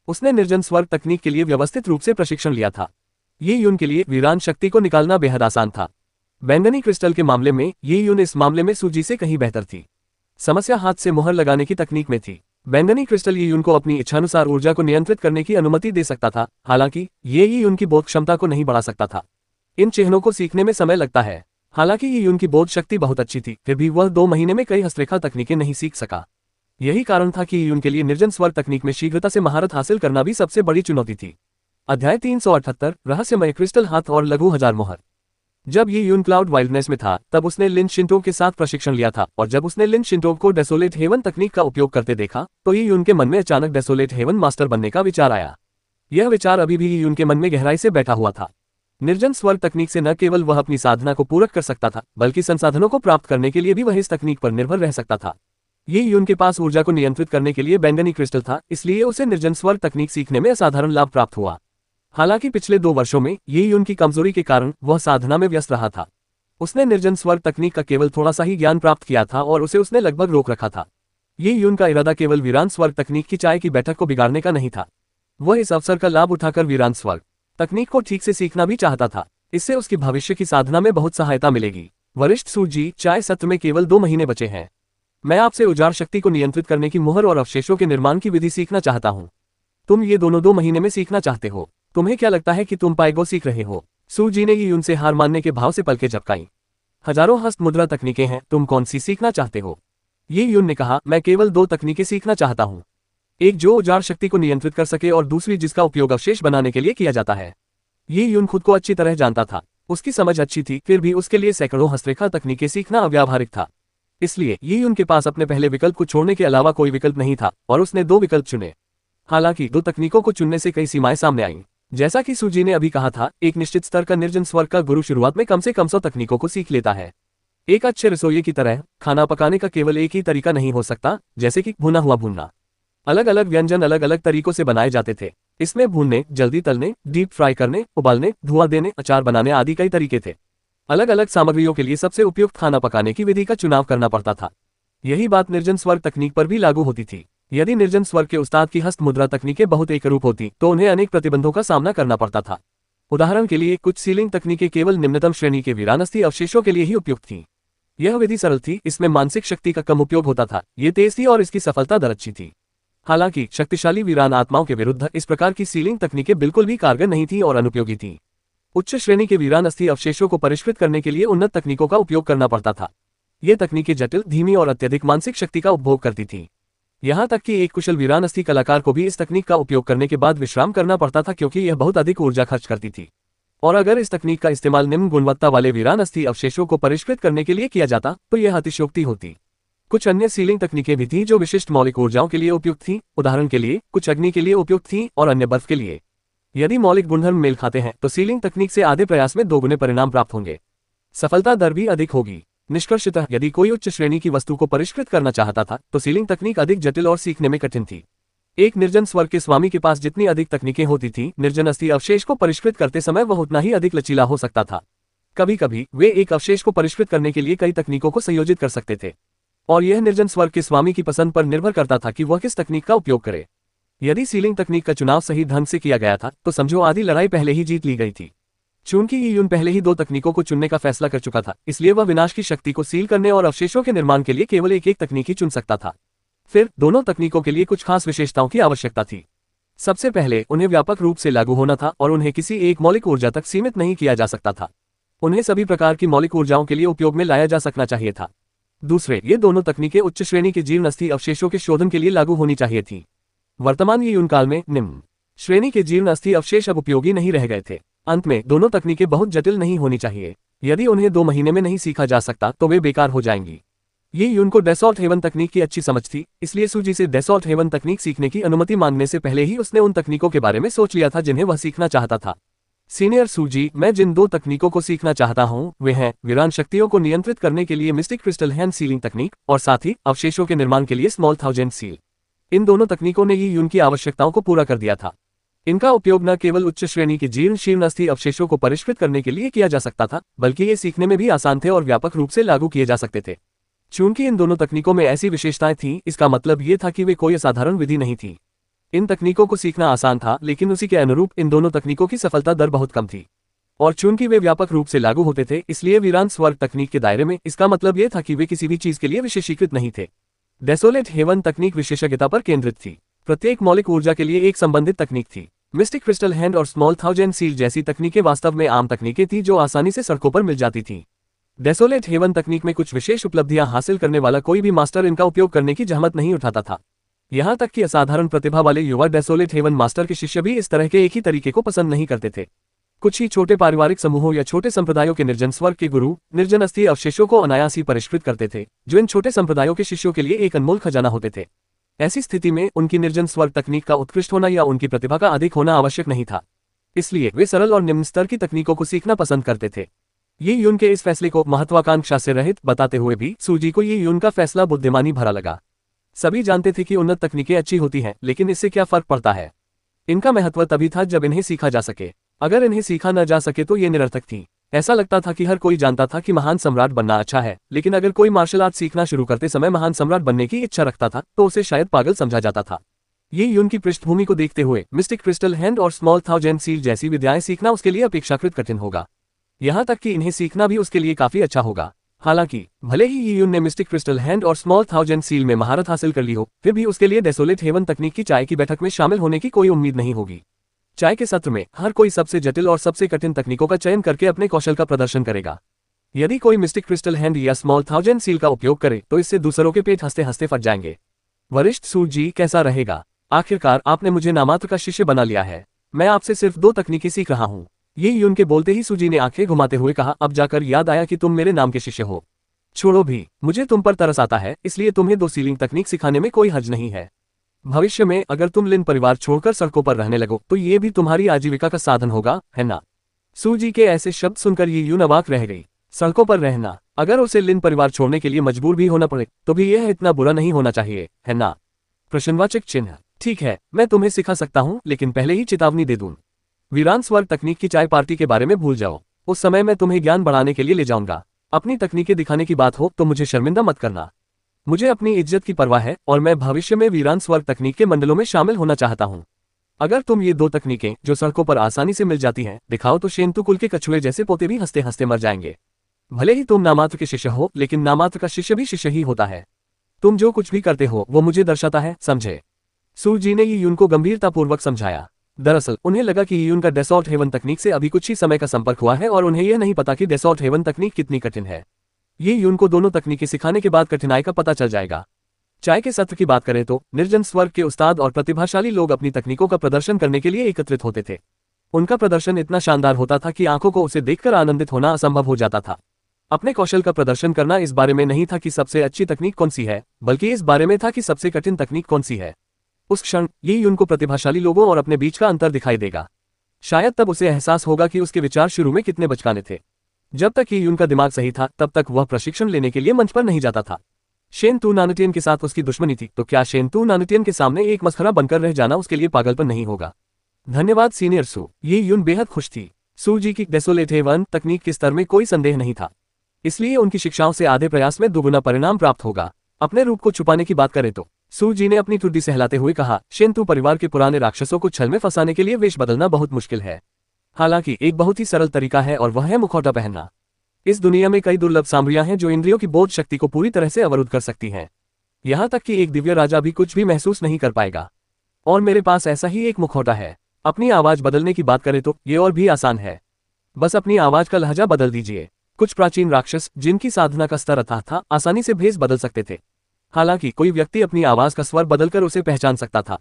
[SPEAKER 2] उसने निर्जन स्वर्ग तकनीक के लिए व्यवस्थित रूप से प्रशिक्षण लिया था। ये यून के लिए वीरान शक्ति को निकालना बेहद आसान था। बैंगनी क्रिस्टल के मामले में ये यून इस मामले में सूजी से कहीं बेहतर थी। समस्या हाथ से मोहर लगाने की तकनीक में थी। बैंगनी क्रिस्टल ये यून को अपनी इच्छानुसार ऊर्जा को नियंत्रित करने की अनुमति दे सकता था, हालांकि ये यून की बोध क्षमता को नहीं बढ़ा सकता था। इन चिन्हों को सीखने में समय लगता है। हालांकि ये यून की बोध शक्ति बहुत अच्छी थी, फिर भी वह 2 महीने में कई हस्तरेखा तकनीकें नहीं सीख सका। यही कारण था कि यून के लिए निर्जन स्वर्ग तकनीक में शीघ्रता से महारत हासिल करना भी सबसे बड़ी चुनौती थी। अध्याय 378, रहस्यमय क्रिस्टल हाथ और लघु हजार मोहर। जब ये यून क्लाउड वाइल्डनेस में था तब उसने लिन शिंटो के साथ प्रशिक्षण लिया था, और जब उसने लिन शिंटो को डेसोलेट हेवन तकनीक का उपयोग करते देखा तो ये यून के मन में अचानक डेसोलेट हेवन मास्टर बनने का विचार आया। यह विचार अभी भी यून के मन में गहराई से बैठा हुआ था। निर्जन स्वर्ग तकनीक से न केवल वह अपनी साधना को पूरक कर सकता था, बल्कि संसाधनों को प्राप्त करने के लिए भी वह इस तकनीक पर निर्भर रह सकता था। ये यून के पास ऊर्जा को नियंत्रित करने के लिए बैंगनी क्रिस्टल था, इसलिए उसे निर्जन स्वर्ग तकनीक सीखने में असाधारण लाभ प्राप्त हुआ। हालांकि पिछले 2 वर्षों में ये यून की कमजोरी के कारण वह साधना में व्यस्त रहा था। उसने निर्जन स्वर्ग तकनीक का केवल थोड़ा सा ही ज्ञान प्राप्त किया था और उसे उसने लगभग रोक रखा था। ये यून का इरादा केवल वीरान स्वर्ग तकनीक की चाय की बैठक को बिगाड़ने का नहीं था। वह इस अवसर का लाभ उठाकर वीरान स्वर्ग तकनीक को ठीक से सीखना भी चाहता था। इससे उसकी भविष्य की साधना में बहुत सहायता मिलेगी। वरिष्ठ सूजी, चाय सत्र में केवल 2 महीने बचे हैं। मैं आपसे उजाड़ शक्ति को नियंत्रित करने की मोहर और अवशेषों के निर्माण की विधि सीखना चाहता हूँ। तुम ये दोनों 2 महीने में सीखना चाहते हो। तुम्हें क्या लगता है कि तुम पाएगो सीख रहे हो? सूजी ने यून से हार मानने के भाव से पलकें झपकाईं। हजारों हस्त मुद्रा तकनीकें हैं, तुम कौन सी सीखना चाहते हो? ये यून ने कहा, मैं केवल 2 तकनीकें सीखना चाहता हूँ। एक जो उजाड़ शक्ति को नियंत्रित कर सके और दूसरी जिसका उपयोग अवशेष बनाने के लिए किया जाता है। ये यून खुद को अच्छी तरह जानता था। उसकी समझ अच्छी थी, फिर भी उसके लिए सैकड़ों हस्तरेखा तकनीकें सीखना अव्यावहारिक था। इसलिए ये उनके पास अपने पहले विकल्प को छोड़ने के अलावा कोई विकल्प नहीं था और उसने 2 विकल्प चुने। हालांकि 2 तकनीकों को चुनने से कई सीमाएं सामने आईं। जैसा कि सूजी ने अभी कहा था, एक निश्चित स्तर का निर्जन स्वर्ग का गुरु शुरुआत में कम से कम 100 तकनीकों को सीख लेता है। एक अच्छे रसोइये की तरह खाना पकाने का केवल एक ही तरीका नहीं हो सकता, जैसे कि भुना हुआ भूनना। अलग अलग व्यंजन अलग अलग तरीकों से बनाए जाते थे। इसमें भूनने, जल्दी तलने, डीप फ्राई करने, उबालने, धुआं देने, अचार बनाने आदि कई तरीके थे। अलग अलग सामग्रियों के लिए सबसे उपयुक्त खाना पकाने की विधि का चुनाव करना पड़ता था। यही बात निर्जन स्वर्ग तकनीक पर भी लागू होती थी। यदि निर्जन स्वर्ग के उस्ताद की हस्त मुद्रा तकनीकें बहुत एकरूप होती तो उन्हें अनेक प्रतिबंधों का सामना करना पड़ता था। उदाहरण के लिए कुछ सीलिंग तकनीकें केवल निम्नतम श्रेणी के वीरान अस्थि अवशेषों के लिए ही उपयुक्त थीं। यह विधि सरल थी, इसमें मानसिक शक्ति का कम उपयोग होता था, ये तेज थी और इसकी सफलता दर अच्छी थी। हालांकि शक्तिशाली वीरान आत्माओं के विरुद्ध इस प्रकार की सीलिंग तकनीकें बिल्कुल भी कारगर नहीं थीं और अनुपयोगी थीं। उच्च श्रेणी के वीरान अस्थि अवशेषों को परिष्कृत करने के लिए उन्नत तकनीकों का उपयोग करना पड़ता था। ये तकनीकें जटिल, धीमी और अत्यधिक मानसिक शक्ति का उपभोग करती थीं। यहाँ तक कि एक कुशल वीरान अस्थि कलाकार को भी इस तकनीक का उपयोग करने के बाद विश्राम करना पड़ता था, क्योंकि यह बहुत अधिक ऊर्जा खर्च करती थी। और अगर इस तकनीक का इस्तेमाल निम्न गुणवत्ता वाले वीरान अस्थि अवशेषों को परिष्कृत करने के लिए किया जाता तो यह अतिशयोक्ति होती। कुछ अन्य सीलिंग तकनीकें भी थीं जो विशिष्ट मौलिक ऊर्जाओं के लिए उपयुक्त थीं। उदाहरण के लिए कुछ अग्नि के लिए उपयुक्त थीं और अन्य बर्फ के लिए। यदि मौलिक गुणधर्म मेल खाते हैं तो सीलिंग तकनीक से आधे प्रयास में दोगुने परिणाम प्राप्त होंगे। सफलता दर भी अधिक होगी। निष्कर्षतः यदि कोई उच्च श्रेणी की वस्तु को परिष्कृत करना चाहता था तो सीलिंग तकनीक अधिक जटिल और सीखने में कठिन थी। एक निर्जन स्वर्ग के स्वामी के पास जितनी अधिक तकनीकें होती थीं, निर्जन अस्थि अवशेष को परिष्कृत करते समय वह उतना ही अधिक लचीला हो सकता था। कभी कभी वे एक अवशेष को परिष्कृत करने के लिए कई तकनीकों को संयोजित कर सकते थे और यह निर्जन स्वर्ग के स्वामी की पसंद पर निर्भर करता था कि वह किस तकनीक का उपयोग करे। यदि सीलिंग तकनीक का चुनाव सही ढंग से किया गया था तो समझो आधी लड़ाई पहले ही जीत ली गई थी। चूंकि यी यून पहले ही दो तकनीकों को चुनने का फैसला कर चुका था, इसलिए वह विनाश की शक्ति को सील करने और अवशेषों के निर्माण के लिए केवल एक तकनीक ही चुन सकता था। फिर दोनों तकनीकों के लिए कुछ खास विशेषताओं की आवश्यकता थी। सबसे पहले उन्हें व्यापक रूप से लागू होना था और उन्हें किसी एक मौलिक ऊर्जा तक सीमित नहीं किया जा सकता था। उन्हें सभी प्रकार की मौलिक ऊर्जाओं के लिए उपयोग में लाया जा सकना चाहिए था। दूसरे, ये दोनों तकनीकें उच्च श्रेणी के जीर्ण अस्थि अवशेषों के शोधन के लिए लागू होनी चाहिए थी। वर्तमान यी यून काल में निम्न श्रेणी के जीर्ण अस्थि अवशेष अब उपयोगी नहीं रह गए थे। अंत में दोनों तकनीकें बहुत जटिल नहीं होनी चाहिए। यदि उन्हें 2 महीने में नहीं सीखा जा सकता तो वे बेकार हो जाएंगी। ये यून को डेसॉल्ट हेवन तकनीक की अच्छी समझ थी, इसलिए सूजी से डेसॉल्ट हेवन तकनीक सीखने की अनुमति मांगने से पहले ही उसने उन तकनीकों के बारे में सोच लिया था जिन्हें वह सीखना चाहता था। सीनियर सूजी, मैं जिन 2 तकनीकों को सीखना चाहता हूँ वे हैं वीरान शक्तियों को नियंत्रित करने के लिए मिस्टिक क्रिस्टल हैंड सीलिंग तकनीक और साथ ही अवशेषों के निर्माण के लिए स्मॉल थाउजेंड सील। इन दोनों तकनीकों ने यी यून की आवश्यकताओं को पूरा कर दिया था। इनका उपयोग न केवल उच्च श्रेणी के जीर्ण शीर्ण अस्थि अवशेषों को परिष्कृत करने के लिए किया जा सकता था, बल्कि ये सीखने में भी आसान थे और व्यापक रूप से लागू किए जा सकते थे। चूंकि इन दोनों तकनीकों में ऐसी विशेषताएं थीं, इसका मतलब ये था कि वे कोई असाधारण विधि नहीं थी। इन तकनीकों को सीखना आसान था, लेकिन उसी के अनुरूप इन दोनों तकनीकों की सफलता दर बहुत कम थी। और चूंकि वे व्यापक रूप से लागू होते थे, इसलिए वीरान स्वर्ग तकनीक के दायरे में इसका मतलब यह था कि वे किसी भी चीज के लिए विशेषीकृत नहीं थे। डेसोलेट हेवन तकनीक विशेषज्ञता पर केंद्रित थी। प्रत्येक मौलिक ऊर्जा के लिए एक संबंधित तकनीक थी। मिस्टिक क्रिस्टल हैंड और स्मॉल थाउजेंड सील जैसी तकनीकें वास्तव में आम तकनीकें थीं जो आसानी से सड़कों पर मिल जाती थीं। डेसोलेट हेवन तकनीक में कुछ विशेष उपलब्धियां हासिल करने वाला कोई भी मास्टर इनका उपयोग करने की जहमत नहीं उठाता था। यहाँ तक कि असाधारण प्रतिभा वाले युवा डेसोलेट हेवन मास्टर के शिष्य भी इस तरह के एक ही तरीके को पसंद नहीं करते थे। कुछ ही छोटे पारिवारिक समूहों या छोटे संप्रदायों के निर्जन स्वर्ग के गुरु निर्जन अस्थि अवशेषों को अनायास ही परिष्कृत करते थे, जो इन छोटे संप्रदायों के शिष्यों के लिए एक अनमोल खजाना होते थे। ऐसी स्थिति में उनकी निर्जन स्वर्ग तकनीक का उत्कृष्ट होना या उनकी प्रतिभा का अधिक होना आवश्यक नहीं था। इसलिए वे सरल और निम्न स्तर की तकनीकों को सीखना पसंद करते थे। ये यून के इस फैसले को महत्वाकांक्षा से रहित बताते हुए भी सूजी को ये यून का फैसला बुद्धिमानी भरा लगा। सभी जानते थे कि उन्नत तकनीकें अच्छी होती हैं, लेकिन इससे क्या फर्क पड़ता है। इनका महत्व तभी था जब इन्हें सीखा जा सके। अगर इन्हें सीखा न जा सके तो ये निरर्थक थी। ऐसा लगता था कि हर कोई जानता था कि महान सम्राट बनना अच्छा है, लेकिन अगर कोई मार्शल आर्ट सीखना शुरू करते समय महान सम्राट बनने की इच्छा रखता था तो उसे शायद पागल समझा जाता था। ये यून की पृष्ठभूमि को देखते हुए मिस्टिक क्रिस्टल हैंड और स्मॉल थाउजेंड सील जैसी विद्याएं सीखना उसके लिए अपेक्षाकृत कठिन होगा। यहाँ तक कि इन्हें सीखना भी उसके लिए काफी अच्छा होगा। हालांकि भले ही ये यून ने मिस्टिक क्रिस्टल हैंड और स्मॉल थाउजेंड सील में महारत हासिल कर ली हो, फिर भी उसके लिए डेसोलेट हेवन तकनीक की चाय की बैठक में शामिल होने की कोई उम्मीद नहीं होगी। चाय के सत्र में हर कोई सबसे जटिल और सबसे कठिन तकनीकों का चयन करके अपने कौशल का प्रदर्शन करेगा। यदि कोई मिस्टिक क्रिस्टल हैंड या स्मॉल थाउजेंड सील का उपयोग करे तो इससे दूसरों के पेट हंसते हंसते फट जाएंगे। वरिष्ठ सूजी कैसा रहेगा? आखिरकार आपने मुझे नामात्र का शिष्य बना लिया है। मैं आपसे सिर्फ 2 तकनीकें सीख रहा हूँ। ये यून के बोलते ही सूजी ने आंखें घुमाते हुए कहा, अब जाकर याद आया कि तुम मेरे नाम के शिष्य हो। छोड़ो भी, मुझे तुम पर तरस आता है, इसलिए तुम्हें 2 सीलिंग तकनीक सिखाने में कोई हर्ज नहीं है। भविष्य में अगर तुम लिन परिवार छोड़कर सड़कों पर रहने लगो तो ये भी तुम्हारी आजीविका का साधन होगा, है ना? सूजी के ऐसे शब्द सुनकर ये यून अवाक रह गई। सड़कों पर रहना, अगर उसे लिन परिवार छोड़ने के लिए मजबूर भी होना पड़े तो भी यह इतना बुरा नहीं होना चाहिए, है ना? प्रश्नवाचक चिन्ह। ठीक है, मैं तुम्हें सिखा सकता हूँ, लेकिन पहले ही चेतावनी दे दूं। वीरान स्वर्ग तकनीक की चाय पार्टी के बारे में भूल जाओ। उस समय मैं तुम्हें ज्ञान बढ़ाने के लिए ले जाऊंगा। अपनी तकनीकें दिखाने की बात हो तो मुझे शर्मिंदा मत करना। मुझे अपनी इज्जत की परवाह है और मैं भविष्य में वीरान स्वर्ग तकनीक के मंडलों में शामिल होना चाहता हूँ। अगर तुम ये दो तकनीकें जो सड़कों पर आसानी से मिल जाती हैं दिखाओ तो शेंतु कुल के कछुए जैसे पोते भी हंसते हंसते मर जाएंगे। भले ही तुम नामात्र के शिष्य हो, लेकिन नामात्र का शिष्य भी शिष्य ही होता है। तुम जो कुछ भी करते हो वो मुझे दर्शाता है, समझे? सू जी ने यी यून को गंभीरतापूर्वक समझाया। दरअसल उन्हें लगा कि यी यून का डेसॉल्ट हेवन तकनीक से अभी कुछ ही समय का संपर्क हुआ है और उन्हें यह नहीं पता कि डेसॉल्ट हेवन तकनीक कितनी कठिन है। यी यून को दोनों तकनीकें सिखाने के बाद कठिनाई का पता चल जाएगा। चाय के सत्र की बात करें तो निर्जन स्वर्ग के उस्ताद और प्रतिभाशाली लोग अपनी तकनीकों का प्रदर्शन करने के लिए एकत्रित होते थे। उनका प्रदर्शन इतना शानदार होता था कि आंखों को उसे देखकर आनंदित होना असंभव हो जाता था। अपने कौशल का प्रदर्शन करना इस बारे में नहीं था कि सबसे अच्छी तकनीक कौन सी है, बल्कि इस बारे में था कि सबसे कठिन तकनीक कौन सी है। उस क्षण यी यून को प्रतिभाशाली लोगों और अपने बीच का अंतर दिखाई देगा। शायद तब उसे एहसास होगा कि उसके विचार शुरू में कितने बचकाने थे। जब तक यी यून का दिमाग सही था तब तक वह प्रशिक्षण लेने के लिए मंच पर नहीं जाता था। शेनतू नानुटियन के साथ उसकी दुश्मनी थी, तो क्या शेनतू नानुटियन के सामने एक मस्खरा बनकर रह जाना उसके लिए पागलपन नहीं होगा? धन्यवाद सीनियर सू। यी यून बेहद खुश थी। सू जी की डेसोलेट हेवन तकनीक के स्तर में कोई संदेह नहीं था, इसलिए उनकी शिक्षाओं से आधे प्रयास में दोगुना परिणाम प्राप्त होगा। अपने रूप को छुपाने की बात करें तो सू जी ने अपनी ठुड्डी सहलाते हुए कहा, शेनतू परिवार के पुराने राक्षसों को छल में फंसाने के लिए वेश बदलना बहुत मुश्किल है। हालांकि एक बहुत ही सरल तरीका है और वह है मुखौटा पहनना। इस दुनिया में कई दुर्लभ सामग्रियां हैं जो इंद्रियों की बोध शक्ति को पूरी तरह से अवरुद्ध कर सकती हैं। यहां तक कि एक दिव्य राजा भी कुछ भी महसूस नहीं कर पाएगा। और मेरे पास ऐसा ही एक मुखौटा है। अपनी आवाज बदलने की बात करें तो ये और भी आसान है। बस अपनी आवाज का लहजा बदल दीजिए। कुछ प्राचीन राक्षस जिनकी साधना का स्तर अथाह था आसानी से भेष बदल सकते थे। हालांकि कोई व्यक्ति अपनी आवाज का स्वर बदलकर उसे पहचान सकता था।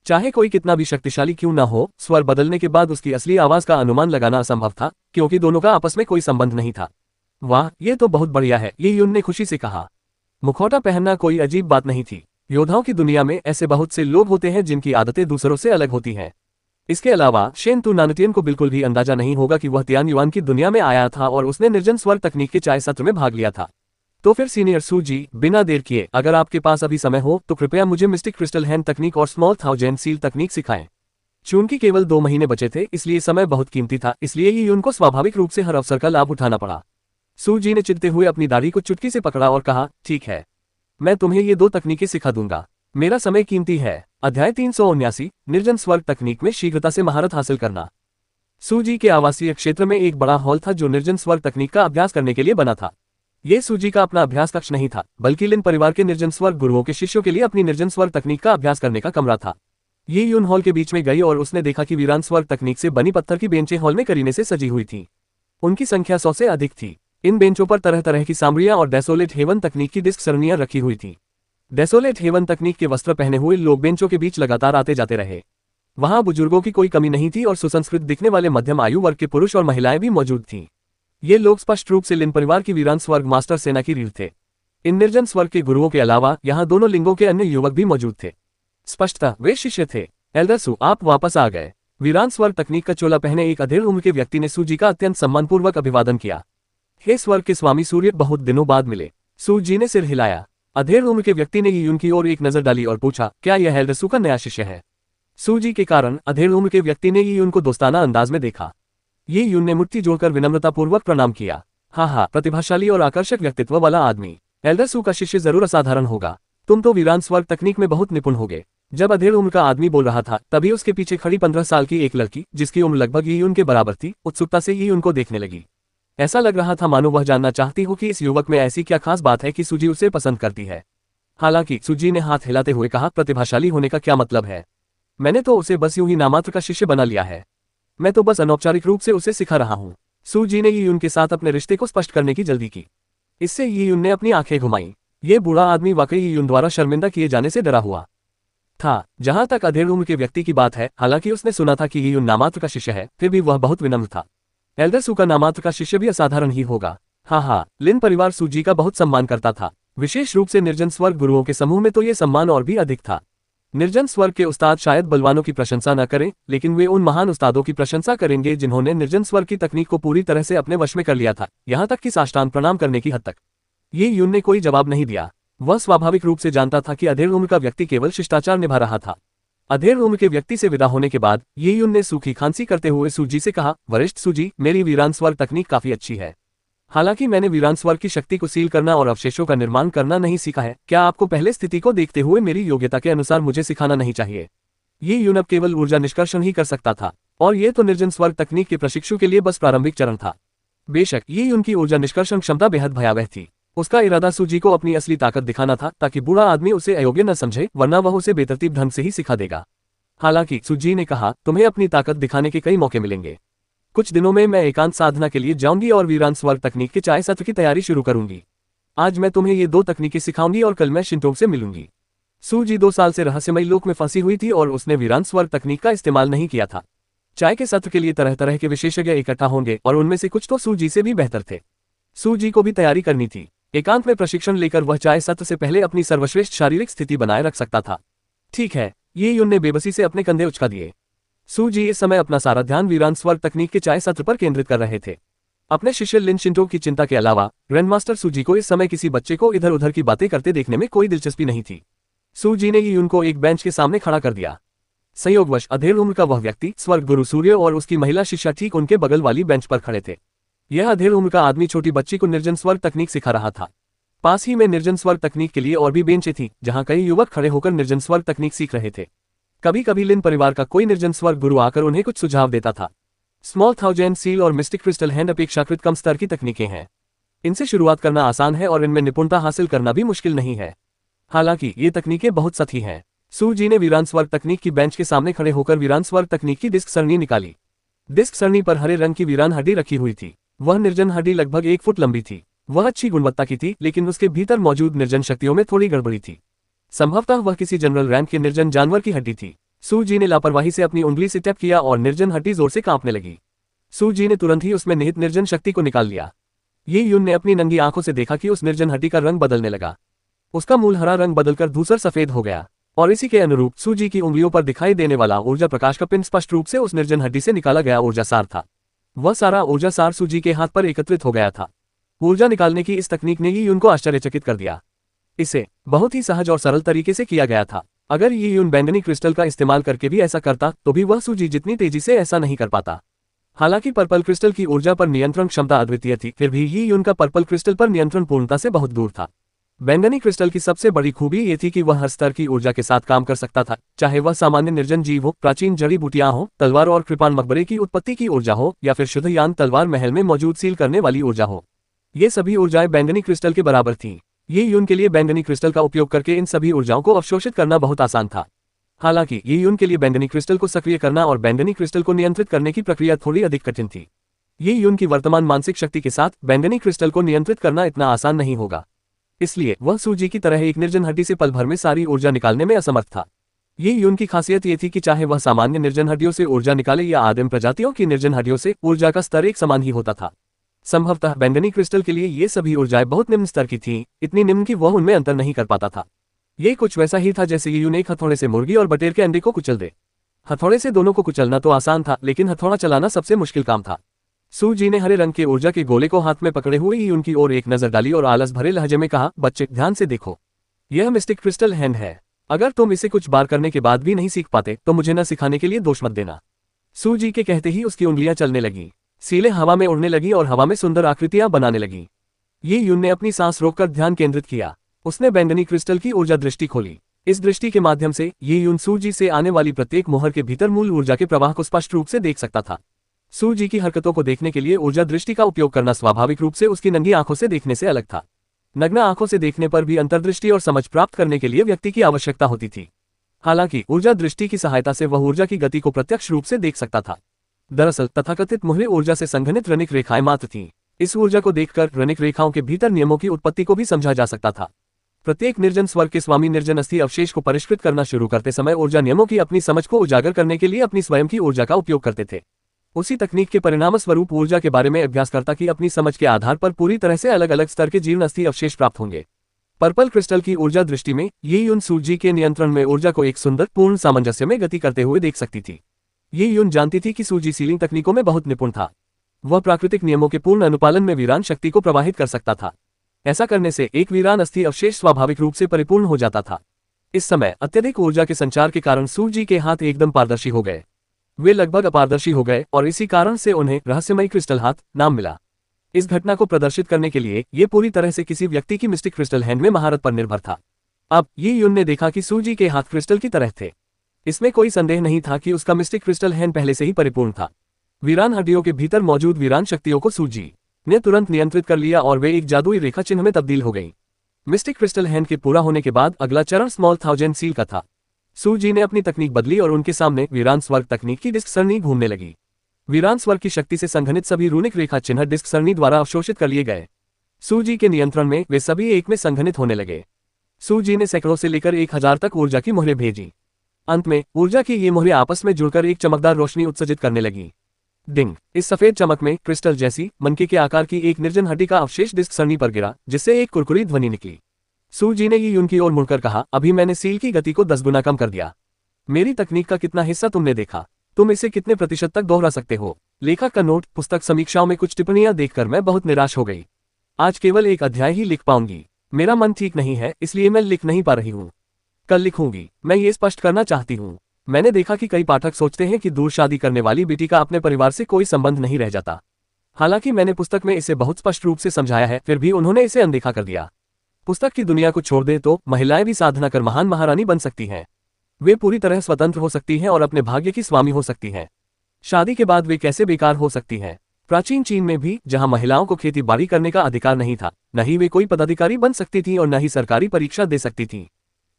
[SPEAKER 2] चाहे कोई कितना भी शक्तिशाली क्यों न हो, स्वर बदलने के बाद उसकी असली आवाज का अनुमान लगाना असंभव था, क्योंकि दोनों का आपस में कोई संबंध नहीं था। वाह, ये तो बहुत बढ़िया है, ये यून ने खुशी से कहा। मुखौटा पहनना कोई अजीब बात नहीं थी। योद्धाओं की दुनिया में ऐसे बहुत से लोग होते हैं जिनकी आदतें दूसरों से अलग होती हैं। इसके अलावा शेनतू नानुटियन को बिल्कुल भी अंदाजा नहीं होगा कि वह तियान युआन की दुनिया में आया था और उसने निर्जन स्वर तकनीक के चाय सत्र में भाग लिया था। तो फिर सीनियर सू जी, बिना देर किए अगर आपके पास अभी समय हो तो कृपया मुझे मिस्टिक क्रिस्टल हैंड तकनीक और स्मॉल थाउजेंड सील तकनीक सिखाएं। चूंकि केवल 2 महीने बचे थे, इसलिए समय बहुत कीमती था, इसलिए ही उनको स्वाभाविक रूप से हर अवसर का लाभ उठाना पड़ा। सू जी ने चिढ़ते हुए अपनी दाढ़ी को चुटकी से पकड़ा और कहा, ठीक है, मैं तुम्हें ये 2 तकनीकें सिखा दूंगा। मेरा समय कीमती है। अध्याय 379 निर्जन स्वर्ग तकनीक में शीघ्रता से महारत हासिल करना। सू जी के आवासीय क्षेत्र में एक बड़ा हॉल था जो निर्जन स्वर्ग तकनीक का अभ्यास करने के लिए बना था। ये सू जी का अपना अभ्यास कक्ष नहीं था, बल्कि लिन परिवार के निर्जन स्वर्ग गुरुओं के शिष्यों के लिए अपनी निर्जन स्वर्ग तकनीक का अभ्यास करने का कमरा था। ये यून हॉल के बीच में गई और उसने देखा कि वीरान स्वर्ग तकनीक से बनी पत्थर की बेंचें हॉल में करीने से सजी हुई थी। उनकी संख्या 100 से अधिक थी। इन बेंचों पर तरह तरह की सामग्रियां और डेसोलेट हेवन तकनीक की डिस्क सरणियां रखी हुई थी। डेसोलेट हेवन तकनीक के वस्त्र पहने हुए लोग बेंचों के बीच लगातार आते जाते रहे। वहां बुजुर्गों की कोई कमी नहीं थी और सुसंस्कृत दिखने वाले मध्यम आयु वर्ग के पुरुष और महिलाएं भी मौजूद थीं। ये लोग स्पष्ट रूप से लिन परिवार की वीरान स्वर्ग मास्टर सेना की रीढ़ थे। इन निर्जन स्वर्ग के गुरुओं के अलावा यहाँ दोनों लिंगों के अन्य युवक भी मौजूद थे। स्पष्टतः वे शिष्य थे। एल्डर सू, आप वापस आ गए। वीरान स्वर्ग तकनीक का चोला पहने एक अधेड़ उम्र के व्यक्ति ने सू जी का अत्यंत सम्मानपूर्वक अभिवादन किया। हे स्वर्ग के स्वामी सूर्य, बहुत दिनों बाद मिले। सू जी ने सिर हिलाया। अधेड़ उम्र के व्यक्ति ने यी की ओर एक नजर डाली और पूछा, क्या यह एल्डर सू का नया शिष्य है? सू जी के कारण अधेड़ उम्र के व्यक्ति ने यी को दोस्ताना अंदाज में देखा। ये यून ने मुट्ठी जोड़कर विनम्रतापूर्वक प्रणाम किया। हाँ, प्रतिभाशाली और आकर्षक व्यक्तित्व वाला आदमी। एल्डर सू का शिष्य जरूर असाधारण होगा। तुम तो वीरान स्वर्ग तकनीक में बहुत निपुण होगे। जब अधेड़ उम्र का आदमी बोल रहा था तभी उसके पीछे खड़ी 15 साल की एक लड़की, जिसकी उम्र लगभग यी के बराबर थी, उत्सुकता से यी को देखने लगी। ऐसा लग रहा था मानो वह जानना चाहती हो कि इस युवक में ऐसी क्या खास बात है कि सूजी उसे पसंद करती है। हालांकि सूजी ने हाथ हिलाते हुए कहा, प्रतिभाशाली होने का क्या मतलब है? मैंने तो उसे बस यूं ही नामात्र का शिष्य बना लिया है। मैं तो बस अनौपचारिक रूप से उसे सिखा रहा हूँ। सू जी ने यी के साथ अपने रिश्ते को स्पष्ट करने की जल्दी की। इससे यी ने अपनी आंखें घुमाई। ये बूढ़ा आदमी वाकई यी द्वारा शर्मिंदा किए जाने से डरा हुआ था। जहां तक अधेड़ उम्र के व्यक्ति की बात है, हालांकि उसने सुना था कि यी नामात्र का शिष्य है, फिर भी वह बहुत विनम्र था। एल्डर सू का नामात्र का शिष्य भी असाधारण ही होगा। हाँ, लिन परिवार सू जी का बहुत सम्मान करता था। विशेष रूप से निर्जन स्वर्ग गुरुओं के समूह में तो ये सम्मान और भी अधिक था। निर्जन स्वर्ग के उस्ताद शायद बलवानों की प्रशंसा न करें, लेकिन वे उन महान उस्तादों की प्रशंसा करेंगे जिन्होंने निर्जन स्वर्ग की तकनीक को पूरी तरह से अपने वश में कर लिया था, यहाँ तक कि साष्टांग प्रणाम करने की हद तक। ये यून ने कोई जवाब नहीं दिया। वह स्वाभाविक रूप से जानता था कि अधेड़ उम्र का व्यक्ति केवल शिष्टाचार निभा रहा था। अधेड़ उम्र के व्यक्ति से विदा होने के बाद ये युन ने सूखी खांसी करते हुए सूजी से कहा, वरिष्ठ सूजी, मेरी वीरान स्वर्ग तकनीक काफी अच्छी है। हालांकि मैंने वीरान स्वर्ग की शक्ति को सील करना और अवशेषों का निर्माण करना नहीं सीखा है। क्या आपको पहले स्थिति को देखते हुए मेरी योग्यता के अनुसार मुझे सिखाना नहीं चाहिए? ये युन अब केवल ऊर्जा निष्कर्षण ही कर सकता था, और ये तो निर्जन स्वर्ग तकनीक के प्रशिक्षु के लिए बस प्रारंभिक चरण था। बेशक ये उनकी ऊर्जा निष्कर्षण क्षमता बेहद भयावह थी। उसका इरादा सूजी को अपनी असली ताकत दिखाना था, ताकि बूढ़ा आदमी उसे अयोग्य न समझे, वरना वह उसे बेतरतीब ढंग से ही सिखा देगा। हालांकि सूजी ने कहा, तुम्हें अपनी ताकत दिखाने के कई मौके मिलेंगे। कुछ दिनों में मैं एकांत साधना के लिए जाऊंगी और वीरान स्वर्ग तकनीक के चाय सत्र की तैयारी शुरू करूंगी। आज मैं तुम्हें ये 2 तकनीकें सिखाऊंगी और कल मैं शिंटोग से मिलूंगी। सूजी 2 साल से रहस्यमयी लोक में फंसी हुई थी और उसने वीरान स्वर्ग तकनीक का इस्तेमाल नहीं किया था। चाय के सत्र के लिए तरह तरह के विशेषज्ञ इकट्ठा होंगे और उनमें से कुछ तो सूजी से भी बेहतर थे। सूजी को भी तैयारी करनी थी। एकांत में प्रशिक्षण लेकर वह चाय सत्र से पहले अपनी सर्वश्रेष्ठ शारीरिक स्थिति बनाए रख सकता था। ठीक है, ये युन ने बेबसी से अपने कंधे उचका दिए। सूजी इस समय अपना सारा ध्यान वीरान स्वर्ग तकनीक के चाय सत्र पर केंद्रित कर रहे थे। अपने शिष्य लिन शिंटो की चिंता के अलावा ग्रैंडमास्टर सूजी को इस समय किसी बच्चे को इधर उधर की बातें करते देखने में कोई दिलचस्पी नहीं थी। सूजी ने युन को एक बेंच के सामने खड़ा कर दिया। संयोगवश अधेड़ उम्र का वह व्यक्ति स्वर्ग गुरु सूर्य और उसकी महिला शिष्या ठीक उनके बगल वाली बेंच पर खड़े थे। यह अधेड़ उम्र का आदमी छोटी बच्ची को निर्जन स्वर्ग तकनीक सिखा रहा था। पास ही में निर्जन स्वर्ग तकनीक के लिए और भी बेंचें थीं, जहां कई युवक खड़े होकर निर्जन स्वर्ग तकनीक सीख रहे थे। कभी कभी लिन परिवार का कोई निर्जन स्वर्ग गुरु आकर उन्हें कुछ सुझाव देता था। स्मॉल थाउजेंड सील और मिस्टिक क्रिस्टल हैंड अपेक्षाकृत कम स्तर की तकनीकें हैं। इनसे शुरुआत करना आसान है और इनमें निपुणता हासिल करना भी मुश्किल नहीं है। हालांकि ये तकनीकें बहुत सतही हैं। सूजी ने वीरान स्वर्ग तकनीक की बेंच के सामने खड़े होकर वीरान स्वर्ग तकनीक की डिस्क सरणी निकाली। डिस्क सरणी पर हरे रंग की वीरान हड्डी रखी हुई थी। वह निर्जन हड्डी लगभग 1 फुट लंबी थी। वह अच्छी गुणवत्ता की थी, लेकिन उसके भीतर मौजूद निर्जन शक्तियों में थोड़ी गड़बड़ी थी। संभवतः वह किसी जनरल रैंक के निर्जन जानवर की हड्डी थी। सूजी ने लापरवाही से अपनी उंगली से टैप किया और निर्जन हड्डी जोर से कांपने लगी। सूजी ने तुरंत ही उसमें निहित निर्जन शक्ति को निकाल लिया। ये युन ने अपनी नंगी आंखों से देखा कि उस निर्जन हड्डी का रंग बदलने लगा। उसका मूल हरा रंग बदलकर धूसर सफेद हो गया, और इसी के अनुरूप सूजी की उंगलियों पर दिखाई देने वाला ऊर्जा प्रकाश का पिन स्पष्ट रूप से उस निर्जन हड्डी से निकाला गया ऊर्जा सार था। वह सारा ऊर्जा सार सूजी के हाथ पर एकत्रित हो गया था। ऊर्जा निकालने की इस तकनीक ने युन को आश्चर्यचकित कर दिया। इसे बहुत ही सहज और सरल तरीके से किया गया था। अगर ये युन बैंगनी क्रिस्टल का इस्तेमाल करके भी ऐसा करता तो भी वह सूजी जितनी तेजी से ऐसा नहीं कर पाता। हालांकि पर्पल क्रिस्टल की ऊर्जा पर नियंत्रण क्षमता अद्वितीय थी, फिर भी ये युन का पर्पल क्रिस्टल पर नियंत्रण पूर्णता से बहुत दूर था। बैंगनी क्रिस्टल की सबसे बड़ी खूबी ये थी कि वह हर स्तर की ऊर्जा के साथ काम कर सकता था, चाहे वह सामान्य निर्जन जीव हो, प्राचीन जड़ी बूटियां हो, तलवार और कृपाण मकबरे की उत्पत्ति की ऊर्जा हो, या फिर शुद्ध यान तलवार महल में मौजूद सील करने वाली ऊर्जा हो। ये सभी ऊर्जाएं बैंगनी क्रिस्टल के बराबर थीं। ये युन के लिए बैंगनी क्रिस्टल का उपयोग करके इन सभी ऊर्जाओं को अवशोषित करना बहुत आसान था। हालांकि ये युन के लिए बैंगनी क्रिस्टल को सक्रिय करना और बैंगनी क्रिस्टल को नियंत्रित करने की प्रक्रिया थोड़ी अधिक कठिन थी। ये युन की वर्तमान मानसिक शक्ति के साथ बैंगनी क्रिस्टल को नियंत्रित करना इतना आसान नहीं होगा। इसलिए वह सूजी की तरह एक निर्जन हड्डी से पल भर में सारी ऊर्जा निकालने में असमर्थ था। ये युन की खासियत ये थी कि चाहे वह सामान्य निर्जन हड्डियों से ऊर्जा निकाले या आदिम प्रजातियों की निर्जन हड्डियों से, ऊर्जा का स्तर एक समान ही होता था। संभवतः बैंगनी क्रिस्टल के लिए ये सभी ऊर्जाएं बहुत निम्न स्तर की थीं, इतनी निम्न कि वह उनमें अंतर नहीं कर पाता था। ये कुछ वैसा ही था जैसे युन एक हथौड़े से मुर्गी और बटेर के अंडे को कुचल दे। हथौड़े से दोनों को कुचलना तो आसान था, लेकिन हथौड़ा चलाना सबसे मुश्किल काम था। सूजी ने हरे रंग के ऊर्जा के गोले को हाथ में पकड़े हुए युन की ओर एक नजर डाली और आलस भरे लहजे में कहा, बच्चे ध्यान से देखो, यह मिस्टिक क्रिस्टल हैंड है। अगर तुम इसे कुछ बार करने के बाद भी नहीं सीख पाते तो मुझे न सिखाने के लिए दोष मत देना। सूजी के कहते ही उसकी उंगलियां चलने लगी, सीलें हवा में उड़ने लगी और हवा में सुंदर आकृतियां बनाने लगी। ये युन ने अपनी सांस रोककर ध्यान केंद्रित किया। उसने बैंगनी क्रिस्टल की ऊर्जा दृष्टि खोली। इस दृष्टि के माध्यम से ये युन सूजी से आने वाली प्रत्येक मोहर के भीतर मूल ऊर्जा के प्रवाह को स्पष्ट रूप से देख सकता था। सूजी की हरकतों को देखने के लिए ऊर्जा दृष्टि का उपयोग करना स्वाभाविक रूप से उसकी नंगी आंखों से देखने से अलग था। नग्न आंखों से देखने पर भी अंतर्दृष्टि और समझ प्राप्त करने के लिए व्यक्ति की आवश्यकता होती थी। हालांकि ऊर्जा दृष्टि की सहायता से वह ऊर्जा की गति को प्रत्यक्ष रूप से देख सकता था। दरअसल तथाकथित मोहरे ऊर्जा से संघनित रनिक रेखाएं मात्र थीं। इस ऊर्जा को देखकर रनिक रेखाओं के भीतर नियमों की उत्पत्ति को भी समझा जा सकता था। प्रत्येक निर्जन स्वर्ग के स्वामी निर्जन अस्थि अवशेष को परिष्कृत करना शुरू करते समय ऊर्जा नियमों की अपनी समझ को उजागर करने के लिए अपनी स्वयं की ऊर्जा का उपयोग करते थे। उसी तकनीक के परिणाम स्वरूप ऊर्जा के बारे में अभ्यासकर्ता की अपनी समझ के आधार पर पूरी तरह से अलग अलग स्तर के जीर्ण अस्थि अवशेष प्राप्त होंगे। पर्पल क्रिस्टल की ऊर्जा दृष्टि में ये युन सूजी के नियंत्रण में ऊर्जा को एक सुंदर पूर्ण सामंजस्य में गति करते हुए देख सकती थी। ये युन जानती थी कि सूजी सीलिंग तकनीकों में बहुत निपुण था। वह प्राकृतिक नियमों के पूर्ण अनुपालन में वीरान शक्ति को प्रवाहित कर सकता था। ऐसा करने से एक वीरान अस्थि अवशेष स्वाभाविक रूप से परिपूर्ण हो जाता था। इस समय अत्यधिक ऊर्जा के संचार के कारण सूजी के हाथ एकदम पारदर्शी हो गए। वे लगभग अपारदर्शी हो गए और इसी कारण से उन्हें रहस्यमयी क्रिस्टल हाथ नाम मिला। इस घटना को प्रदर्शित करने के लिए ये पूरी तरह से किसी व्यक्ति की मिस्टिक क्रिस्टल हैंड में महारत पर निर्भर था। अब ये युन ने देखा कि सूजी के हाथ क्रिस्टल की तरह थे। इसमें कोई संदेह नहीं था कि उसका मिस्टिक क्रिस्टल हैंड पहले से ही परिपूर्ण था। वीरान हड्डियों के भीतर मौजूद वीरान शक्तियों को सूजी ने तुरंत नियंत्रित कर लिया और वे एक जादुई रेखा चिन्ह में तब्दील हो गई। मिस्टिक क्रिस्टल हैंड के पूरा होने के बाद अगला चरण स्मॉल थाउजेंड सील का था। सूजी ने अपनी तकनीक बदली और उनके सामने वीरान स्वर्ग तकनीक की डिस्क सरणी घूमने लगी। वीरान स्वर्ग की शक्ति से संघनित सभी रूनिक रेखा चिन्ह डिस्क सरणी द्वारा अवशोषित कर लिए गए। सूजी के नियंत्रण में वे सभी एक में संघनित होने लगे। सूजी ने सैकड़ों से लेकर 1000 तक ऊर्जा की मोहरें भेजी। अंत में ऊर्जा की ये मोहरें आपस में जुड़कर एक चमकदार रोशनी उत्सर्जित करने लगी। डिंग! इस सफेद चमक में क्रिस्टल जैसी मनके के आकार की एक निर्जन हड्डी का अवशेष डिस्क सरणी पर गिरा, जिससे एक कुरकुरी ध्वनि निकली। सूजी ने युन की ओर मुड़कर कहा, अभी मैंने सील की गति को 10 गुना कम कर दिया। मेरी तकनीक का कितना हिस्सा तुमने देखा? तुम इसे कितने प्रतिशत तक दोहरा सकते हो? लेखक का नोट, पुस्तक समीक्षाओं में कुछ टिप्पणियां देखकर मैं बहुत निराश हो गई। आज केवल एक अध्याय ही लिख पाऊंगी। मेरा मन ठीक नहीं है, इसलिए मैं लिख नहीं पा रही हूँ। कल लिखूंगी। मैं ये स्पष्ट करना चाहती हूँ, मैंने देखा कि कई पाठक सोचते हैं कि दूर शादी करने वाली बेटी का अपने परिवार से कोई संबंध नहीं रह जाता। हालांकि मैंने पुस्तक में इसे बहुत स्पष्ट रूप से समझाया है, फिर भी उन्होंने इसे अनदेखा कर दिया। पुस्तक की दुनिया को छोड़ दे तो महिलाएं भी साधना कर महान महारानी बन सकती हैं। वे पूरी तरह स्वतंत्र हो सकती हैं और अपने भाग्य की स्वामी हो सकती हैं। शादी के बाद वे कैसे बेकार हो सकती हैं? प्राचीन चीन में भी, जहां महिलाओं को खेती बाड़ी करने का अधिकार नहीं था, न ही वे कोई पदाधिकारी बन सकती थी और न ही सरकारी परीक्षा दे सकती थी।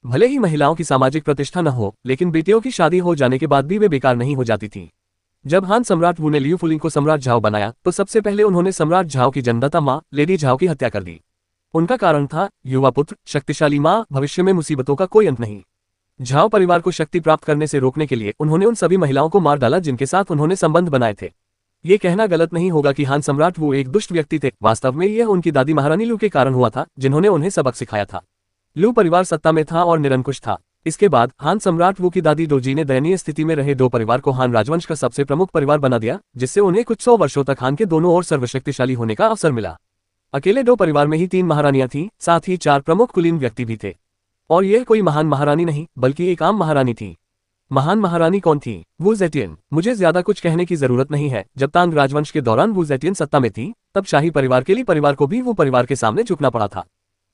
[SPEAKER 2] भले ही महिलाओं की सामाजिक प्रतिष्ठा न हो, लेकिन बेटियों की शादी हो जाने के बाद भी वे बेकार नहीं हो जाती थी। जब हान सम्राट वू ने लियू फुलिंग को सम्राट झाओ बनाया, तो सबसे पहले उन्होंने सम्राट झाओ की जन्मदाता माँ लेडी झाओ की हत्या कर दी। उनका कारण था, युवा पुत्र, शक्तिशाली माँ, भविष्य में मुसीबतों का कोई अंत नहीं। झाओ परिवार को शक्ति प्राप्त करने से रोकने के लिए उन्होंने उन सभी महिलाओं को मार डाला जिनके साथ उन्होंने संबंध बनाए थे। ये कहना गलत नहीं होगा कि हान सम्राट वो एक दुष्ट व्यक्ति थे। वास्तव में यह उनकी दादी महारानी लू के कारण हुआ था, जिन्होंने उन्हें सबक सिखाया था। लू परिवार सत्ता में था और निरंकुश था। इसके बाद हान सम्राट वू की दादी डोजी ने दयनीय स्थिति में रहे दो परिवार को हान राजवंश का सबसे प्रमुख परिवार बना दिया, जिससे उन्हें कुछ 100 वर्षों तक हान के दोनों ओर सर्वशक्तिशाली होने का अवसर मिला। अकेले दो परिवार में ही 3 महारानियां थीं, साथ ही 4 प्रमुख कुलीन व्यक्ति भी थे। और यह कोई महान महारानी नहीं, बल्कि एक आम महारानी थी। महान महारानी कौन थी? वू ज़ेटियन। मुझे ज्यादा कुछ कहने की जरूरत नहीं है। जब तांग राजवंश के दौरान वू ज़ेटियन सत्ता में थी, तब शाही परिवार के लिए परिवार को भी वू परिवार के सामने झुकना पड़ा था।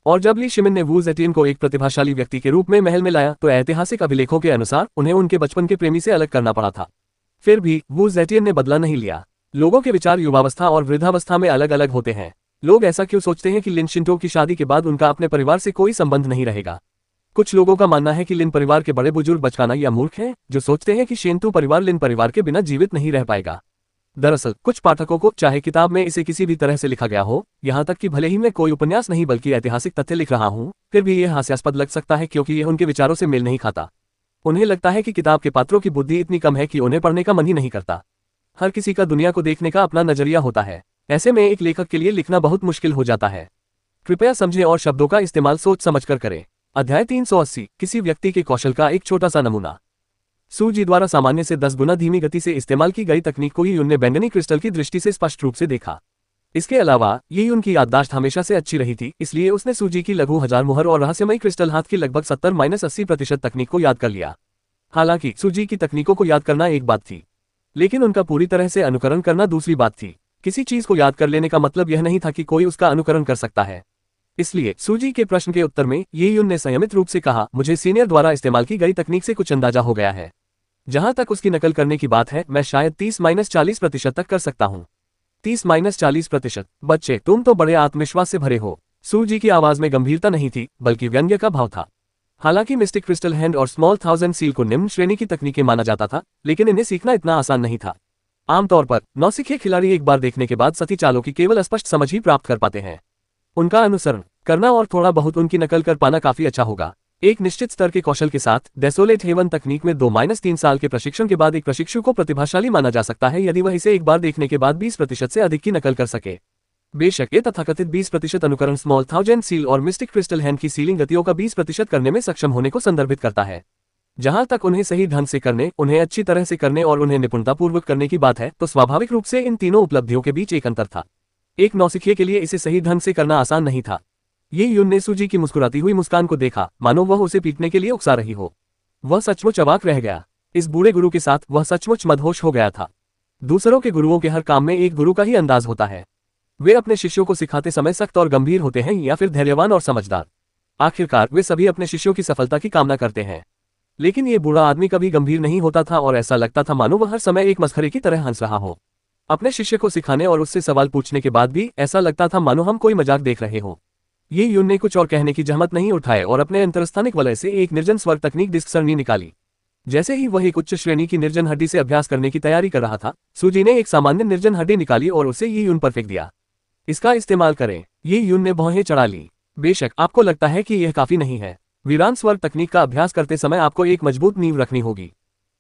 [SPEAKER 2] और जब ली शिमिन ने वू ज़ेटियन को एक प्रतिभाशाली व्यक्ति के रूप में महल में लाया, तो ऐतिहासिक अभिलेखों के अनुसार उन्हें उनके बचपन के प्रेमी से अलग करना पड़ा था। फिर भी वू ज़ेटियन ने बदला नहीं लिया। लोगों के विचार युवावस्था और वृद्धावस्था में अलग अलग होते हैं। लोग ऐसा क्यों सोचते हैं कि लिन शिंटो की शादी के बाद उनका अपने परिवार से कोई संबंध नहीं रहेगा? कुछ लोगों का मानना है कि लिन परिवार के बड़े बुजुर्ग बचकाना या मूर्ख हैं, जो सोचते हैं कि शेंतु परिवार लिन परिवार के बिना जीवित नहीं रह पाएगा। दरअसल कुछ पाठकों को, चाहे किताब में इसे किसी भी तरह से लिखा गया हो, यहाँ तक कि भले ही मैं कोई उपन्यास नहीं बल्कि ऐतिहासिक तथ्य लिख रहा हूँ, फिर भी यह हास्यास्पद लग सकता है, क्योंकि यह उनके विचारों से मेल नहीं खाता। उन्हें लगता है कि किताब के पात्रों की बुद्धि इतनी कम है कि उन्हें पढ़ने का मन ही नहीं करता। हर किसी का दुनिया को देखने का अपना नजरिया होता है। ऐसे में एक लेखक के लिए लिखना बहुत मुश्किल हो जाता है। कृपया समझें और शब्दों का इस्तेमाल सोच समझकर करें। अध्याय 380, किसी व्यक्ति के कौशल का एक छोटा सा नमूना। सूजी द्वारा सामान्य से 10 गुना धीमी गति से इस्तेमाल की गई तकनीक को युन ने बैंगनी क्रिस्टल की दृष्टि से स्पष्ट रूप से देखा। इसके अलावा ये युन की याददाश्त हमेशा से अच्छी रही थी, इसलिए उसने सूजी की लघु 1000 मुहर और रहस्यमयी क्रिस्टल हाथ की लगभग 70-80% तकनीक को याद कर लिया। हालांकि सूजी की तकनीकों को याद करना एक बात थी, लेकिन उनका पूरी तरह से अनुकरण करना दूसरी बात थी। किसी चीज को याद कर लेने का मतलब यह नहीं था कि कोई उसका अनुकरण कर सकता है। इसलिए सूजी के प्रश्न के उत्तर में ये युन ने संयमित रूप से कहा, मुझे सीनियर द्वारा इस्तेमाल की गई तकनीक से कुछ अंदाजा हो गया है। जहां तक उसकी नकल करने की बात है, मैं शायद 30-40% तक कर सकता हूं। 30-40%? बच्चे, तुम तो बड़े आत्मविश्वास से भरे हो। सूजी की आवाज में गंभीरता नहीं थी, बल्कि व्यंग्य का भाव था। हालांकि मिस्टिक क्रिस्टल हैंड और स्मॉल थाउजेंड सील को निम्न श्रेणी की तकनीकें माना जाता था, लेकिन इन्हें सीखना इतना आसान नहीं था। आमतौर पर नौसिखे खिलाड़ी एक बार देखने के बाद सती चालों की केवल स्पष्ट समझ ही प्राप्त कर पाते हैं। उनका अनुसरण करना और थोड़ा बहुत उनकी नकल कर पाना काफी अच्छा होगा। एक निश्चित स्तर के कौशल के साथ डेसोलेट हेवन तकनीक में 2-3 साल के प्रशिक्षण के बाद एक प्रशिक्षु को प्रतिभाशाली माना जा सकता है, यदि वह इसे एक बार देखने के बाद 20% से अधिक की नकल कर सके। बेशक ये तथाकथित 20% अनुकरण स्मॉल थाउजेंड सील और मिस्टिक क्रिस्टल हैंड की सीलिंग गतियों का 20% करने में सक्षम होने को संदर्भित करता है। जहां तक उन्हें सही ढंग से करने, उन्हें अच्छी तरह से करने और उन्हें निपुणतापूर्वक करने की बात है, तो स्वाभाविक रूप से इन तीनों उपलब्धियों के बीच एक अंतर था। एक नौसिखिए के लिए इसे सही ढंग से करना आसान नहीं था। ये यून ने सूजी की मुस्कुराती हुई मुस्कान को देखा, मानो वह उसे पीटने के लिए उकसा रही हो। वह सचमुच अवाक रह गया। इस बूढ़े गुरु के साथ वह सचमुच मदहोश हो गया था। दूसरों के गुरुओं के हर काम में एक गुरु का ही अंदाज होता है। वे अपने शिष्यों को सिखाते समय सख्त और गंभीर होते हैं या फिर धैर्यवान और समझदार। आखिरकार वे सभी अपने शिष्यों की सफलता की कामना करते हैं। लेकिन ये बूढ़ा आदमी कभी गंभीर नहीं होता था और ऐसा लगता था मानो वह हर समय एक मस्खरे की तरह हंस रहा हो। अपने शिष्य को सिखाने और उससे सवाल पूछने के बाद भी ऐसा लगता था मानो हम कोई मजाक देख रहे हो। ये यून ने कुछ और कहने की जहमत नहीं उठाए और अपने अंतरस्थानिक वलय से एक निर्जन स्वर तकनीक डिस्क सरणी निकाली। जैसे ही वह एक उच्च श्रेणी की निर्जन हड्डी से अभ्यास करने की तैयारी कर रहा था, सूजी ने एक सामान्य निर्जन हड्डी निकाली और उसे ये यून पर फेंक दिया। इसका इस्तेमाल करें। ये यून ने भौहें चढ़ा ली। बेशक आपको लगता है कि यह काफी नहीं है। वीरान स्वर तकनीक का अभ्यास करते समय आपको एक मजबूत नींव रखनी होगी।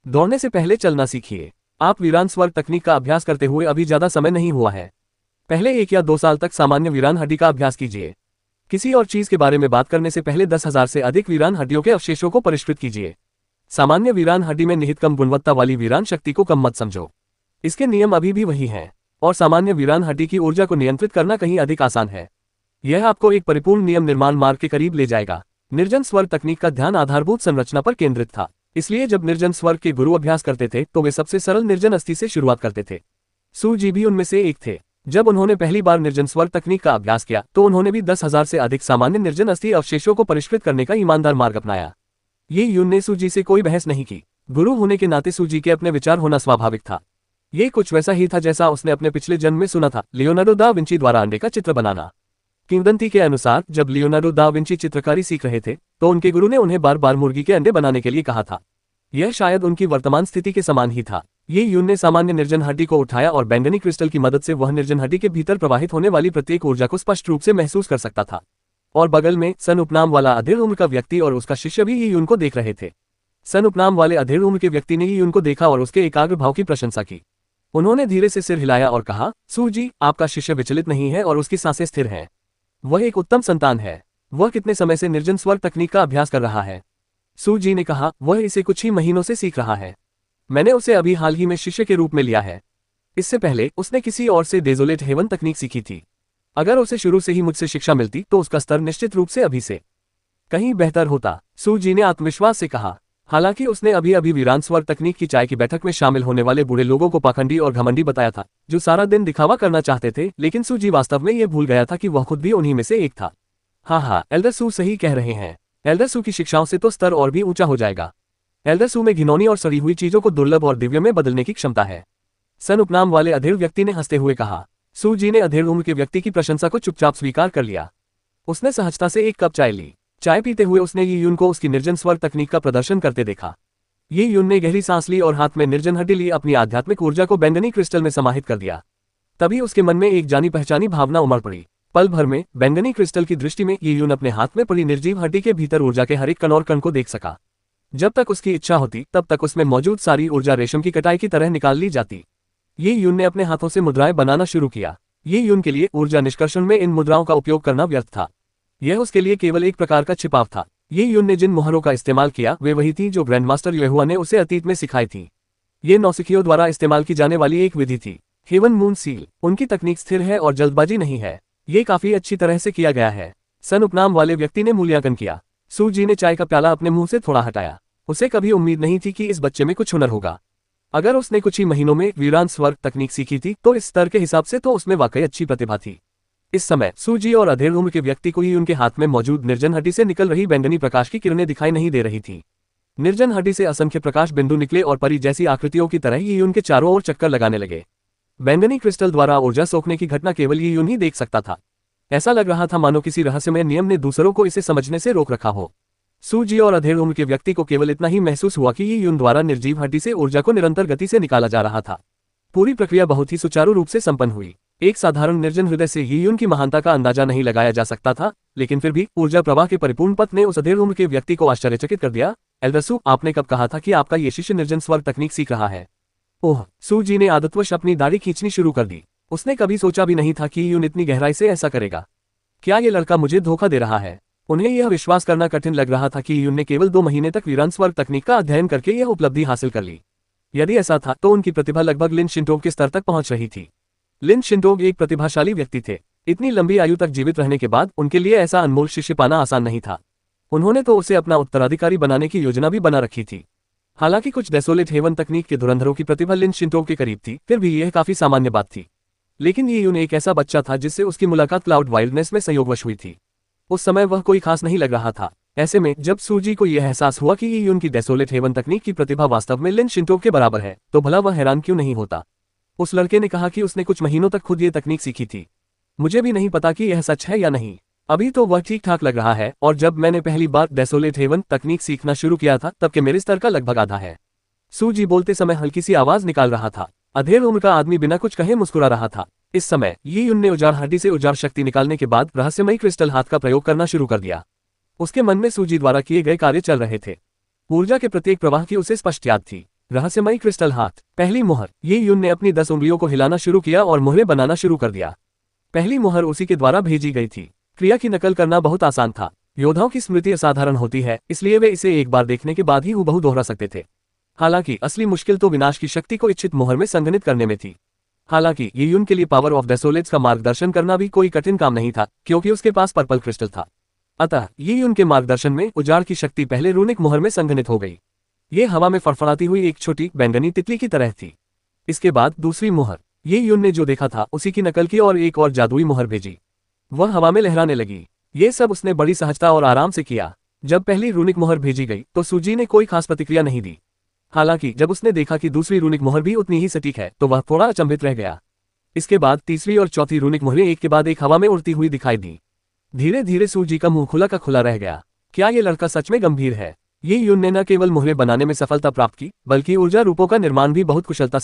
[SPEAKER 2] दौड़ने से पहले चलना सीखिए। आप वीरान स्वर तकनीक का अभ्यास करते हुए अभी ज्यादा समय नहीं हुआ है। पहले 1 या 2 साल तक सामान्य वीरान हड्डी का अभ्यास कीजिए। किसी और चीज के बारे में बात करने से पहले 10,000 से अधिक वीरान हड्डियों के अवशेषों को परिष्कृत कीजिए। सामान्य वीरान हड्डी में निहित कम गुणवत्ता वाली वीरान शक्ति को कम मत समझो। इसके नियम अभी भी वही हैं और सामान्य वीरान हड्डी की ऊर्जा को नियंत्रित करना कहीं अधिक आसान है। यह आपको एक परिपूर्ण नियम निर्माण मार्ग के करीब ले जाएगा। निर्जन स्वर तकनीक का ध्यान आधारभूत संरचना पर केंद्रित था, इसलिए जब निर्जन स्वर के गुरु अभ्यास करते थे तो वे सबसे सरल निर्जन अस्थि से शुरुआत करते थे। सूजी भी उनमें से एक थे। जब उन्होंने पहली बार निर्जन स्वर तकनीक का अभ्यास किया तो उन्होंने भी 10,000 से अधिक सामान्य निर्जन अस्थि अवशेषों को परिष्कृत करने का ईमानदार मार्ग अपनाया। ये यून ने सूजी से कोई बहस नहीं की। गुरु होने के नाते सूजी के अपने विचार होना स्वाभाविक था। ये कुछ वैसा ही था जैसा उसने अपने पिछले जन्म में सुना था, लियोनार्डो दा विंची द्वारा अंडे का चित्र बनाना। किंवदंती के अनुसार जब लियोनार्डो दा विंची चित्रकारी सीख रहे थे तो उनके गुरु ने उन्हें बार बार मुर्गी के अंडे बनाने के लिए कहा था। यह शायद उनकी वर्तमान स्थिति के समान ही था। ये यून ने सामान्य निर्जन हड्डी को उठाया और बैंगनी क्रिस्टल की मदद से वह निर्जन हड्डी के भीतर प्रवाहित होने वाली प्रत्येक ऊर्जा को स्पष्ट रूप से महसूस कर सकता था। और बगल में सन उपनाम वाला अधेड़ उम्र का व्यक्ति और उसका शिष्य भी ये यून को देख रहे थे। सन उपनाम वाले अधेड़ उम्र के व्यक्ति ने ये यून को देखा और उसके एकाग्र भाव की प्रशंसा की। उन्होंने धीरे से सिर हिलाया और कहा, सूजी, आपका शिष्य विचलित नहीं है और उसकी सांसें स्थिर हैं। वह एक उत्तम संतान है। वह कितने समय से निर्जन स्वर तकनीक का अभ्यास कर रहा है? सूजी ने कहा, वह इसे कुछ ही महीनों से सीख रहा है। मैंने उसे अभी हाल ही में शिष्य के रूप में लिया है। इससे पहले उसने किसी और से डेजोलेट हेवन तकनीक सीखी थी। अगर उसे शुरू से ही मुझसे शिक्षा मिलती तो उसका स्तर निश्चित रूप से अभी से कहीं बेहतर होता, सूजी ने आत्मविश्वास से कहा। हालांकि उसने अभी अभी वीरान स्वर तकनीक की चाय की बैठक में शामिल होने वाले बूढ़े लोगों को पाखंडी और घमंडी बताया था, जो सारा दिन दिखावा करना चाहते थे, लेकिन सूजी वास्तव में यह भूल गया था कि वह खुद भी उन्हीं में से एक था। हाँ, एल्डर सू सही कह रहे हैं। एल्डर सू की शिक्षाओं से तो स्तर और भी ऊंचा हो जाएगा। एल्डर सू में घिनौनी और सड़ी हुई चीजों को दुर्लभ और दिव्य में बदलने की क्षमता है। सन उपनाम वाले अधेड़ व्यक्ति ने हंसते हुए कहा। सूजी ने अधेड़ उम्र के व्यक्ति की प्रशंसा को चुपचाप स्वीकार कर लिया। उसने सहजता से एक कप चाय ली। चाय पीते हुए उसने ये यून को उसकी निर्जन स्वर तकनीक का प्रदर्शन करते देखा। ये यून ने गहरी सांस ली और हाथ में निर्जन हड्डी ली अपनी आध्यात्मिक ऊर्जा को बैंगनी क्रिस्टल में समाहित कर दिया। तभी उसके मन में एक जानी पहचानी भावना उमड़ पड़ी। पल भर में बैंगनी क्रिस्टल की दृष्टि में ये यून अपने हाथ में पड़ी निर्जीव हड्डी के भीतर ऊर्जा के हर एक कण और कण को देख सका। जब तक उसकी इच्छा होती तब तक उसमें मौजूद सारी ऊर्जा रेशम की कटाई की तरह निकाल ली जाती। ये यून ने अपने हाथों से मुद्राएं बनाना शुरू किया। ये यून के लिए ऊर्जा निष्कर्षण में इन मुद्राओं का उपयोग करना व्यर्थ था। यह उसके लिए केवल एक प्रकार का छिपाव था। ये यून ने जिन मुहरों का इस्तेमाल किया वे वही थी जो ग्रैंडमास्टर युहुआ ने उसे अतीत में सिखाई थी। ये नौसिखियों द्वारा इस्तेमाल की जाने वाली एक विधि थी। हेवन मून सील। उनकी तकनीक स्थिर है और जल्दबाजी नहीं है। ये काफी अच्छी तरह से किया गया है। सन उपनाम वाले व्यक्ति ने मूल्यांकन किया। सूजी ने चाय का प्याला अपने मुंह से थोड़ा हटाया। उसे कभी उम्मीद नहीं थी कि इस बच्चे में कुछ हुनर होगा। अगर उसने कुछ ही महीनों में वीरान स्वर तकनीक सीखी थी तो इस स्तर के हिसाब से तो उसमें वाकई अच्छी प्रतिभा थी। इस समय सूजी और अधेड़ उम्र के व्यक्ति को ही उनके हाथ में मौजूद निर्जन हड्डी से निकल रही बैंगनी प्रकाश की किरणें दिखाई नहीं दे रही थी। निर्जन हड्डी से असंख्य प्रकाश बिंदु निकले और परी जैसी आकृतियों की तरह ही उनके चारों ओर चक्कर लगाने लगे। बैंगनी क्रिस्टल द्वारा ऊर्जा सोखने की घटना केवल ये यूं ही देख सकता था। ऐसा लग रहा था मानो किसी रहस्यमय नियम ने दूसरों को इसे समझने से रोक रखा हो। सूजी और अधेड़ उम्र के व्यक्ति को केवल इतना ही महसूस हुआ कि ये यून द्वारा निर्जीव हड्डी से ऊर्जा को निरंतर गति से निकाला जा रहा था। पूरी प्रक्रिया बहुत ही सुचारू रूप से संपन्न हुई। एक साधारण निर्जन हृदय से ये यून की महानता का अंदाजा नहीं लगाया जा सकता था, लेकिन फिर भी ऊर्जा प्रवाह के परिपूर्ण पथ ने उस अधेड़ उम्र के व्यक्ति को आश्चर्यचकित कर दिया। एल्डर सू, आपने कब कहा था कि आपका ये शिष्य निर्जन स्वर तकनीक सीख रहा है? ओह, सूजी ने आदतवश अपनी दाढ़ी खींचनी शुरू कर दी। उसने कभी सोचा भी नहीं था कि यून इतनी गहराई से ऐसा करेगा। क्या ये लड़का मुझे धोखा दे रहा है? उन्हें यह विश्वास करना कठिन लग रहा था कि यून ने केवल 2 महीने तक वीरान स्वर तकनीक का अध्ययन करके यह उपलब्धि हासिल कर ली। यदि ऐसा था तो उनकी प्रतिभा लगभग लिन शिंटोग के स्तर तक पहुंच रही थी। लिन शिंटोग एक प्रतिभाशाली व्यक्ति थे। इतनी लंबी आयु तक जीवित रहने के बाद उनके लिए ऐसा अनमोल शिष्य पाना आसान नहीं था। उन्होंने तो उसे अपना उत्तराधिकारी बनाने की योजना भी बना रखी थी। हालांकि कुछ डेसोलेट हेवन तकनीक के धुरंधरों की प्रतिभा लिन शिंटो के करीब थी, फिर भी यह काफी सामान्य बात थी। लेकिन ये यून एक ऐसा बच्चा था जिससे उसकी मुलाकात क्लाउड वाइल्डनेस में संयोगवश हुई थी। उस समय वह कोई खास नहीं लग रहा था। ऐसे में जब सूजी को यह एहसास हुआ कि ये यून की डेसोलेट हेवन तकनीक की प्रतिभा वास्तव में लिन शिंटो के बराबर है, तो भला वह हैरान क्यों नहीं होता। उस लड़के ने कहा कि उसने कुछ महीनों तक खुद ये तकनीक सीखी थी। मुझे भी नहीं पता कि यह सच है या नहीं। अभी तो वह ठीक ठाक लग रहा है, और जब मैंने पहली बार डेसोलेट हेवन तकनीक सीखना शुरू किया था तब के मेरे स्तर का लगभग आधा है। सूजी बोलते समय हल्की सी आवाज निकाल रहा था। अधेड़ उम्र का आदमी बिना कुछ कहे मुस्कुरा रहा था। इस समय ये यून ने उजाड़ हड्डी से उजाड़ शक्ति निकालने के बाद रहस्यमयी क्रिस्टल हाथ का प्रयोग करना शुरू कर दिया। उसके मन में सूजी द्वारा किए गए कार्य चल रहे थे। ऊर्जा के प्रत्येक प्रवाह की उसे स्पष्ट याद थी। रहस्यमयी क्रिस्टल हाथ, पहली मुहर। ये यून ने अपनी 10 उंगलियों को हिलाना शुरू किया और मुहरें बनाना शुरू कर दिया। पहली मुहर उसी के द्वारा भेजी गई थी। क्रिया की नकल करना बहुत आसान था। योद्धाओं की स्मृति असाधारण होती है, इसलिए वे इसे एक बार देखने के बाद ही हूबहू दोहरा सकते थे। हालांकि असली मुश्किल तो विनाश की शक्ति को इच्छित मुहर में संघनित करने में थी। हालांकि ये यून के लिए पावर ऑफ डेसोलेट्स का मार्गदर्शन करना भी कोई कठिन काम नहीं था, क्योंकि उसके पास पर्पल क्रिस्टल था। अतः ये यून के मार्गदर्शन में उजाड़ की शक्ति पहले रूनिक मुहर में संघनित हो गई। ये हवा में फड़फड़ाती हुई एक छोटी बैंगनी तितली की तरह थी। इसके बाद दूसरी मुहर। ये यून ने जो देखा था उसी की नकल की और एक और जादुई मुहर भेजी। वह हवा में लहराने लगी। ये सब उसने बड़ी सहजता और आराम से किया। जब पहली रूनिक मुहर भेजी गई तो सूजी ने कोई खास प्रतिक्रिया नहीं दी। हालांकि जब उसने देखा कि दूसरी रूनिक मुहर भी उतनी ही सटीक है तो वह थोड़ा अचंभित रह गया। इसके बाद तीसरी और चौथी रूनिक मुहरें एक के बाद एक हवा में उड़ती हुई दिखाई दी। धीरे धीरे सूजी का मुंह खुला का खुला रह गया। क्या ये लड़का सच में गंभीर है? ये यून ने न केवल मुहरें बनाने में सफलता प्राप्त की, बल्कि ऊर्जा रूपों का निर्माण भी बहुत कुशलता